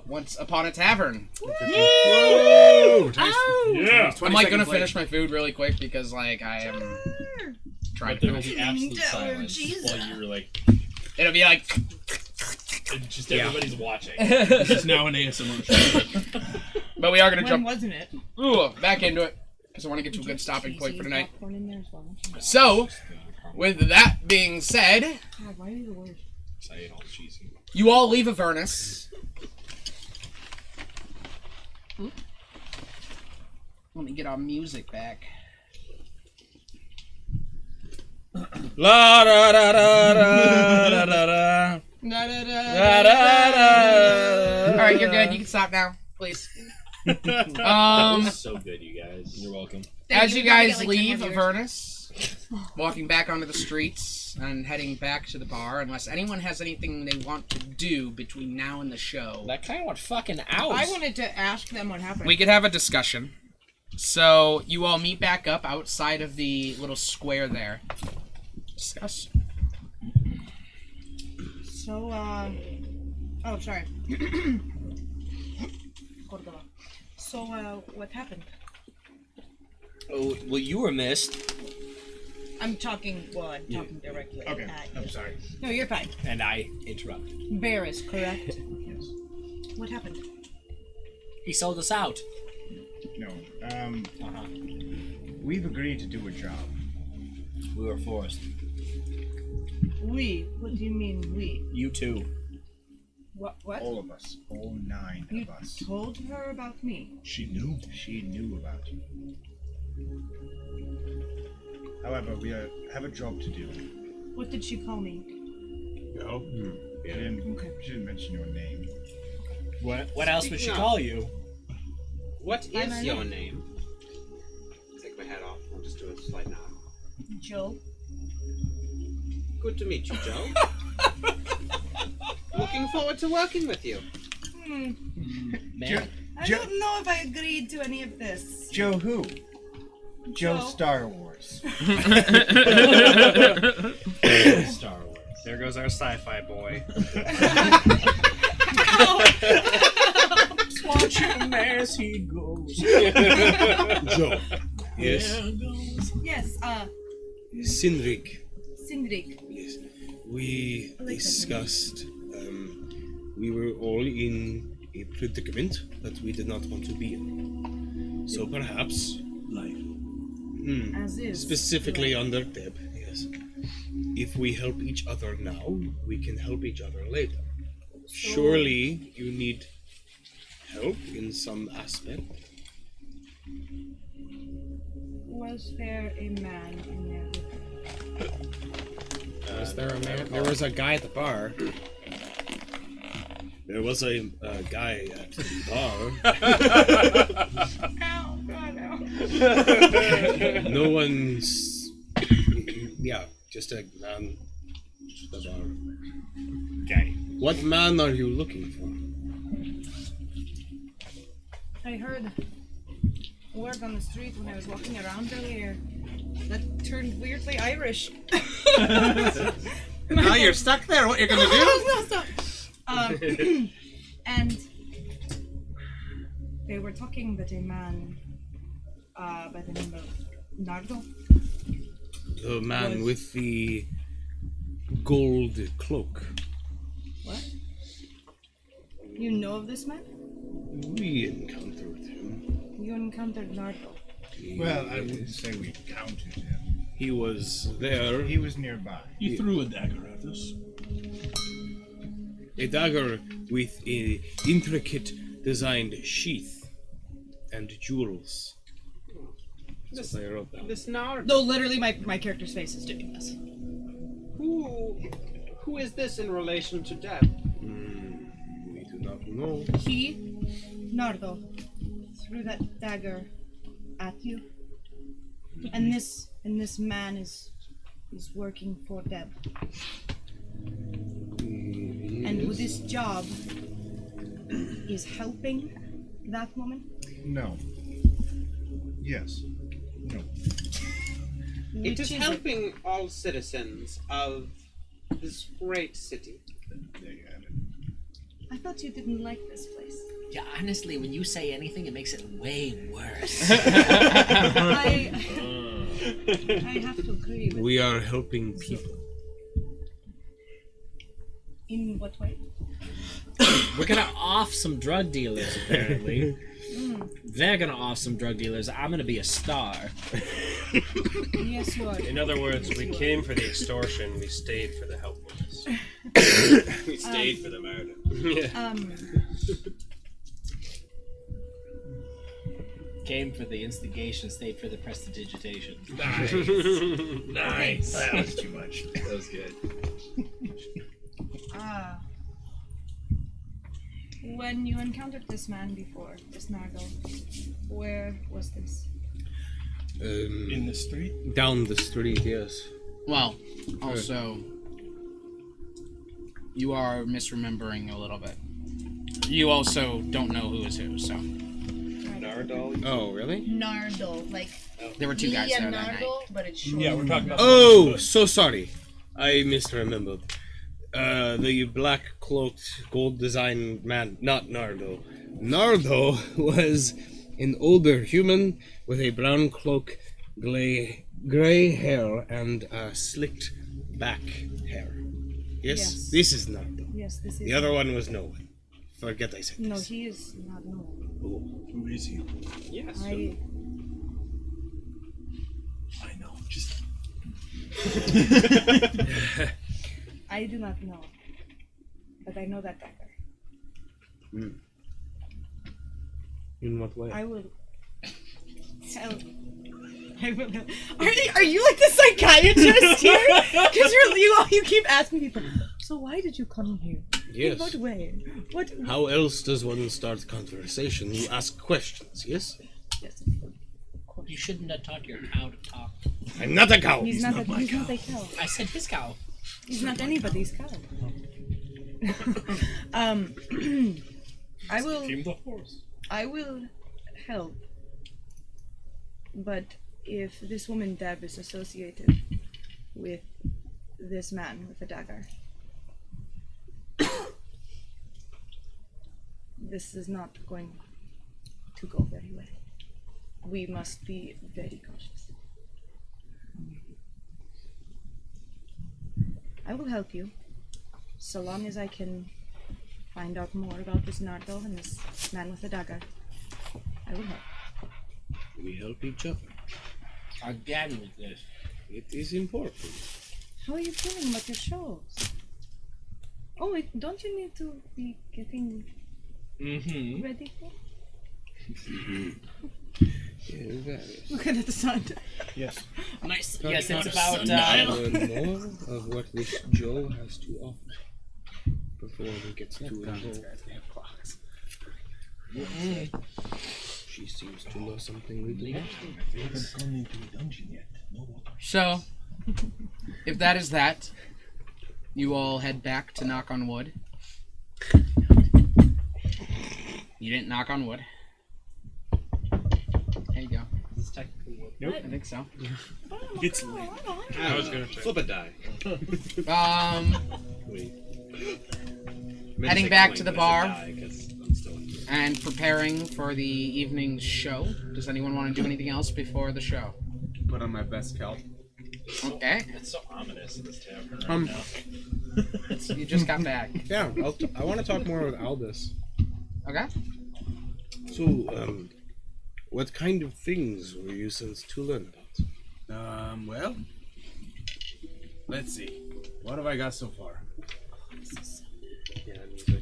Once Upon a Tavern. Whoa! Yeah. I'm like gonna play. finish my food really quick because like I am trying But to there will finish. be absolute silence while you're like. It'll be like. And just everybody's watching. This is now an ASMR show. But we are gonna When jump. wasn't it? Ooh, back into it because I want to get to a good stopping point for tonight. Popcorn in there as well. So, with that being said, God, why are you the worst? I ate all the cheesy. you all leave Avernus. Let me get our music back. La da da da da da da da. All right, you're good. You can stop now, please. That was so good, you guys. You're welcome. As you guys leave Avernus, walking back onto the streets and heading back to the bar, unless anyone has anything they want to do between now and the show. That kind of went fucking out. I wanted to ask them what happened. We could have a discussion. So you all meet back up outside of the little square there. Discuss. So, oh, sorry. Córdoba. So, what happened? Oh, well, you were missed. I'm talking directly Okay, at I'm you. sorry. No, you're fine. And I interrupted. Bear is correct. Yes. What happened? He sold us out. No, we've agreed to do a job. We were forced. We? What do you mean we? You too. What? All of us. All 9 You of us. told her about me? She knew. She knew about you. However, we have a job to do. What did she call me? No. She didn't mention your name. What else would she call you? What By is my your name. name? Take my hat off. I'll just do a slight nod. Joe. Good to meet you, Joe. Looking forward to working with you. Man. I don't know if I agreed to any of this. Joe who? Joe Joe. Star Wars. Star Wars. There goes our sci-fi boy. Watch him as he goes. Joe. Yes. Yes, Sindrik. Sindrik. Yes. We I like that discussed. We were all in a predicament that we did not want to be in. So perhaps, As is. specifically under Deb, yes. If we help each other now, we can help each other later. Surely you need help in some aspect. Was there a man in there with her? Was there a man? There was a guy at the bar. There was a guy at the bar. Ow, God, ow. No one's. Yeah, just a man at the bar. Guy. What man are you looking for? I heard a word on the street when I was walking around earlier that turned weirdly Irish. Now you're stuck there. What you're gonna do? No, stop. And they were talking that a man by the name of Nardo. The man with the gold cloak. What? You know of this man? We encountered him. You encountered Nardo. Well, I wouldn't say we counted him. He was there. He was nearby. He threw a dagger at us. A dagger with an intricate designed sheath and jewels. This, I wrote that. this Nard. No, literally, my character's face is doing this. Who is this in relation to Deb? We do not know. He, Nardo, threw that dagger at you, and this man is working for Deb. And with this job is helping that woman? No. Yes. No. It is Which helping all citizens of this great city. There you have it. I thought you didn't like this place. Yeah, honestly, when you say anything, it makes it way worse. I have to agree with We are helping people. In what way? We're gonna off some drug dealers, apparently. They're gonna off some drug dealers. I'm gonna be a star. Yes, you are. In other words, we came for the extortion, we stayed for the helpfulness. We stayed for the murder. Came for the instigation, stayed for the prestidigitation. Nice. Nice. That was too much. That was good. When you encountered this man before, this Nardo, where was this? In the street? Down the street, yes. Well, also, you are misremembering a little bit. You also don't know who is who, so. Nardal. Oh, really? Nardo, like There were two guys there that night. Nardo, but it's short. Yeah, we're talking about. Oh, so sorry. I misremembered. The black cloaked, gold designed man, not Nardo. Nardo was an older human with a brown cloak, gray hair, and slicked back hair. Yes? This is Nardo. Yes, this is. The other one was no one. Forget I said No, this. he is not known. Oh. Who is he? Yes. I know. Just. I do not know, but I know that dagger. In what way? I will help. I will help. Are you like the psychiatrist here? Because you keep asking people. So why did you come here? Yes. In what way? What? How else does one start conversation? You ask questions, yes? Yes. You shouldn't have taught your cow to talk. I'm not a cow. He's not a cow. I said his cow. He's not anybody's cow. I will. Came the horse. I will help. But if this woman Deb is associated with this man with the dagger, this is not going to go very well. We must be very cautious. I will help you, so long as I can find out more about this Nardo and this man with the dagger. I will help. We help each other. Again with this. It is important. How are you feeling about your shows? Oh, don't you need to be getting ready for? Looking at the sun. Yes. Nice. Yes, it's about learn more of what this Joe has to offer before he gets too involved. She seems to know something we do not. We haven't gone into a dungeon yet. No water. So, if that is that, you all head back to knock on wood. You didn't knock on wood. There you go. Is this technically wood? Nope, I think so. It's late. I was gonna flip a die. Wait. Heading back to the bar and preparing for the evening's show. Does anyone want to do anything else before the show? Put on my best kelp. Okay. It's so ominous in this tavern right now. You just got back. Yeah, I want to talk more with Aldous. Okay. So, what kind of things were you sent to learn about? Well, let's see. What have I got so far?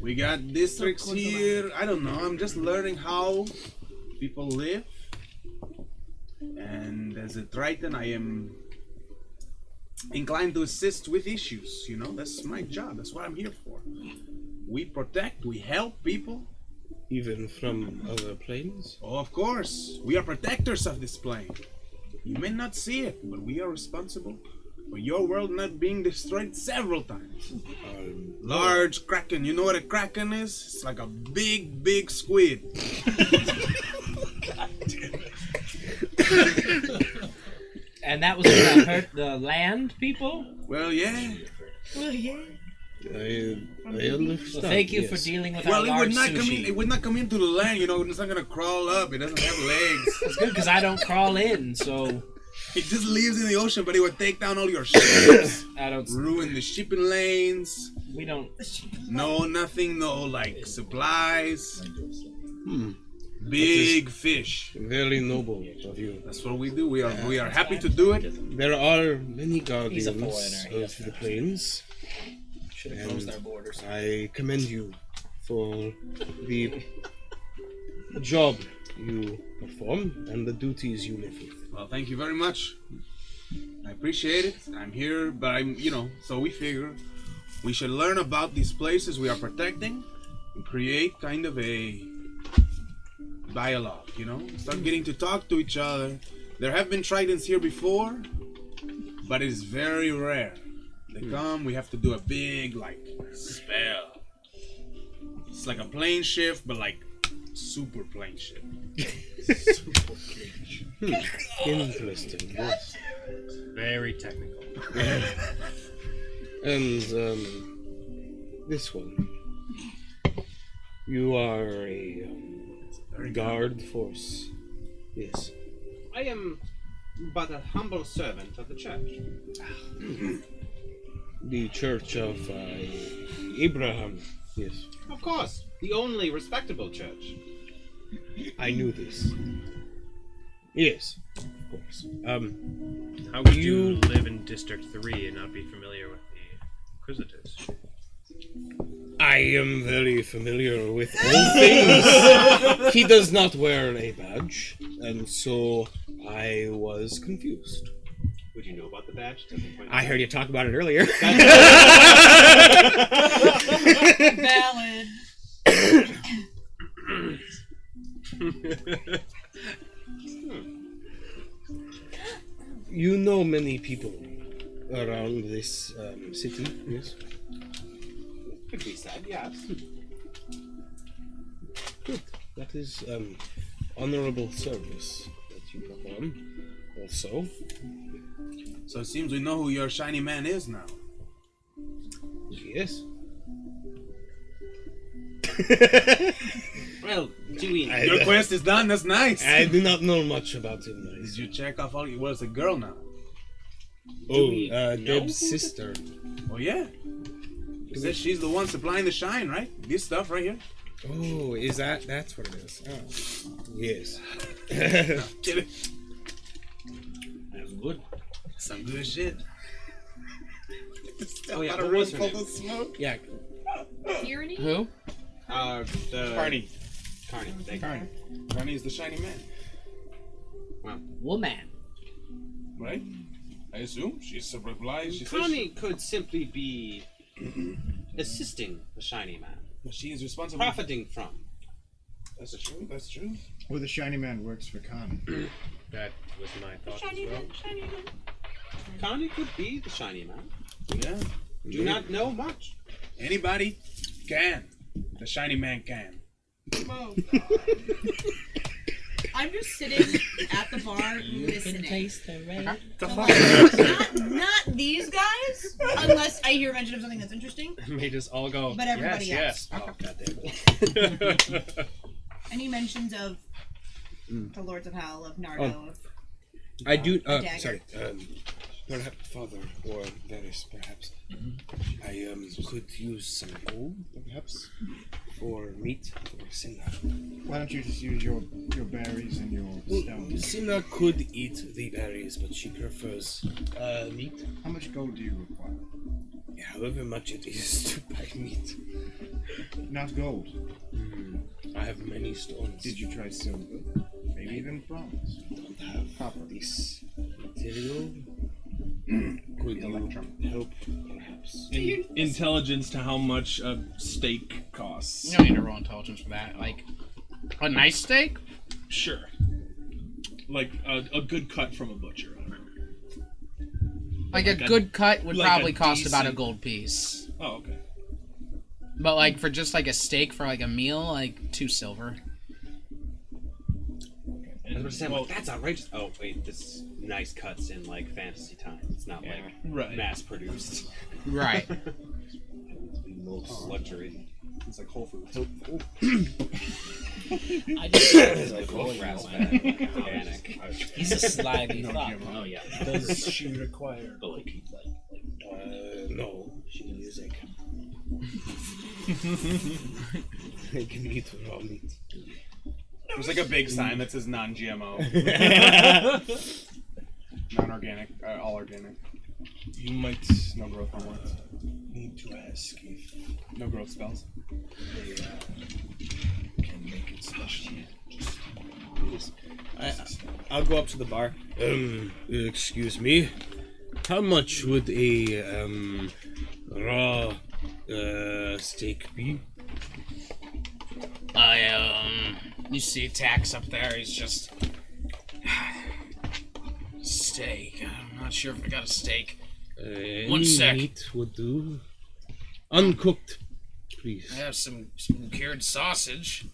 We got districts here. I don't know. I'm just learning how people live. And as a Triton, I am inclined to assist with issues. You know, that's my job. That's what I'm here for. We protect, we help people. Even from other planes? Oh, of course. We are protectors of this plane. You may not see it, but we are responsible for your world not being destroyed several times. Large kraken. You know what a kraken is? It's like a big, big squid. God damn it. And that was gonna hurt the land people? Well, yeah. Well, yeah. I understand. So thank you for dealing with our Well, large it would not come sushi. in. It would not come into the land. You know, it's not gonna crawl up. It doesn't have legs. It's good because I don't crawl in, so it just lives in the ocean. But it would take down all your ships. I don't ruin the shipping lanes. We don't. No, nothing. No, like supplies. Big fish. Very noble of you. That's what we do. We are happy to do it. There are many He's a guardians foreigner. of the plains. Should have closed our borders. I commend you for the job you perform and the duties you live with. Well, thank you very much. I appreciate it. I'm here, but so we figure we should learn about these places we are protecting and create kind of a dialogue, Start getting to talk to each other. There have been tritons here before, but it is very rare. They come, we have to do a big, spell. It's like a plane shift, but super plane shift. Super plane shift. Interesting. Yes. Very technical. And this one. You are a guard force. Yes. I am but a humble servant of the church. The Church of Abraham. Yes. Of course, the only respectable church. I knew this. Yes, of course. How would you live in District 3 and not be familiar with the Inquisitors? I am very familiar with all things. He does not wear a badge, and so I was confused. Would you know about the badge? I heard you talk about it earlier. Valid. You know many people around this city, yes? Could be said, yes. Good. That is honorable service that you perform. Also. So it seems we know who your shiny man is now. Yes. Well, do we? Your quest is done. That's nice. I do not know much about him. Did you check off all? Well, it's a girl now. Oh, Deb's sister. Oh yeah. It says she's the one supplying the shine, right? This stuff right here. Oh, is that's what it is? Oh. Yes. Get it. That's good. Some good shit. Oh yeah, what was her name? Smoke. Yeah. Tyranny? Who? The Carney. Carney. Thank you. Carney. Carney is the shiny man. Wow. Woman. Right? I assume she's a reply. She says Carney could simply be assisting the shiny man, she is responsible. profiting from. That's true. That's true. Or the shiny man works for Khan. That was my thought as Shiny well. man, shiny man. Carney could be the shiny man. Yeah. Do not know much. Anybody can. The shiny man can. Oh, God. I'm just sitting at the bar listening. the rain. Not these guys, unless I hear mention of something that's interesting. Made us all go. But everybody yes, else. Yes. Oh, goddamn. Any mentions of the Lords of Hell, of Nardo, of I do. dagger. Sorry. Perhaps father or Varys, perhaps. I could use some gold, perhaps, for meat for Cinna. Why don't you just use your berries and your stones? Cinna could eat the berries, but she prefers meat. How much gold do you require? However much it is to buy meat. Not gold. I have many stones. Did you try silver? Maybe even bronze. Don't have Copper. this material. Could you help, perhaps? Intelligence to how much a steak costs. You don't need to roll intelligence for that. Like, a nice steak? Sure. Like a good cut from a butcher. Like a good cut would like probably a cost about a decent- gold piece. Oh, okay. But like for just like a steak for like a meal, like 2 silver. I was saying, well, that's outrageous. Oh wait, this nice cuts in like fantasy times. It's not like mass produced. Right. Luxury. It's like Whole Foods. I just It's like grass fed, organic. He's a slimy No fuck. GMO. Oh yeah. Does she require No, she is a I can eat raw meat. There's like a big sign that says non-GMO. Non-organic, all organic. You might No growth hormones. need to ask if No growth spells. they can make it special. I'll go up to the bar. Excuse me. How much would a raw steak be? You see Tax up there, he's just... Steak. I'm not sure if I got a steak. One Any sec. meat would do. Uncooked, please. I have some cured sausage.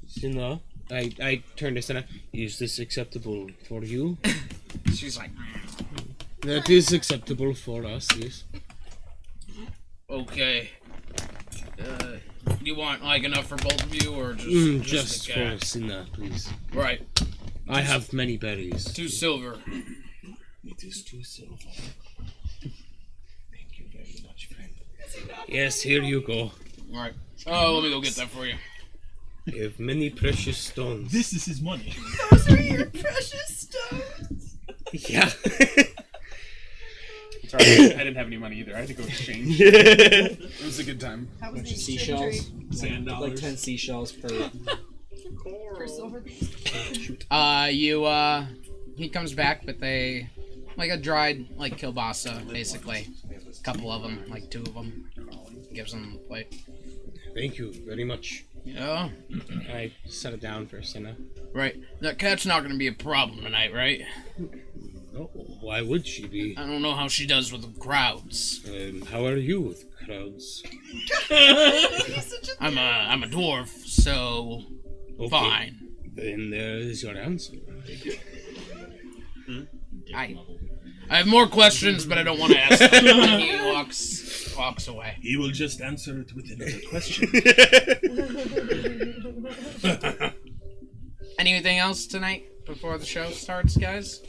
Cinna, I turn to Senna. is this acceptable for you? She's like... That is acceptable for us, yes. Okay. You want like enough for both of you, or Just the guy? for Cinna, please. Right. I have many berries. 2 silver. It is 2 silver. Thank you very much, friend. Yes, here you go. All right. Oh, let me go get that for you. I have many precious stones. This is his money. Those are your precious stones. Yeah. Sorry, I didn't have any money either. I had to go exchange. It was a good time. That was the Seashells. Sand Like dollars. 10 seashells per. for silver. He comes back with like a dried, like, kielbasa, basically. A couple of them, like 2 of them. Gives them a plate. Thank you very much. Yeah? I set it down for Senna. Right. That cat's not gonna be a problem tonight, right? No, why would she be? I don't know how she does with the crowds. How are you with crowds? I'm a dwarf, so Okay. fine. Then there is your answer. I have more questions, but I don't want to ask them. And he walks away. He will just answer it with another question. Anything else tonight before the show starts, guys?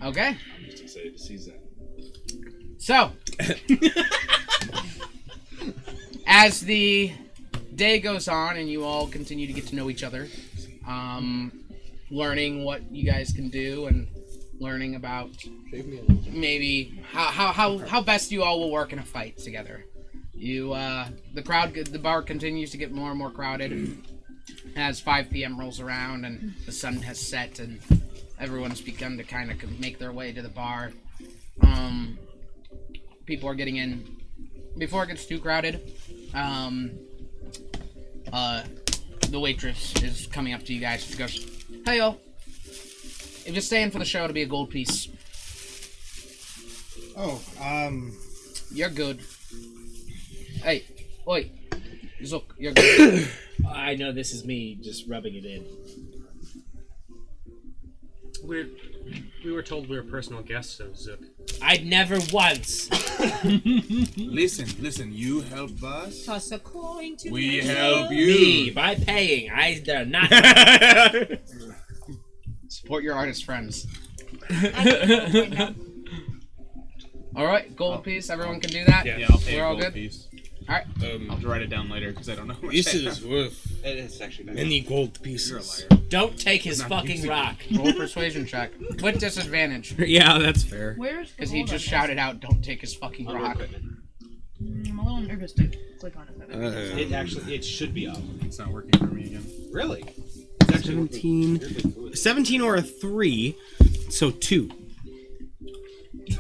Okay. I'm just excited to see that. So, as the day goes on and you all continue to get to know each other, learning what you guys can do and learning about maybe how best you all will work in a fight together. The bar continues to get more and more crowded as 5 p.m. rolls around and the sun has set and everyone's begun to kind of make their way to the bar. People are getting in before it gets too crowded. The waitress is coming up to you guys. She goes, "Hey, y'all. If you're staying for the show, it'll be a gold piece." Oh, You're good. Hey, oi, Zook, you're good. I know this is me just rubbing it in. We were told we were personal guests of Zook. I'd never once. Listen, you help us. Toss a coin to We the help middle. you. Me, by paying. They're not. Support your artist friends. I All right, gold piece. Everyone can do that. Yeah, I'll pay We're a all gold good. piece. All right. I'll have to write it down later because I don't know. How much This I is have. worth It's actually better. many gold You're a pieces. liar. Don't take his Not fucking using rock. Roll a persuasion check with disadvantage Yeah, that's fair. Where's because he just shouted out, "Don't take his fucking Under rock." equipment. I'm a little nervous to click on it. It should be up. It's not working for me again. Really? 17 or a 3, so 2.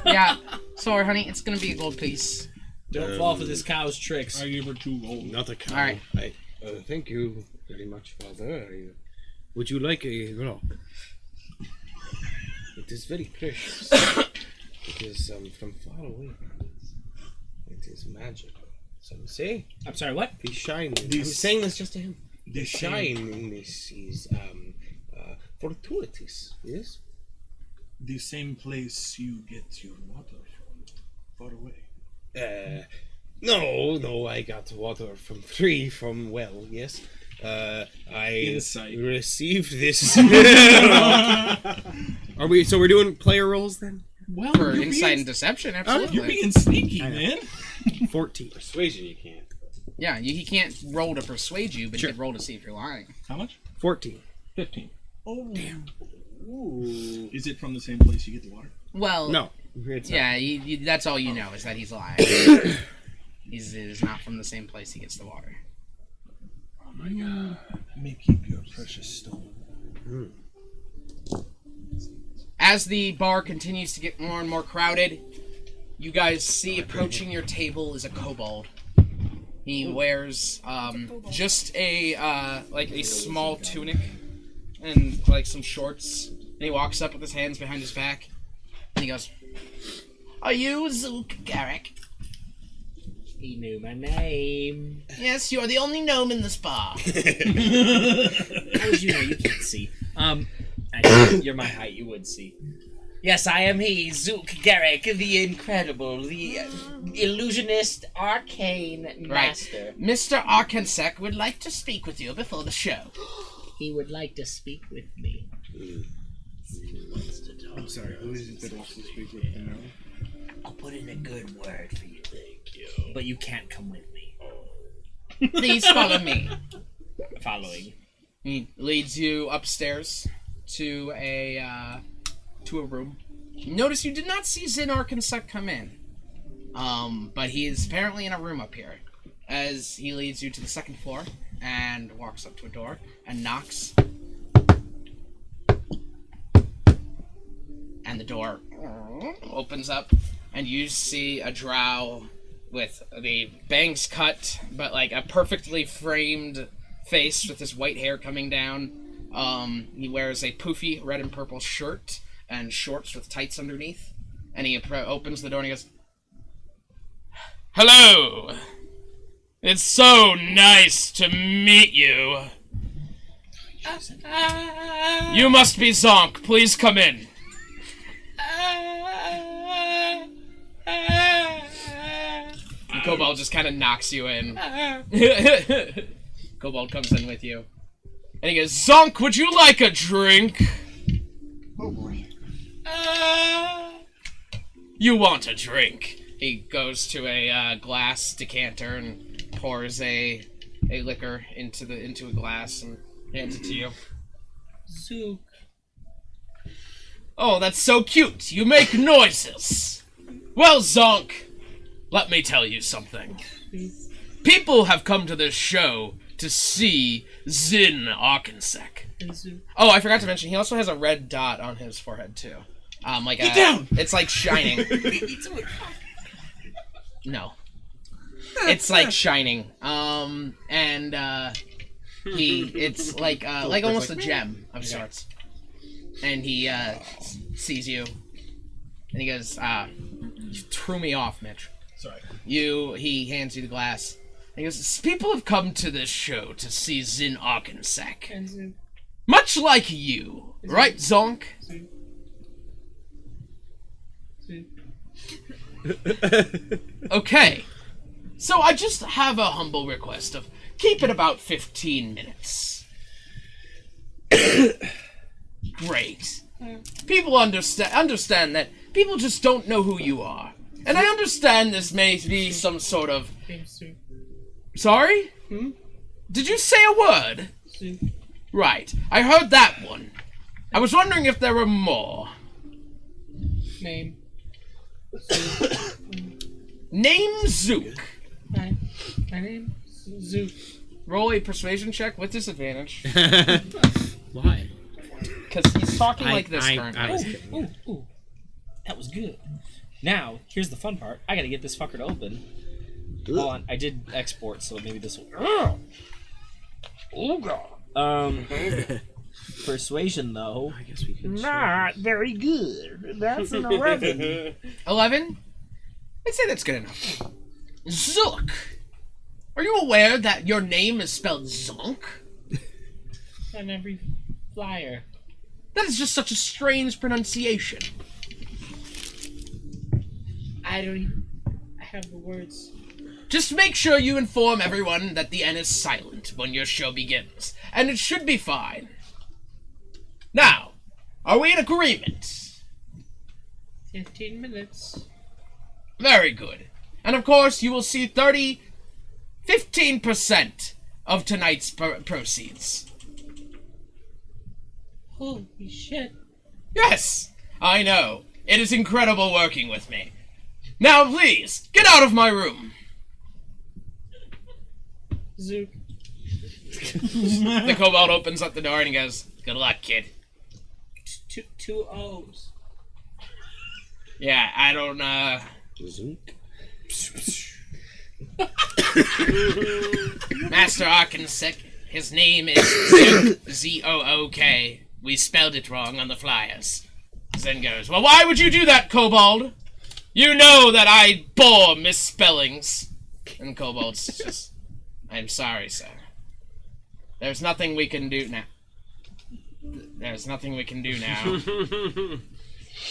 Yeah. Sorry, honey. It's gonna be a gold piece. Don't fall for this cow's tricks. I gave her 2 gold. Not a cow. All right. Thank you very much, Father. Would you like a rock? It is very precious. It is from far away. It is magical. Some say I'm sorry, what? the shine. I'm This- saying this just to him. The this shine in this is fortuitous. Yes. The same place you get your water from. Far away. No, I got water from well, yes. I Insight. received this. We're doing player rolls then? Well, For insight and deception, absolutely. You're being sneaky, man. 14. Persuasion, you can't. Yeah, he can't roll to persuade you, but Sure. you can roll to see if you're lying. How much? 14. 15. Oh, damn. Ooh. Is it from the same place you get the water? Well, No. yeah, that's all you know is that he's lying. It is not from the same place he gets the water. Oh my god. May keep your precious stone. As the bar continues to get more and more crowded, you guys see approaching your table is a kobold. He wears just a small tunic and like some shorts. And he walks up with his hands behind his back. And he goes, "Are you Zook Garrick?" He knew my name. "Yes, you are the only gnome in this bar." How would you know? You can't see. You're my height. You would see. Yes, I am he, Zook Garrick, the incredible, the illusionist, arcane master. Mr. Arkansas would like to speak with you before the show. He would like to speak with me. I'm sorry, who is it that wants to speak with you now? I'll put in a good word for you. Thank you. But you can't come with me. Please follow me. Following. He leads you upstairs to a room. Notice you did not see Zin Arkansas come in. But he is apparently in a room up here. As he leads you to the second floor and walks up to a door and knocks. And the door opens up and you see a drow with the bangs cut, but like a perfectly framed face with his white hair coming down. He wears a poofy red and purple shirt and shorts with tights underneath. And he opens the door and he goes, "Hello! It's so nice to meet you." You must be Zonk. Please come in. And Kobold just kind of knocks you in. Kobold comes in with you. And he goes, Zonk, would you like a drink? Oh boy. You want a drink. He goes to a glass decanter and pours a liquor into a glass and hands it to you. Zook. Oh, that's so cute. You make noises. Well, Zonk, let me tell you something. People have come to this show to see Zin Arkensek. Oh, I forgot to mention, he also has a red dot on his forehead, too. Get down! It's like shining. No. It's like shining. It's like almost a gem of sorts. And he sees you, and he goes, "You threw me off, Mitch." Sorry. He hands you the glass. And he goes, "People have come to this show to see Zin Arkensek. Much like you, right, Zonk?" Okay. So I just have a humble request of keep it about 15 minutes. Great. People understand that people just don't know who you are. And I understand this may be some sort of... Sorry? Did you say a word? Right. I heard that one. I was wondering if there were more. Name. Name Zook. My name Zook. Roll a persuasion check with disadvantage. Why? Because he's talking like this currently. Ooh. That was good. Now, here's the fun part. I gotta get this fucker to open. Hold on, I did export, so maybe this will... Oh, God. Persuasion, though. I guess we could... Not very good. That's an 11. 11? I'd say that's good enough. Zook! Are you aware that your name is spelled Zonk? On every flyer. That is just such a strange pronunciation. I don't even... I have the words. Just make sure you inform everyone that the N is silent when your show begins, and it should be fine. Now, are we in agreement? 15 minutes. Very good. And of course, you will see 15% of tonight's proceeds. Holy shit. Yes, I know. It is incredible working with me. Now, please, get out of my room. Zook. The kobold opens up the door and he goes, "Good luck, kid." Two O's. Yeah, I don't, Zook. Master Arkensek, his name is Zook, Z-O-O-K. We spelled it wrong on the flyers. Zen goes, "Well, why would you do that, kobold? You know that I bore misspellings." And kobold's just, "I'm sorry, sir. There's nothing we can do now.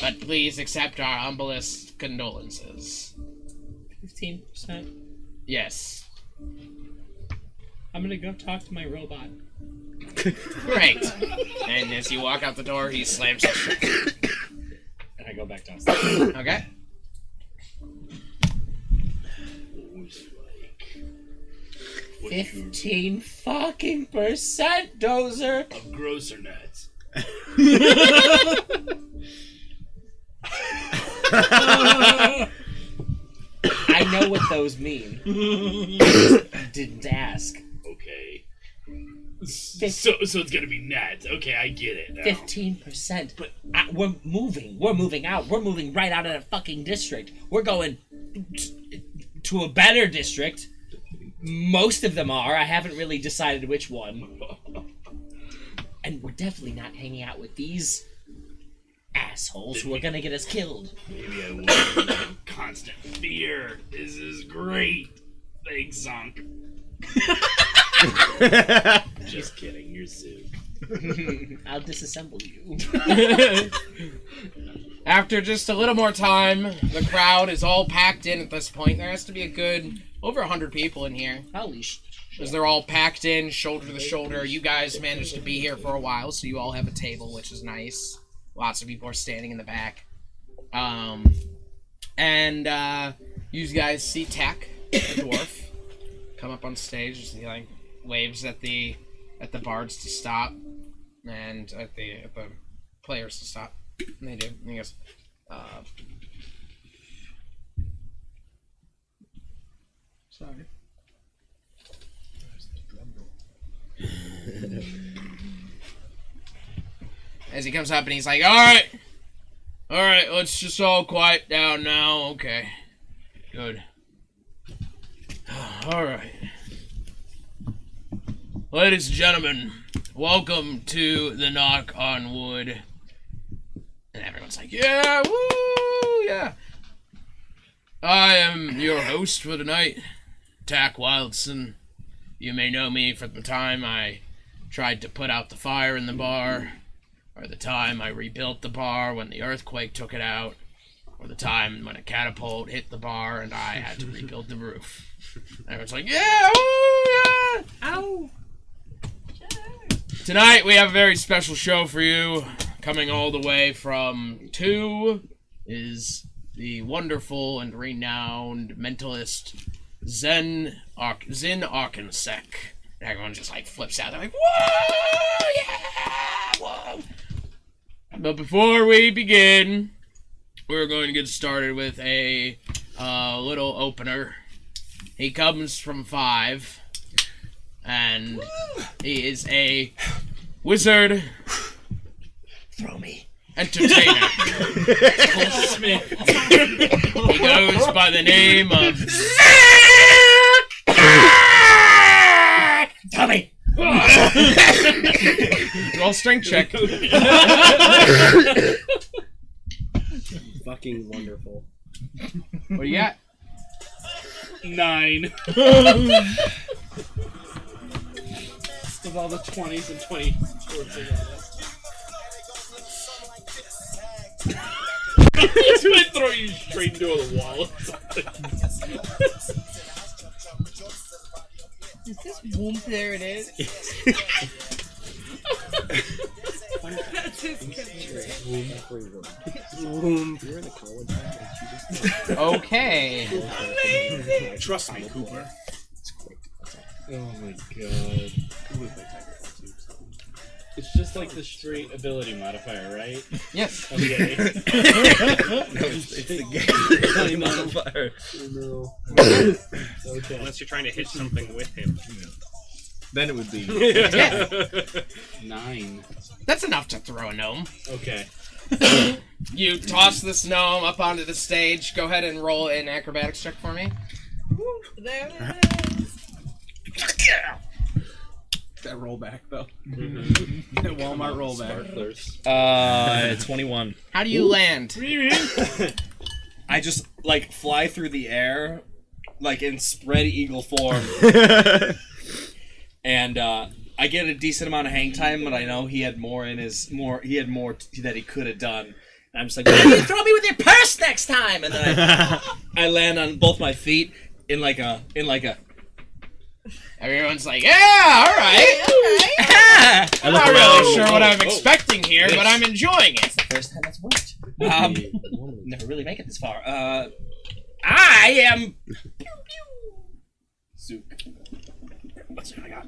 But please accept our humblest condolences." 15%. Yes. I'm gonna go talk to my robot. Great. And as you walk out the door, he slams it shut. And I go back downstairs. Okay. 15 fucking percent, Dozer. Of grosser nuts. I know what those mean. Didn't ask. Okay. So it's gonna be net. Okay, I get it now. 15%. But we're moving. We're moving out. We're moving right out of the fucking district. We're going to a better district. Most of them are. I haven't really decided which one. And we're definitely not hanging out with these assholes who are gonna get us killed. Maybe I will. Constant fear. This is great. Thanks, Zonk. Just kidding. You're Zook. I'll disassemble you. After just a little more time, the crowd is all packed in at this point. There has to be a good over 100 people in here. Holy sh! Because they're all packed in, shoulder to shoulder. You guys managed to be here for a while, so you all have a table, which is nice. Lots of people are standing in the back. You guys see Tack, the dwarf, come up on stage. He like waves at the bards to stop, and at the players to stop. And they do. And he goes, sorry. As he comes up and he's like, Alright, let's just all quiet down now. Okay. Good. Alright. Ladies and gentlemen, welcome to the Knock on Wood. And everyone's like, yeah, woo, yeah. I am your host for tonight, Tack Wildson. You may know me from the time I tried to put out the fire in the bar, or the time I rebuilt the bar when the earthquake took it out, or the time when a catapult hit the bar and I had to rebuild the roof. And everyone's like, yeah, woo, yeah. Ow. Tonight we have a very special show for you. Coming all the way from 2 is the wonderful and renowned mentalist Zen Arkensek. And everyone just like flips out. They're like, whoa, yeah, whoa. But before we begin, we're going to get started with a little opener. He comes from 5, and he is a wizard. Throw me. Entertainer. Smith. He goes by the name of Tommy. Roll strength check. Fucking wonderful. What do you got? 9. With all the 20s and 24s together. He's gonna throw you straight into the wall. Is this womp? There it is. That's his You're in the college. Okay. Trust me, Cooper. Oh my god. It's just like the straight ability modifier, right? Yes. Okay. It's the game modifier. No. Okay. Unless you're trying to hit something with him. Then it would be 9. That's enough to throw a gnome. Okay. You toss this gnome up onto the stage. Go ahead and roll an acrobatics check for me. There it is. That rollback though. That Walmart rollback. 21. How do you land? I just like fly through the air, like in spread eagle form, and I get a decent amount of hang time. But I know he had more in his He had more that he could have done. And I'm just like, why don't you throw me with your purse next time? And then I land on both my feet in like a. Everyone's like, yeah, all right. I'm not really sure what I'm expecting here, but I'm enjoying it. It's the first time that's worked. Never really make it this far. I am. Zook. Let's see what I got.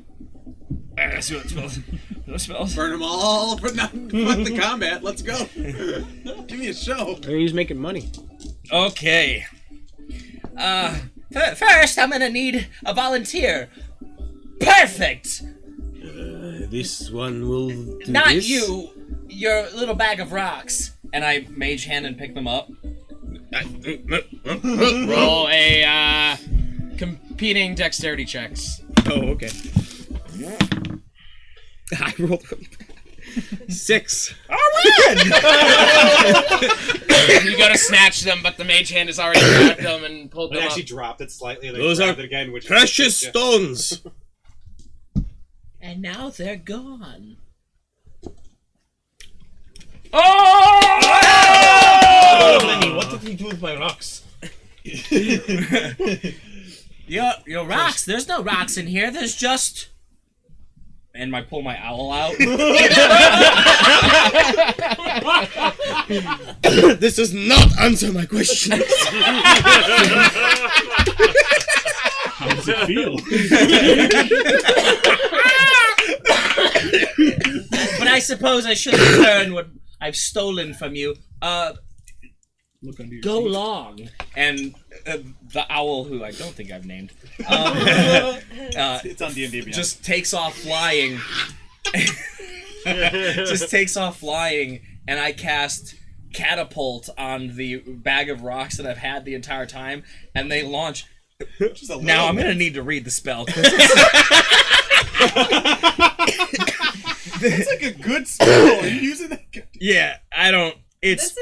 Let's see what it smells. What smells? Burn them all for nothing. Fuck the combat. Let's go. Give me a show. He's making money. Okay. First, I'm gonna need a volunteer. Perfect. This one will do Not this. you. Your little bag of rocks. And I mage hand and pick them up. Roll a competing dexterity checks. Oh, okay. I rolled really bad. 6. You go to snatch them, but the mage hand has already grabbed them and pulled But them it actually up. dropped it slightly. And Those grabbed are it again, which precious stones. And now they're gone. Oh! What did he do with my rocks? Your rocks. There's no rocks in here. There's just. And I pull my owl out. This does not answer my question. How does it feel? But I suppose I should return what I've stolen from you. Look under your Go seat. long. And the owl, who I don't think I've named, It's on D&D Beyond. just takes off flying. Just takes off flying, and I cast catapult on the bag of rocks that I've had the entire time, and they launch. Now I'm gonna need to read the spell. That's like a good spell. Are you using that? Yeah, I don't. It's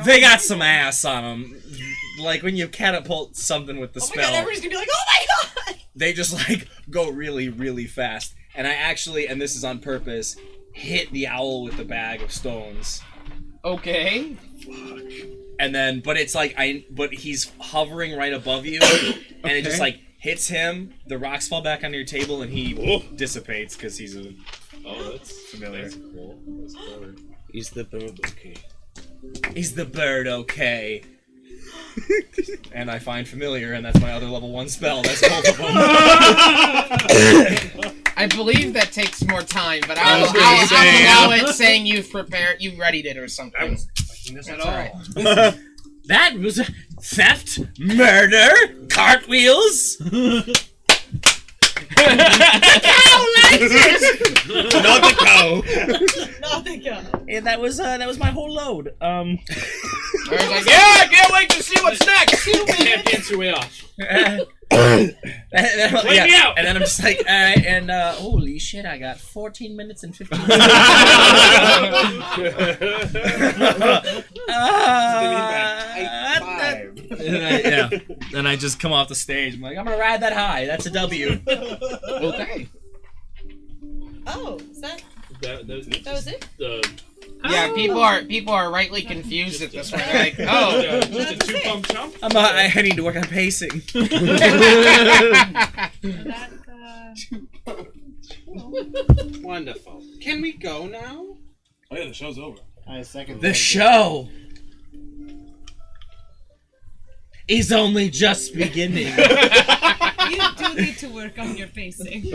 they got some ass on them. Like when you catapult something with the spell, everybody's gonna be like, oh my god! they just like go really, really fast. And I actually, and this is on purpose, hit the owl with the bag of stones. Okay. And then, but it's like but he's hovering right above you, and it just like hits him. The rocks fall back onto your table, and he dissipates because he's a. Oh, that's familiar. That's cool. That's clever. Is the bird okay? Is the bird okay? And I find familiar, and that's my other level 1 spell. That's both of them. I believe that takes more time, but I'll allow it saying you've prepared, you readied it or something. This That's at all all. right. That was theft, murder, cartwheels. The cow likes it! Not the cow. Not the cow. Yeah, that was my whole load. I was like, yeah, I can't wait to see what's next. Can't dance your way off. Yeah. Me out. And then I'm just like, all right, and holy shit, I got 14 minutes and 15 seconds. Yeah. Then I just come off the stage. I'm like, I'm gonna ride that high. That's a W. Okay. Oh, is that was it? Yeah, people are rightly confused at this point. They're like, oh, just a 2-pump chump. I need to work on pacing. Wonderful. Can we go now? Oh yeah, the show's over. I second The show is only just beginning. You do need to work on your pacing. Thank you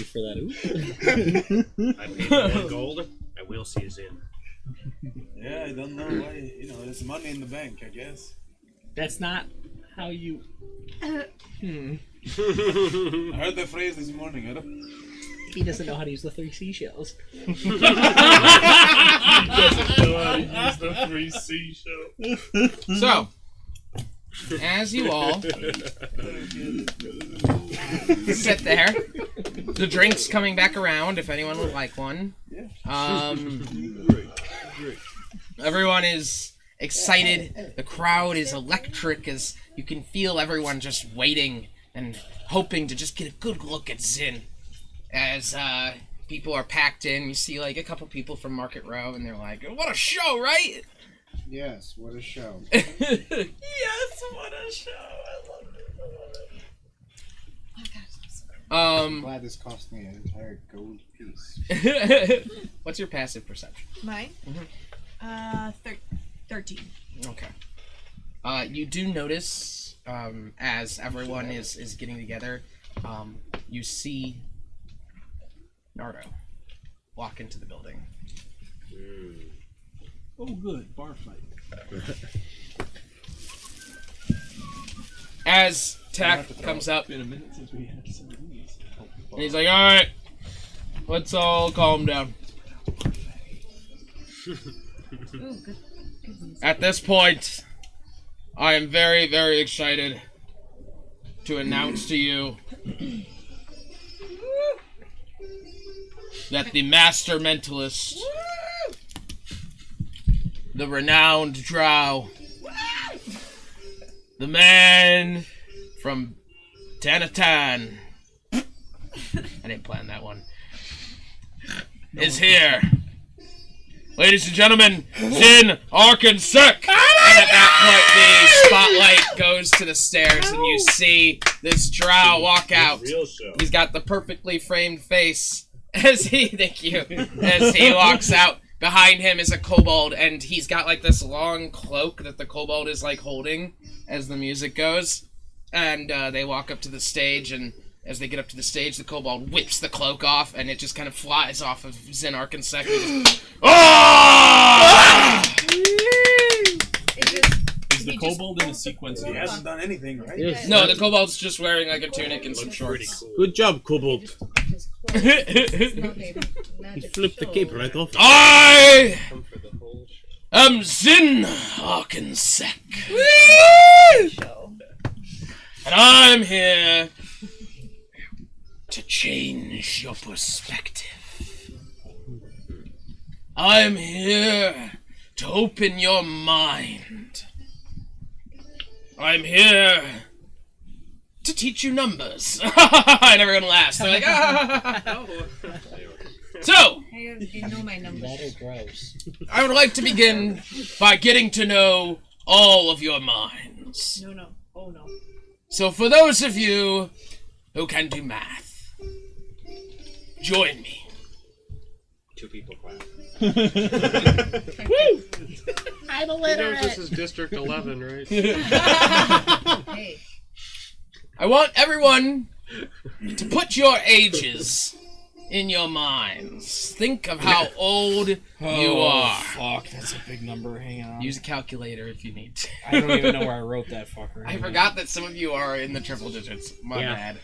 for that. I paid 1 gold. I will see his in. Yeah, I don't know why. You know, there's money in the bank, I guess. That's not how you. I heard the phrase this morning. I don't. He doesn't know how to use the 3 seashells. He doesn't know how to use the 3 seashells. So, as you all sit there, the drink's coming back around if anyone would like one. Everyone is excited. The crowd is electric as you can feel everyone just waiting and hoping to just get a good look at Zin. As people are packed in, you see like a couple people from Market Row, and they're like, "What a show, right?" Yes, what a show. Yes, what a show. I love it. I'm glad this cost me an entire gold piece. What's your passive perception? Mine? 13. Okay. You do notice, as everyone is getting together, you see Nardo walk into the building. Oh, good. Bar fight. As Tack comes up, It's been a minute since we had some of these. and he's like, "Alright, let's all calm down. Ooh, good. At this point, I am very, very excited to announce to you that the master mentalist, the renowned drow, the man from Tanatan, I didn't plan that one, is here. Ladies and gentlemen, Zin, Ark, and Sek! And at that point, the spotlight goes to the stairs, and you see this drow walk out. He's got the perfectly framed face as he walks out. Behind him is a kobold, and he's got like this long cloak that the kobold is like holding as the music goes. And they walk up to the stage, and as they get up to the stage, the kobold whips the cloak off, and it just kind of flies off of Zin, Ark, and Sek. Is the kobold in a sequence? He hasn't done anything, right? Yes. No, the kobold's just wearing like a tunic and some shorts. Good job, kobold. He flipped the cape right off. I am Zin, Ark, and Sek. And I'm here to change your perspective. I'm here to open your mind. I'm here to teach you numbers. And everyone laughs. They're like, ah. So, You know my numbers. That are gross. I would like to begin by getting to know all of your minds. No. Oh no. So for those of you who can do math, join me. 2 people clap. Woo! I'm He knows this is District 11, right? Hey. I want everyone to put your ages in your minds. Think of how old you are. Fuck, that's a big number. Hang on. Use a calculator if you need to. I don't even know where I wrote that fucker. I forgot that some of you are in the triple digits. My bad.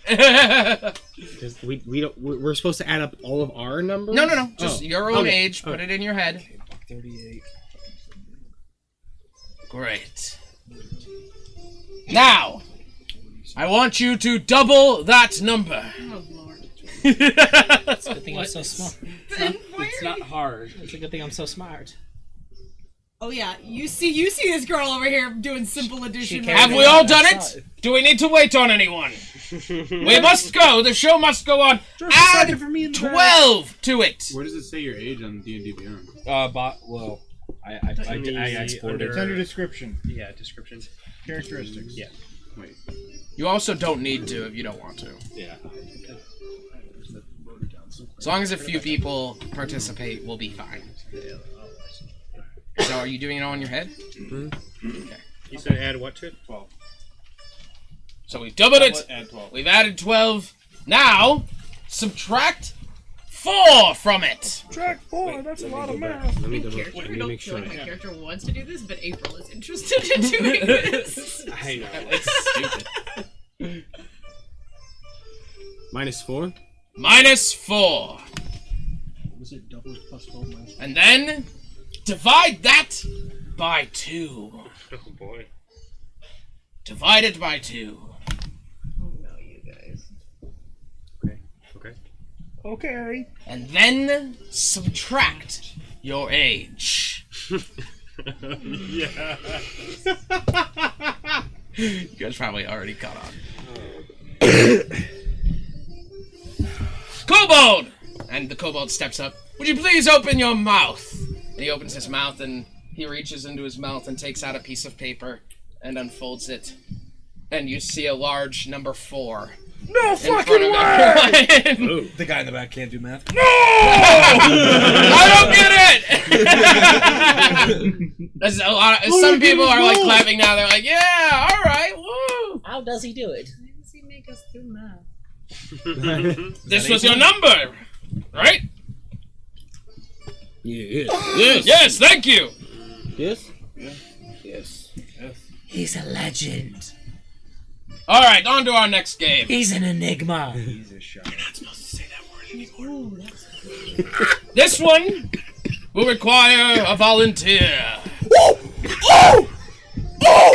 We're supposed to add up all of our numbers? No. Just your own age. Put it in your head. Okay, buck 38. Great. Now, I want you to double that number. Oh Lord. It's a good thing I'm so smart. It's not hard. It's a good thing I'm so smart. Oh yeah, you see this girl over here doing simple addition. Have we all done it? Do we need to wait on anyone? We must go. The show must go on. Add 12 to it. Where does it say your age on D&D Beyond? I exported. It's under description. Yeah, description. Characteristics. Yeah. Wait. You also don't need to if you don't want to. Yeah. As long as a few people participate, we'll be fine. So are you doing it all in your head? Mm-hmm. Okay. You said add what to it? 12. So we've doubled it. Add 12. We've added 12. Now, subtract 4 from it. Subtract 4, that's a lot of math. Let me Don't feel like my character wants to do this, but April is interested in doing this. I know. It's stupid. -4? -4. Was it double plus 12 minus 4? And then, divide that by 2. Oh boy. Divide it by 2. Oh no, you guys. Okay. And then, subtract your age. Yeah. You guys probably already caught on. Kobold! And the kobold steps up. Would you please open your mouth? And he opens his mouth and he reaches into his mouth and takes out a piece of paper and unfolds it. And you see a large number 4. No fucking way! The guy in the back can't do math. No! I don't get it! That's a lot. Some people are like clapping now. They're like, yeah, all right, woo! How does he do it? Why does he make us do math? This was your number, right? Yes. Yes, thank you. Yes? Yes. He's a legend. All right, on to our next game. He's an enigma. He's a shot. You're not supposed to say that word anymore. This one will require a volunteer.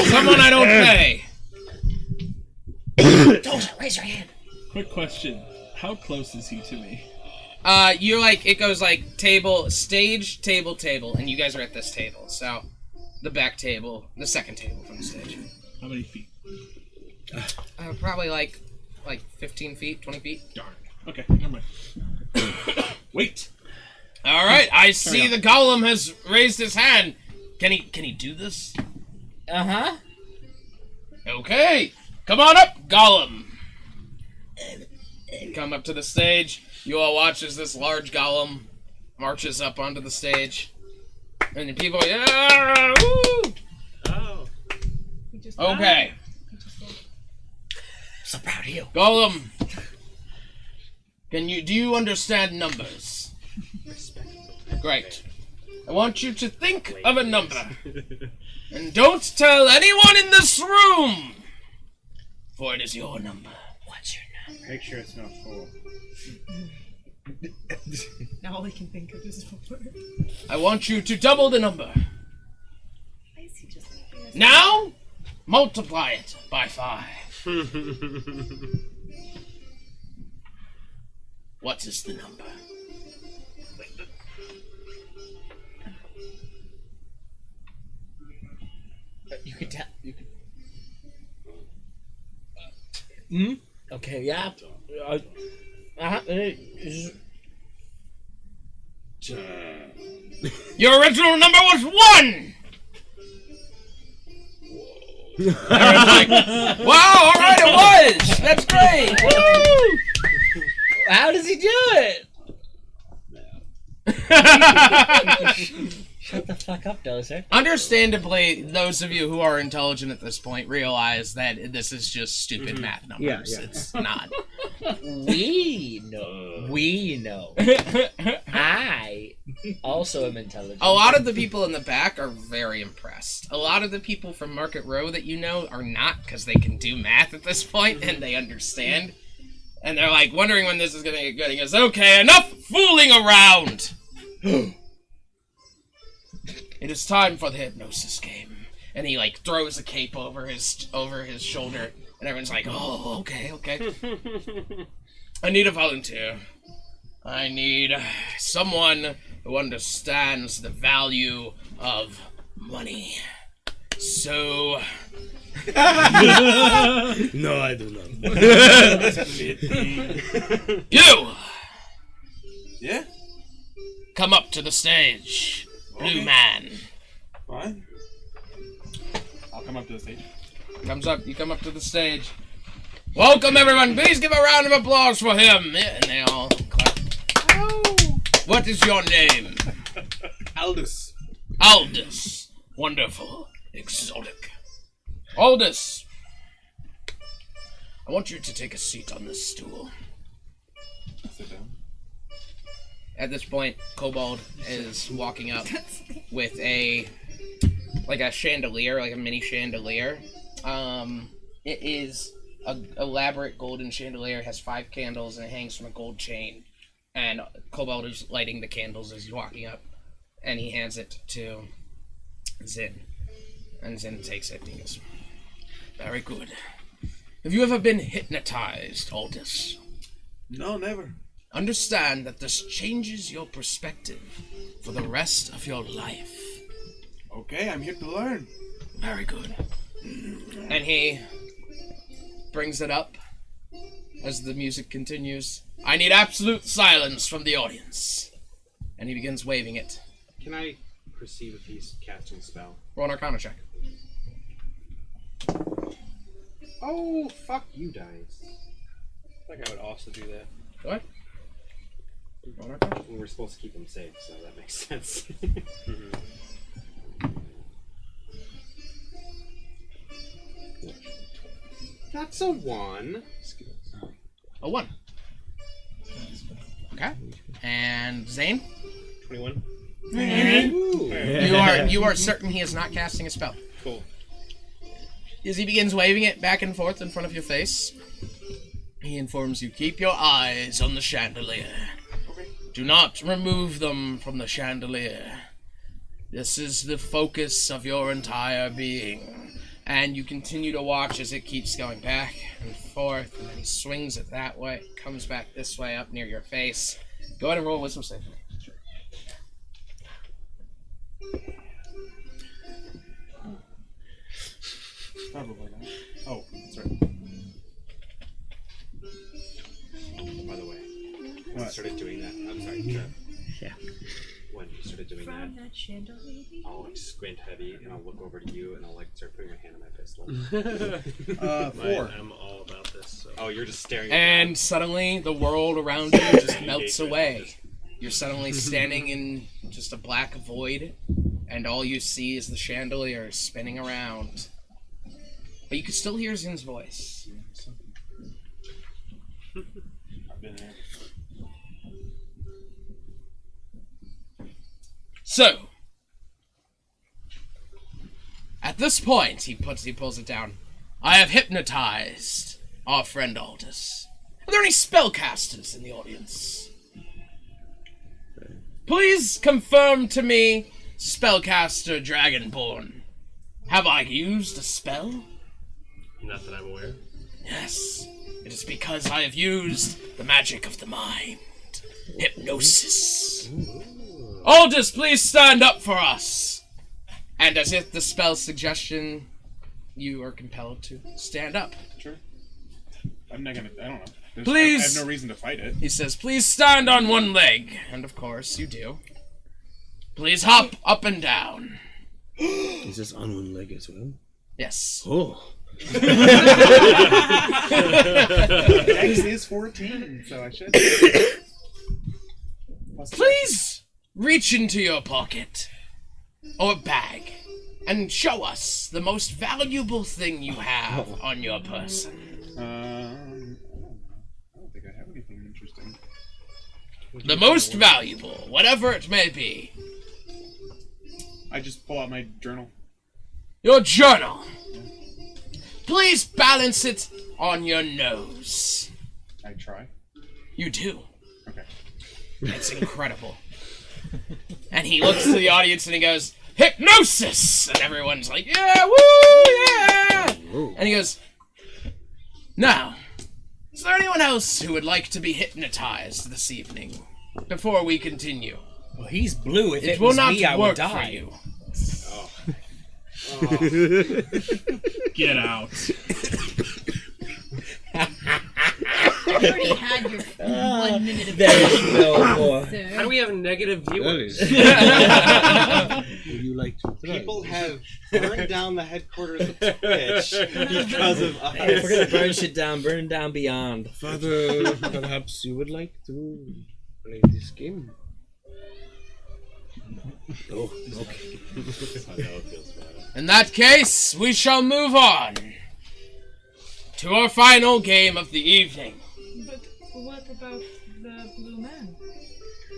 Someone I don't pay. Don't raise your hand. Quick question. How close is he to me? You're like, it goes like table, stage, table, table, and you guys are at this table. So, the back table, the second table from the stage. How many feet? Probably like 15 feet, 20 feet. Darn. Okay, never mind. Wait. All right, I see the golem has raised his hand. Can he do this? Uh-huh. Okay, come on up, golem. Come up to the stage. You all watch as this large golem marches up onto the stage. And the people, yeah, woo! Oh. Okay. So proud of you. Golem, do you understand numbers? Great. I want you to think of a number. And don't tell anyone in this room, for it is your number. What's your number? Make sure it's not 4. Now all I can think of is 4. I want you to double the number. Now, multiply it by 5. What is the number? You could tell. Okay, yeah. Your original number was 1! Everyone's like, wow, alright, it was! That's great! Woo! How does he do it? Shut the fuck up, Dozer. Understandably, those of you who are intelligent at this point realize that this is just stupid math numbers. Yeah. It's not. We know. I also am intelligent. A lot of the people in the back are very impressed. A lot of the people from Market Row that you know are not, because they can do math at this point and they understand. And they're like wondering when this is going to get good. He goes, okay, enough fooling around! It is time for the hypnosis game. And he like throws a cape over his shoulder, and everyone's like, oh, okay. I need a volunteer. I need someone who understands the value of money. So... No, I do not. You! Yeah? Come up to the stage. Blue Okay. man. Fine. I'll come up to the stage. You come up to the stage. Welcome, everyone. Please give a round of applause for him. Yeah, and they all clap. What is your name? Aldous. Aldous. Wonderful. Exotic. Aldous. I want you to take a seat on this stool. Sit down. At this point, Kobold is walking up with a chandelier, like a mini chandelier. It is an elaborate golden chandelier. It has 5 candles and it hangs from a gold chain. And Kobold is lighting the candles as he's walking up, and he hands it to Zin. And Zin takes it and he goes, very good. Have you ever been hypnotized, Aldous? No, never. Understand that this changes your perspective for the rest of your life. Okay, I'm here to learn. Very good. And he brings it up as the music continues. I need absolute silence from the audience. And he begins waving it. Can I perceive if he's casting a spell? Roll an Arcana check. Oh, fuck you, dice. I think I would also do that. What? Well, we're supposed to keep him safe, so that makes sense. That's a 1. A 1. Okay. And Zane? 21. You are certain he is not casting a spell. Cool. As he begins waving it back and forth in front of your face, he informs you, keep your eyes on the chandelier. Do not remove them from the chandelier. This is the focus of your entire being. And you continue to watch as it keeps going back and forth, and then he swings it that way, comes back this way up near your face. Go ahead and roll a wisdom save for me. Probably not. Oh, that's right. By the way, What? I started doing that. I'm sorry. When you started doing From that, that chandelier. I'll like squint heavy and I'll look over to you and I'll like start putting my hand on my pistol. 4. I'm all about this. So. Oh, you're just staring. And suddenly, the world around you just melts away. You're suddenly standing in just a black void, and all you see is the chandelier spinning around. But you can still hear Zin's voice. I've been there. So, at this point, he pulls it down. I have hypnotized our friend Aldous. Are there any spellcasters in the audience? Please confirm to me, spellcaster Dragonborn. Have I used a spell? Not that I'm aware. Yes, it is because I have used the magic of the mind. Hypnosis. Aldous, please stand up for us. And as if the spell suggestion, you are compelled to stand up. Sure. I'm not gonna. I don't know. Please. I have no reason to fight it. He says, please stand on one leg. And of course, you do. Please hop up and down. Is this on one leg as well? Yes. Oh. X is 14, so I should. Please reach into your pocket or bag and show us the most valuable thing you have on your person. I don't think I have anything interesting. The most valuable, whatever it may be. I just pull out my journal. Your journal. Please balance it on your nose. I try. You do. Okay. It's incredible. And he looks to the audience and he goes, hypnosis! And everyone's like, yeah, woo, yeah! And he goes, now, is there anyone else who would like to be hypnotized this evening before we continue? Well, he's blue. If it will was not me, I work would die. for you. Get out. You already had your 1 minute of There you go, boy. sir. How do we have negative viewers? Would you like to try? People have burned down the headquarters of Twitch because of us. If we're gonna burn shit down, burn down beyond. Father, perhaps you would like to play this game? Oh, okay. In that case, we shall move on to our final game of the evening. But what about the blue man?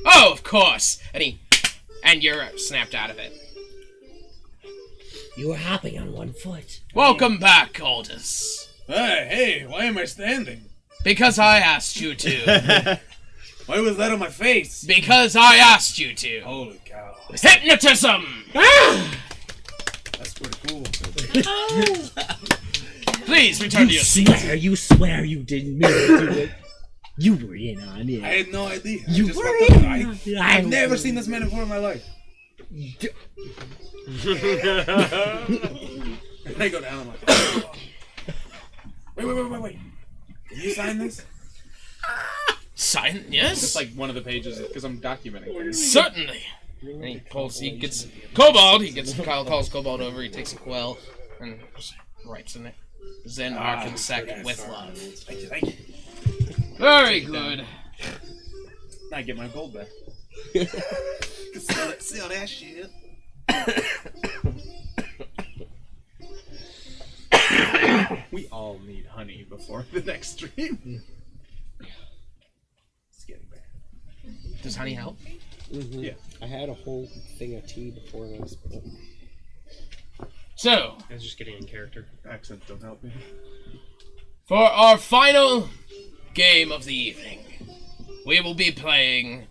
Oh, of course! And you're snapped out of it. You were hopping on one foot. Welcome back, Aldous. Hey, why am I standing? Because I asked you to. Why was that on my face? Because I asked you to. Holy cow. Hypnotism! That's pretty cool. Please return to your seat. You swear you didn't mean to do it. You were in on it. I had no idea. You I just were walked up in and on it. I've never seen this man before in my life. And I go down, I'm like, oh. Wait. Can you sign this? Sign? Yes? It's like one of the pages because I'm documenting things. Certainly. And he gets Cobalt, calls Cobalt over, he takes a quill, and just writes in it. Zen Arkansas with love. Thank you. Very good. I get my gold back. Sell that shit. We all need honey before the next stream. It's getting bad. Does honey help? Mm-hmm. Yeah. I had a whole thing of tea before this. But... So, I was just getting in character. Accents don't help me. for our final game of the evening, we will be playing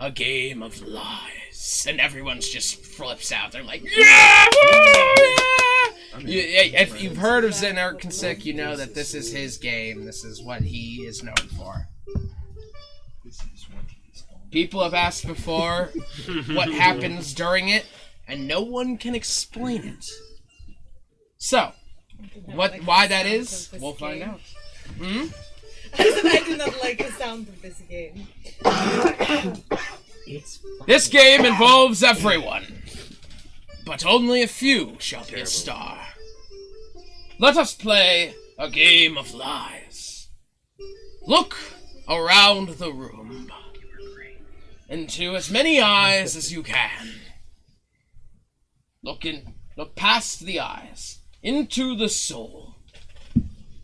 a game of lies. And everyone's just flips out. They're like, yeah! Woo, yeah! If you've heard of Zen Arkansas, you know that this is his game. This is what he is known for. People have asked before what happens during it, and no one can explain it. So, why that is, we'll find out. I said I do not like the sound of this game. This game involves everyone, but only a few shall be a star. Let us play a game of lies. Look around the room, into as many eyes as you can. Look past the eyes, into the soul.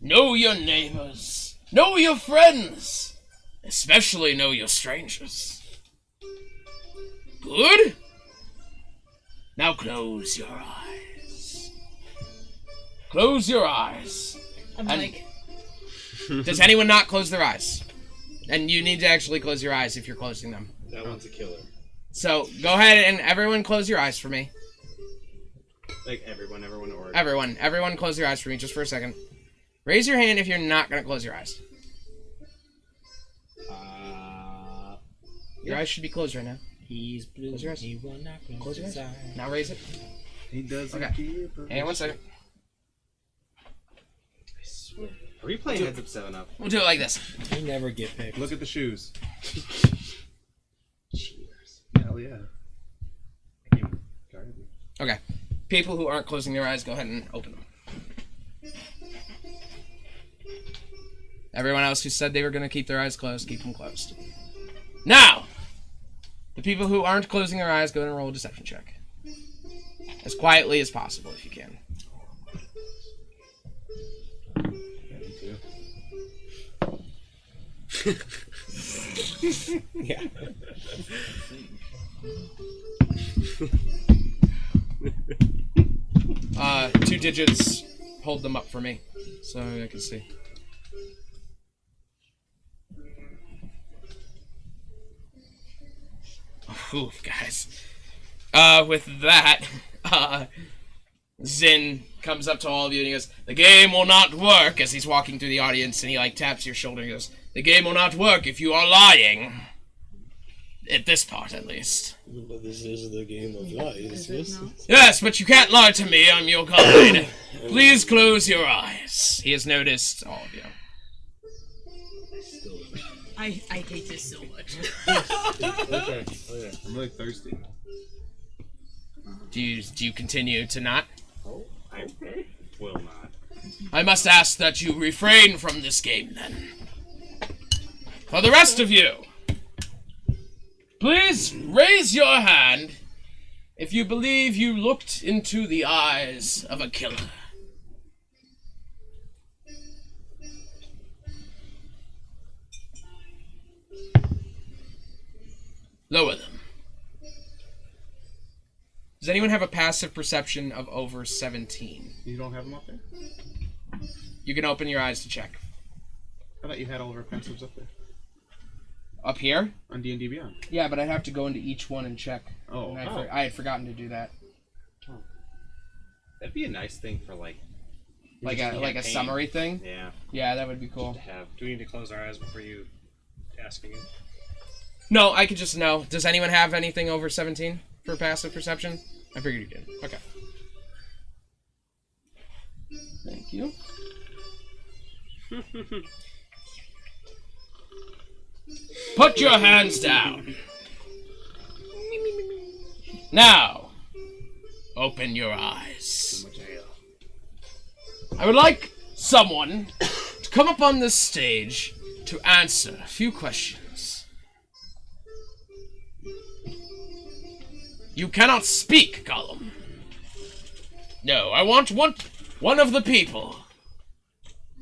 Know your neighbors, know your friends, especially know your strangers. Good? Now close your eyes. Close your eyes. Does anyone not close their eyes? And you need to actually close your eyes if you're closing them. That one's a killer. So, go ahead and everyone close your eyes for me. Like everyone or... Everyone close your eyes for me just for a second. Raise your hand if you're not going to close your eyes. Your eyes should be closed right now. He's blue. Close your eyes. He will not Close your eyes. his eye. Now raise it. He doesn't Okay. Hang on 1 second. Are we playing Heads Up 7-Up? We'll do it like this. You never get picked. Look at the shoes. Cheers. Hell yeah. Okay. People who aren't closing their eyes, go ahead and open them. Everyone else who said they were going to keep their eyes closed, keep them closed. Now, the people who aren't closing their eyes, go ahead and roll a deception check. As quietly as possible, if you can. Yeah. 2 digits. Hold them up for me, so I can see. Ooh, guys. With that, Zin comes up to all of you and he goes, "The game will not work," as he's walking through the audience, and he like taps your shoulder and goes, "The game will not work if you are lying. At this part, at least." But this is the game of lies, yes? Yes, but you can't lie to me. I'm your guide. Please close your eyes. He has noticed all of you. I hate this so much. Okay. Oh yeah. I'm really thirsty. Do you continue to not? Oh, I will not. I must ask that you refrain from this game, then. For the rest of you, please raise your hand if you believe you looked into the eyes of a killer. Lower them. Does anyone have a passive perception of over 17? You don't have them up there? You can open your eyes to check. I thought you had all of our passives up there. Up here? On D&D Beyond. Yeah, but I'd have to go into each one and check. Oh. And I had forgotten to do that. Oh. That'd be a nice thing for like a summary thing? Yeah. Yeah, that would be cool. To have. Do we need to close our eyes before you ask again? No, I could just know. Does anyone have anything over 17 for passive perception? I figured you did. Okay. Thank you. Put your hands down. Now, open your eyes. I would like someone to come up on this stage to answer a few questions. You cannot speak, Gollum. No, I want one of the people.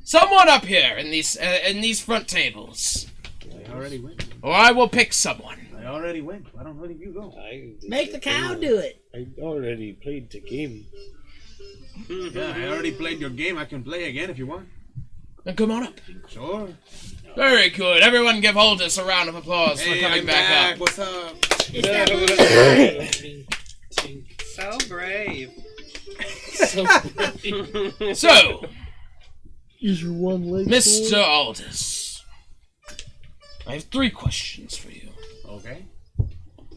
Someone up here in these front tables. I already went. Or I will pick someone. I already went. Why don't you go? Make the cow do it. I already played the game. Yeah, I already played your game. I can play again if you want. Then come on up. Sure. Very good. Everyone give Holdus a round of applause for coming I'm back up. What's up? So brave. So, is your one leg Mr. Aldous, I have 3 questions for you. Okay.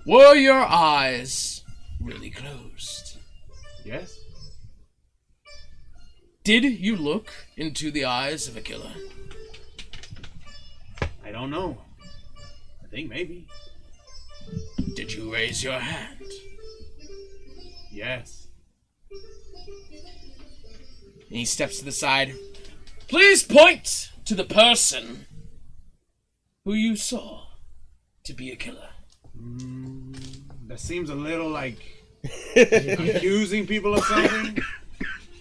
Were your eyes really closed? Yes. Did you look into the eyes of a killer? I don't know. I think maybe. Did you raise your hand? Yes. And he steps to the side. Please point to the person who you saw to be a killer. That seems a little like accusing people of something.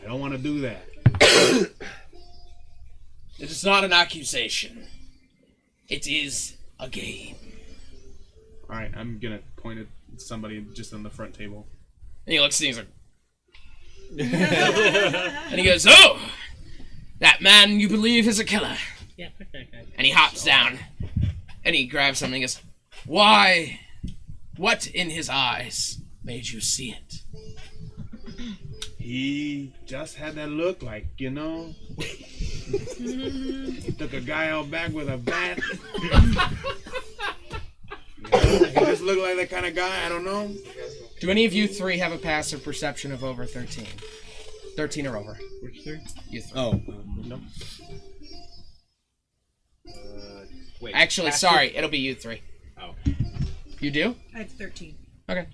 I don't want to do that. It is not an accusation. It is a game. Alright, I'm gonna point at somebody just on the front table. And he looks and he's like... and he goes, oh! That man you believe is a killer. Yeah, pick that guy. And he hops down. And he grabs something and goes, why? What in his eyes made you see it? He just had that look like, you know. He took a guy out back with a bat. He just looked like that kind of guy, I don't know. Do any of you three have a passive perception of over 13? 13 or over. Which three? You three. Oh, no. Wait. Actually, passive? sorry, it'll be you three. Oh. You do? I have 13. Okay.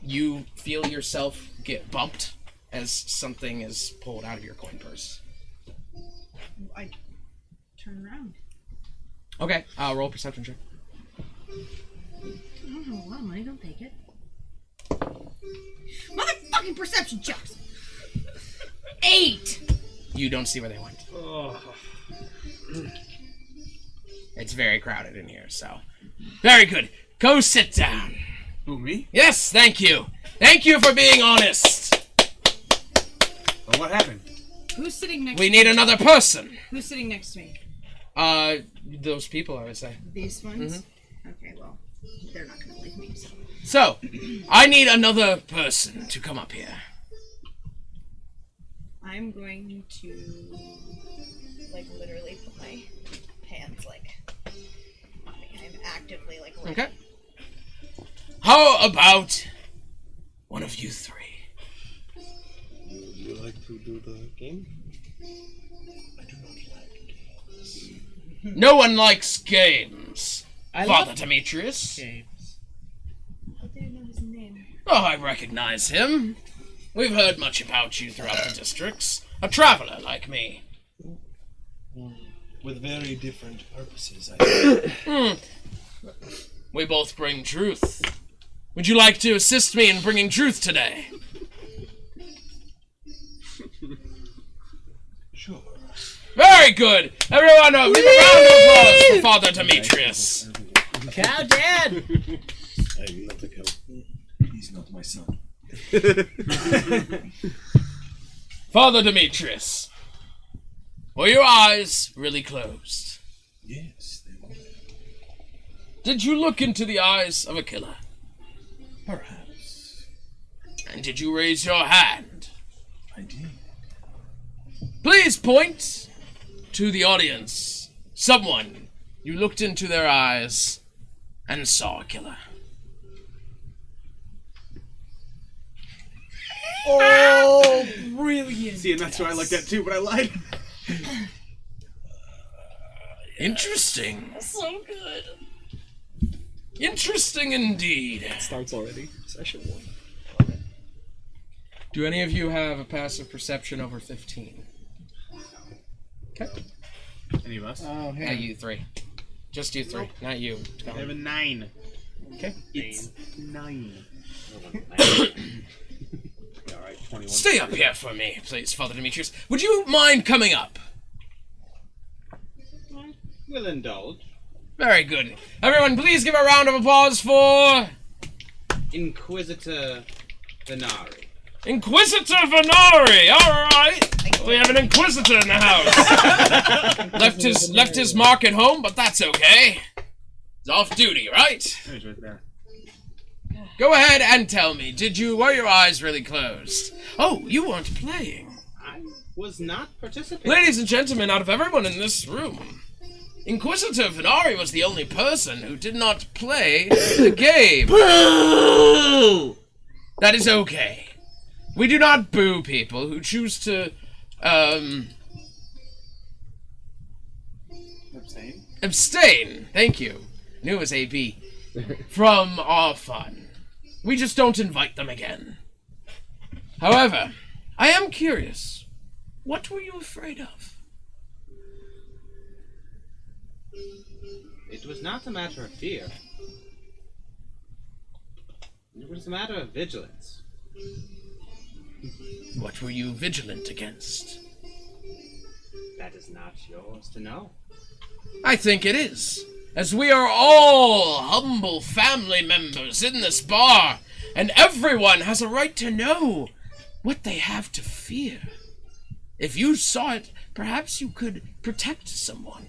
You feel yourself get bumped as something is pulled out of your coin purse. I turn around. Okay, roll a perception check. I don't have a lot of money, don't take it. Motherfucking perception checks! 8! You don't see where they went. It's very crowded in here, so... Very good. Go sit down. Who, me? Yes, thank you. Thank you for being honest. Well, what happened? Who's sitting next We to need me? another person. Who's sitting next to me? Those people, I would say. These ones? Mm-hmm. Okay, well, they're not gonna leave me, so... So, I need another person to come up here. I'm going to, like, literally put my hands, like I'm actively, like, ready. Okay. How about one of you three? Would you like to do the game? I do not like games. No one likes games. I Father love Demetrius. games. How do you know his name? Oh, I recognize him. We've heard much about you throughout the districts. A traveler like me. With very different purposes, I think. We both bring truth. Would you like to assist me in bringing truth today? Sure. Very good. Everyone, give a round of applause for Father Demetrius. Cow Dad! I'm not a cow. He's not my son. Father Demetrius, were your eyes really closed? Yes, they were. Did you look into the eyes of a killer? Perhaps. And did you raise your hand? I did. Please point to the audience. Someone you looked into their eyes and saw a killer. Oh, brilliant. See, and that's who I looked at too, but I lied. Interesting. So good. Interesting indeed. It starts already. Session 1. Do any of you have a passive perception over 15? Okay. Any of us? Oh, hey. Not you three. Just you three, not you. I have a 9. Okay. It's 9. Alright, 21. Stay up here for me, please, Father Demetrius. Would you mind coming up? We'll indulge. Very good. Everyone, please give a round of applause for... Inquisitor Venari. Inquisitor Venari! Alright! We have an Inquisitor in the house. left his mark at home, but that's okay. He's off duty, right? He's right there. Go ahead and tell me, were your eyes really closed? Oh, you weren't playing. I was not participating. Ladies and gentlemen, out of everyone in this room, Inquisitor Venari was the only person who did not play the game. Boo! That is okay. We do not boo people who choose to, Abstain? abstain. Thank you. I knew it was AB. from our fun. We just don't invite them again. However, I am curious. What were you afraid of? It was not a matter of fear. It was a matter of vigilance. What were you vigilant against? That is not yours to know. I think it is, as we are all humble family members in this bar, and everyone has a right to know what they have to fear. If you saw it, perhaps you could protect someone.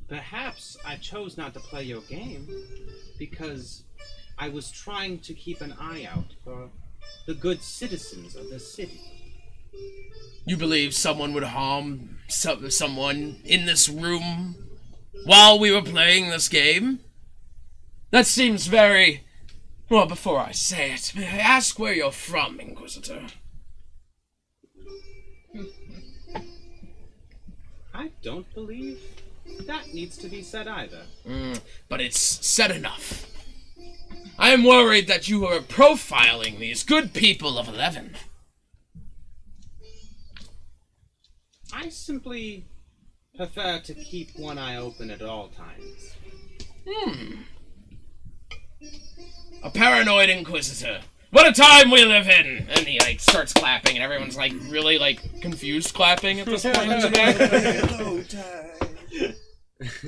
Perhaps I chose not to play your game because I was trying to keep an eye out for the good citizens of this city. You believe someone would harm someone in this room while we were playing this game? That seems very... Well, before I say it, may I ask where you're from, Inquisitor? I don't believe that needs to be said either. But it's said enough. I am worried that you are profiling these good people of 11. I simply prefer to keep one eye open at all times. A paranoid Inquisitor. What a time we live in! And he, starts clapping, and everyone's, really, confused clapping at this point in the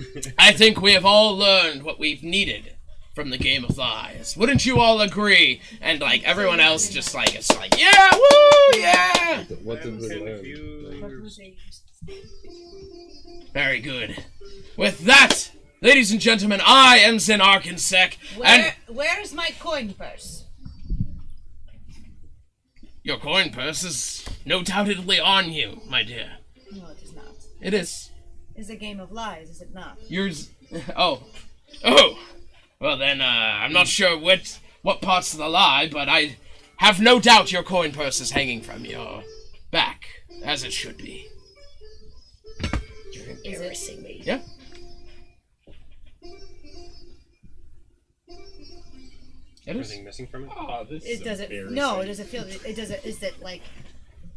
back. I think we have all learned what we've needed from the Game of Lies. Wouldn't you all agree? And, everyone else just, it's yeah, woo, yeah! What did we learn? Very good. With that, ladies and gentlemen, I am Zin Arkansek, and... Where's my coin purse? Your coin purse is no doubtedly on you, my dear. No, it is not. It is. It's a game of lies, is it not? Yours... Oh. Well then, I'm not sure what parts of the lie, but I have no doubt your coin purse is hanging from your back, as it should be. You're embarrassing me. Yeah. Anything missing from it? Oh, this It is doesn't. embarrassing. No, it doesn't feel. It doesn't. Is it like?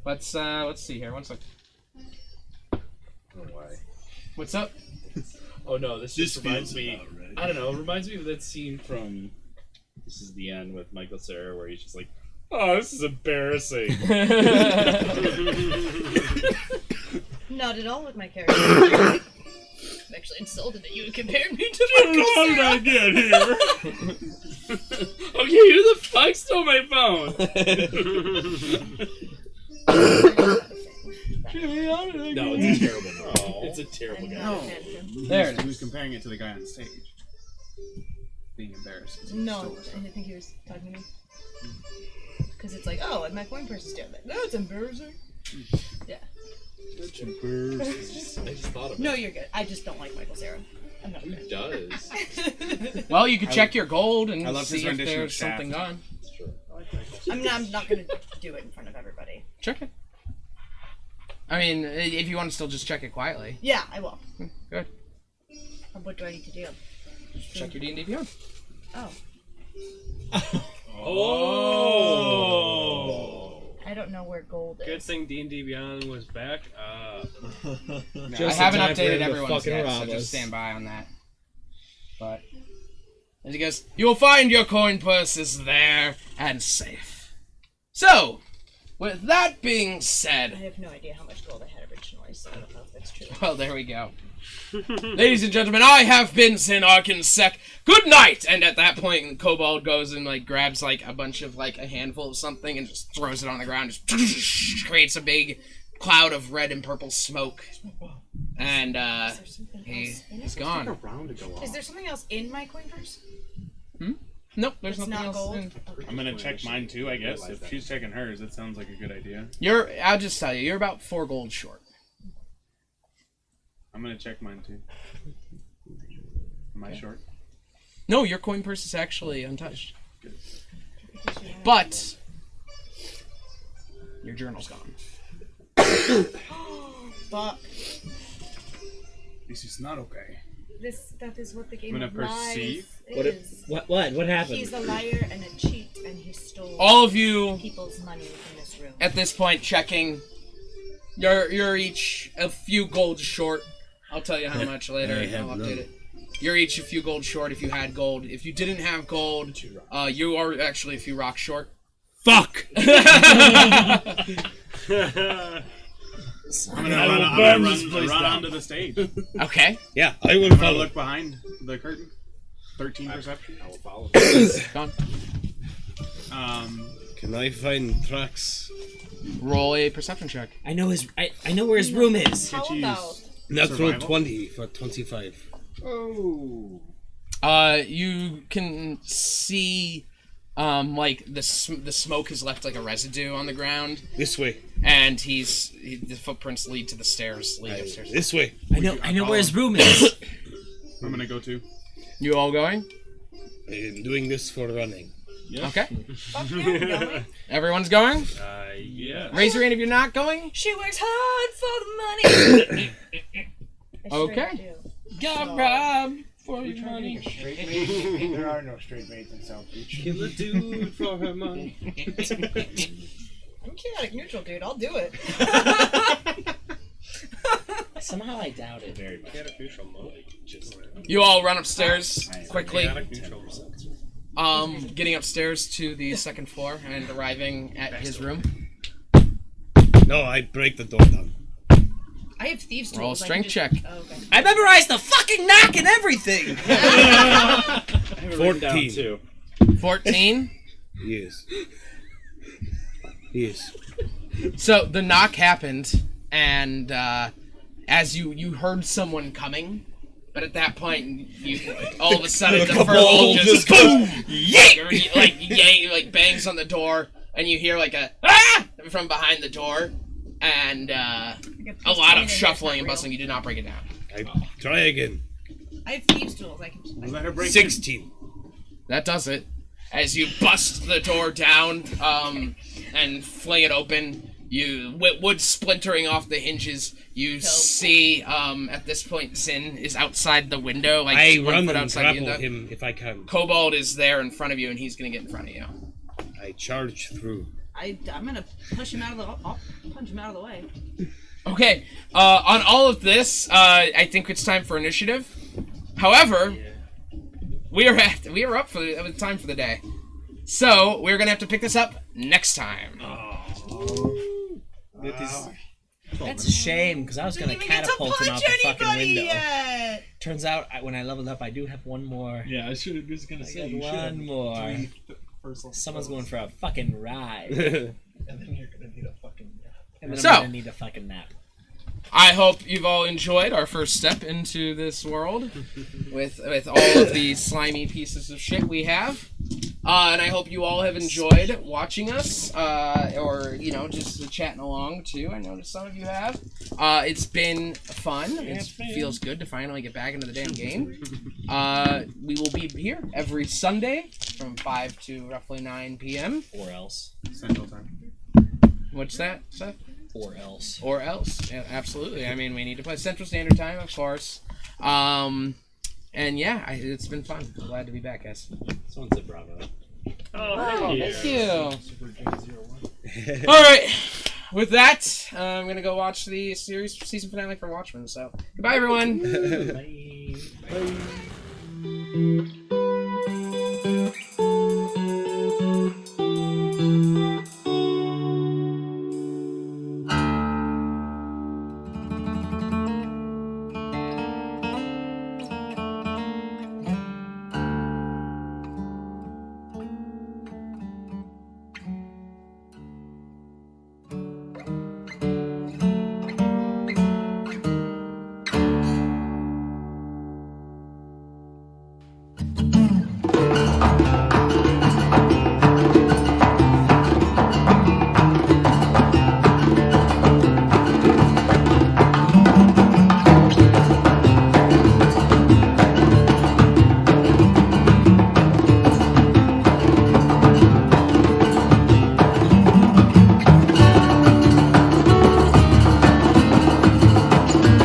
Let's see here. 1 second. Oh, why? What's up? Oh no, this just reminds feels me. about right. I don't know. It reminds me of that scene from This Is the End with Michael Cera, where he's just like, "Oh, this is embarrassing." Not at all with my character. I'm actually insulted that you would compare me to How did I get here? Okay, who the fuck stole my phone? No, it's a terrible movie. It's a terrible guy. No. There it He was comparing it to the guy on stage. Being embarrassed. 'cause he No, stole I something. think he was talking to me. Because it's like, oh, and my coin purse is down there. No, it's embarrassing. Yeah. I just thought of it. No, you're good. I just don't like Michael Cera. I'm not Who good. does? Well, you could check your gold and I love his see if rendition of there's Shaft. something gone. That's true. I'm not gonna do it in front of everybody. Check it. I mean, if you want to still just check it quietly. Yeah, I will. Good. What do I need to do? Check your D&D Beyond. Oh. Oh. I don't know where gold is. Good thing D&D Beyond was back. I Just haven't in time for updated him to everyone's fucking yet, so rob just us. stand by on that. But as he goes, you will find your coin purses there and safe. So, with that being I said, have no idea how much gold I had originally, so I don't know if that's true. well, there we go. Ladies and gentlemen, I have been Sin Arkansek. Good night! And at that point, Kobold goes and grabs a bunch of a handful of something and just throws it on the ground. Just creates a big cloud of red and purple smoke. And he's gone. Is there something else in my coin purse? Nope, there's It's nothing not else. gold? in- I'm gonna check mine too, I guess. If she's checking hers, that sounds like a good idea. I'll just tell you, you're about 4 gold short. I'm gonna check mine too. Am I short? No, your coin purse is actually untouched. But your journal's gone. Fuck. This is not okay. That is what the game I'm of gonna lies perceive. is. What happened? He's a liar and a cheat, and he stole All of you people's money in this room. at this point checking. You're each a few gold short. I'll tell you how much later. I'll update it. You're each a few gold short if you had gold. If you didn't have gold, you are actually a few rocks short. Fuck! I'm gonna run onto the stage. Okay. Yeah, I will I'm gonna follow. look behind the curtain. 13 perception. I will follow. Gone. Can I find tracks? Roll a perception check. I know where his room is. How about Natural 20 for 25. Oh. You can see, like the smoke has left like a residue on the ground. This way. And the footprints lead to the stairs. Upstairs. This way. I know where his room is. I'm gonna go too. You all going? I'm doing this for running. Yeah. Okay. fuck yeah, I'm going? Everyone's going? Yeah. Raise your hand if you're not going. She works hard for the money. Okay. Got robbed for your money. Straight maid? There are no straight maids in South Beach. Kill a dude for her money. I'm chaotic neutral, dude. I'll do it. Somehow I doubt it. Very much. You all run upstairs quickly. Neutral. Getting upstairs to the second floor and arriving at his room. No, I break the door down. I have thieves tools. Roll a I can strength just- check. Oh, okay. I memorized the fucking knock and everything. 14. 14. Yes. Yes. So the knock happened, and as you heard someone coming, but at that point, you all of a sudden the furbolg just boom, yank, like bangs on the door, and you hear like a ah from behind the door, and a lot of shuffling and bustling. You did not break it down. I try again. I have thieves tools. I can. Let her break 16. That does it. As you bust the door down and fling it open, wood splintering off the hinges. You see, at this point, Zin is outside the window, like I 1 run foot and outside the grapple window. him if I can. Kobold is there in front of you, and he's gonna get in front of you. I charge through. I'm gonna push him out of the. I'll punch him out of the way. Okay. On all of this, I think it's time for initiative. However, we are up for the time for the day, so we're gonna have to pick this up next time. That's a shame, because I was going to catapult him out the fucking window. Yet. Turns out, when I leveled up, I do have one more. Yeah, I was going to say. You should One have more. 3 first level Someone's going spells. for a fucking ride. And then you're going to need a fucking nap. And then So- I'm going to need a fucking nap. I hope you've all enjoyed our first step into this world with all of the slimy pieces of shit we have. And I hope you all have enjoyed watching us, or, just chatting along, too. I noticed some of you have. It's been fun. It feels good to finally get back into the damn game. We will be here every Sunday from 5 to roughly 9 p.m. Or else. Central time. What's that, Seth? Or else. Or else. Yeah, absolutely. I mean, we need to play Central Standard Time, of course. And yeah, it's been fun. I'm glad to be back, guys. Someone said bravo. Oh, thank you. All right. With that, I'm going to go watch the season finale for Watchmen. So, goodbye, everyone. Bye.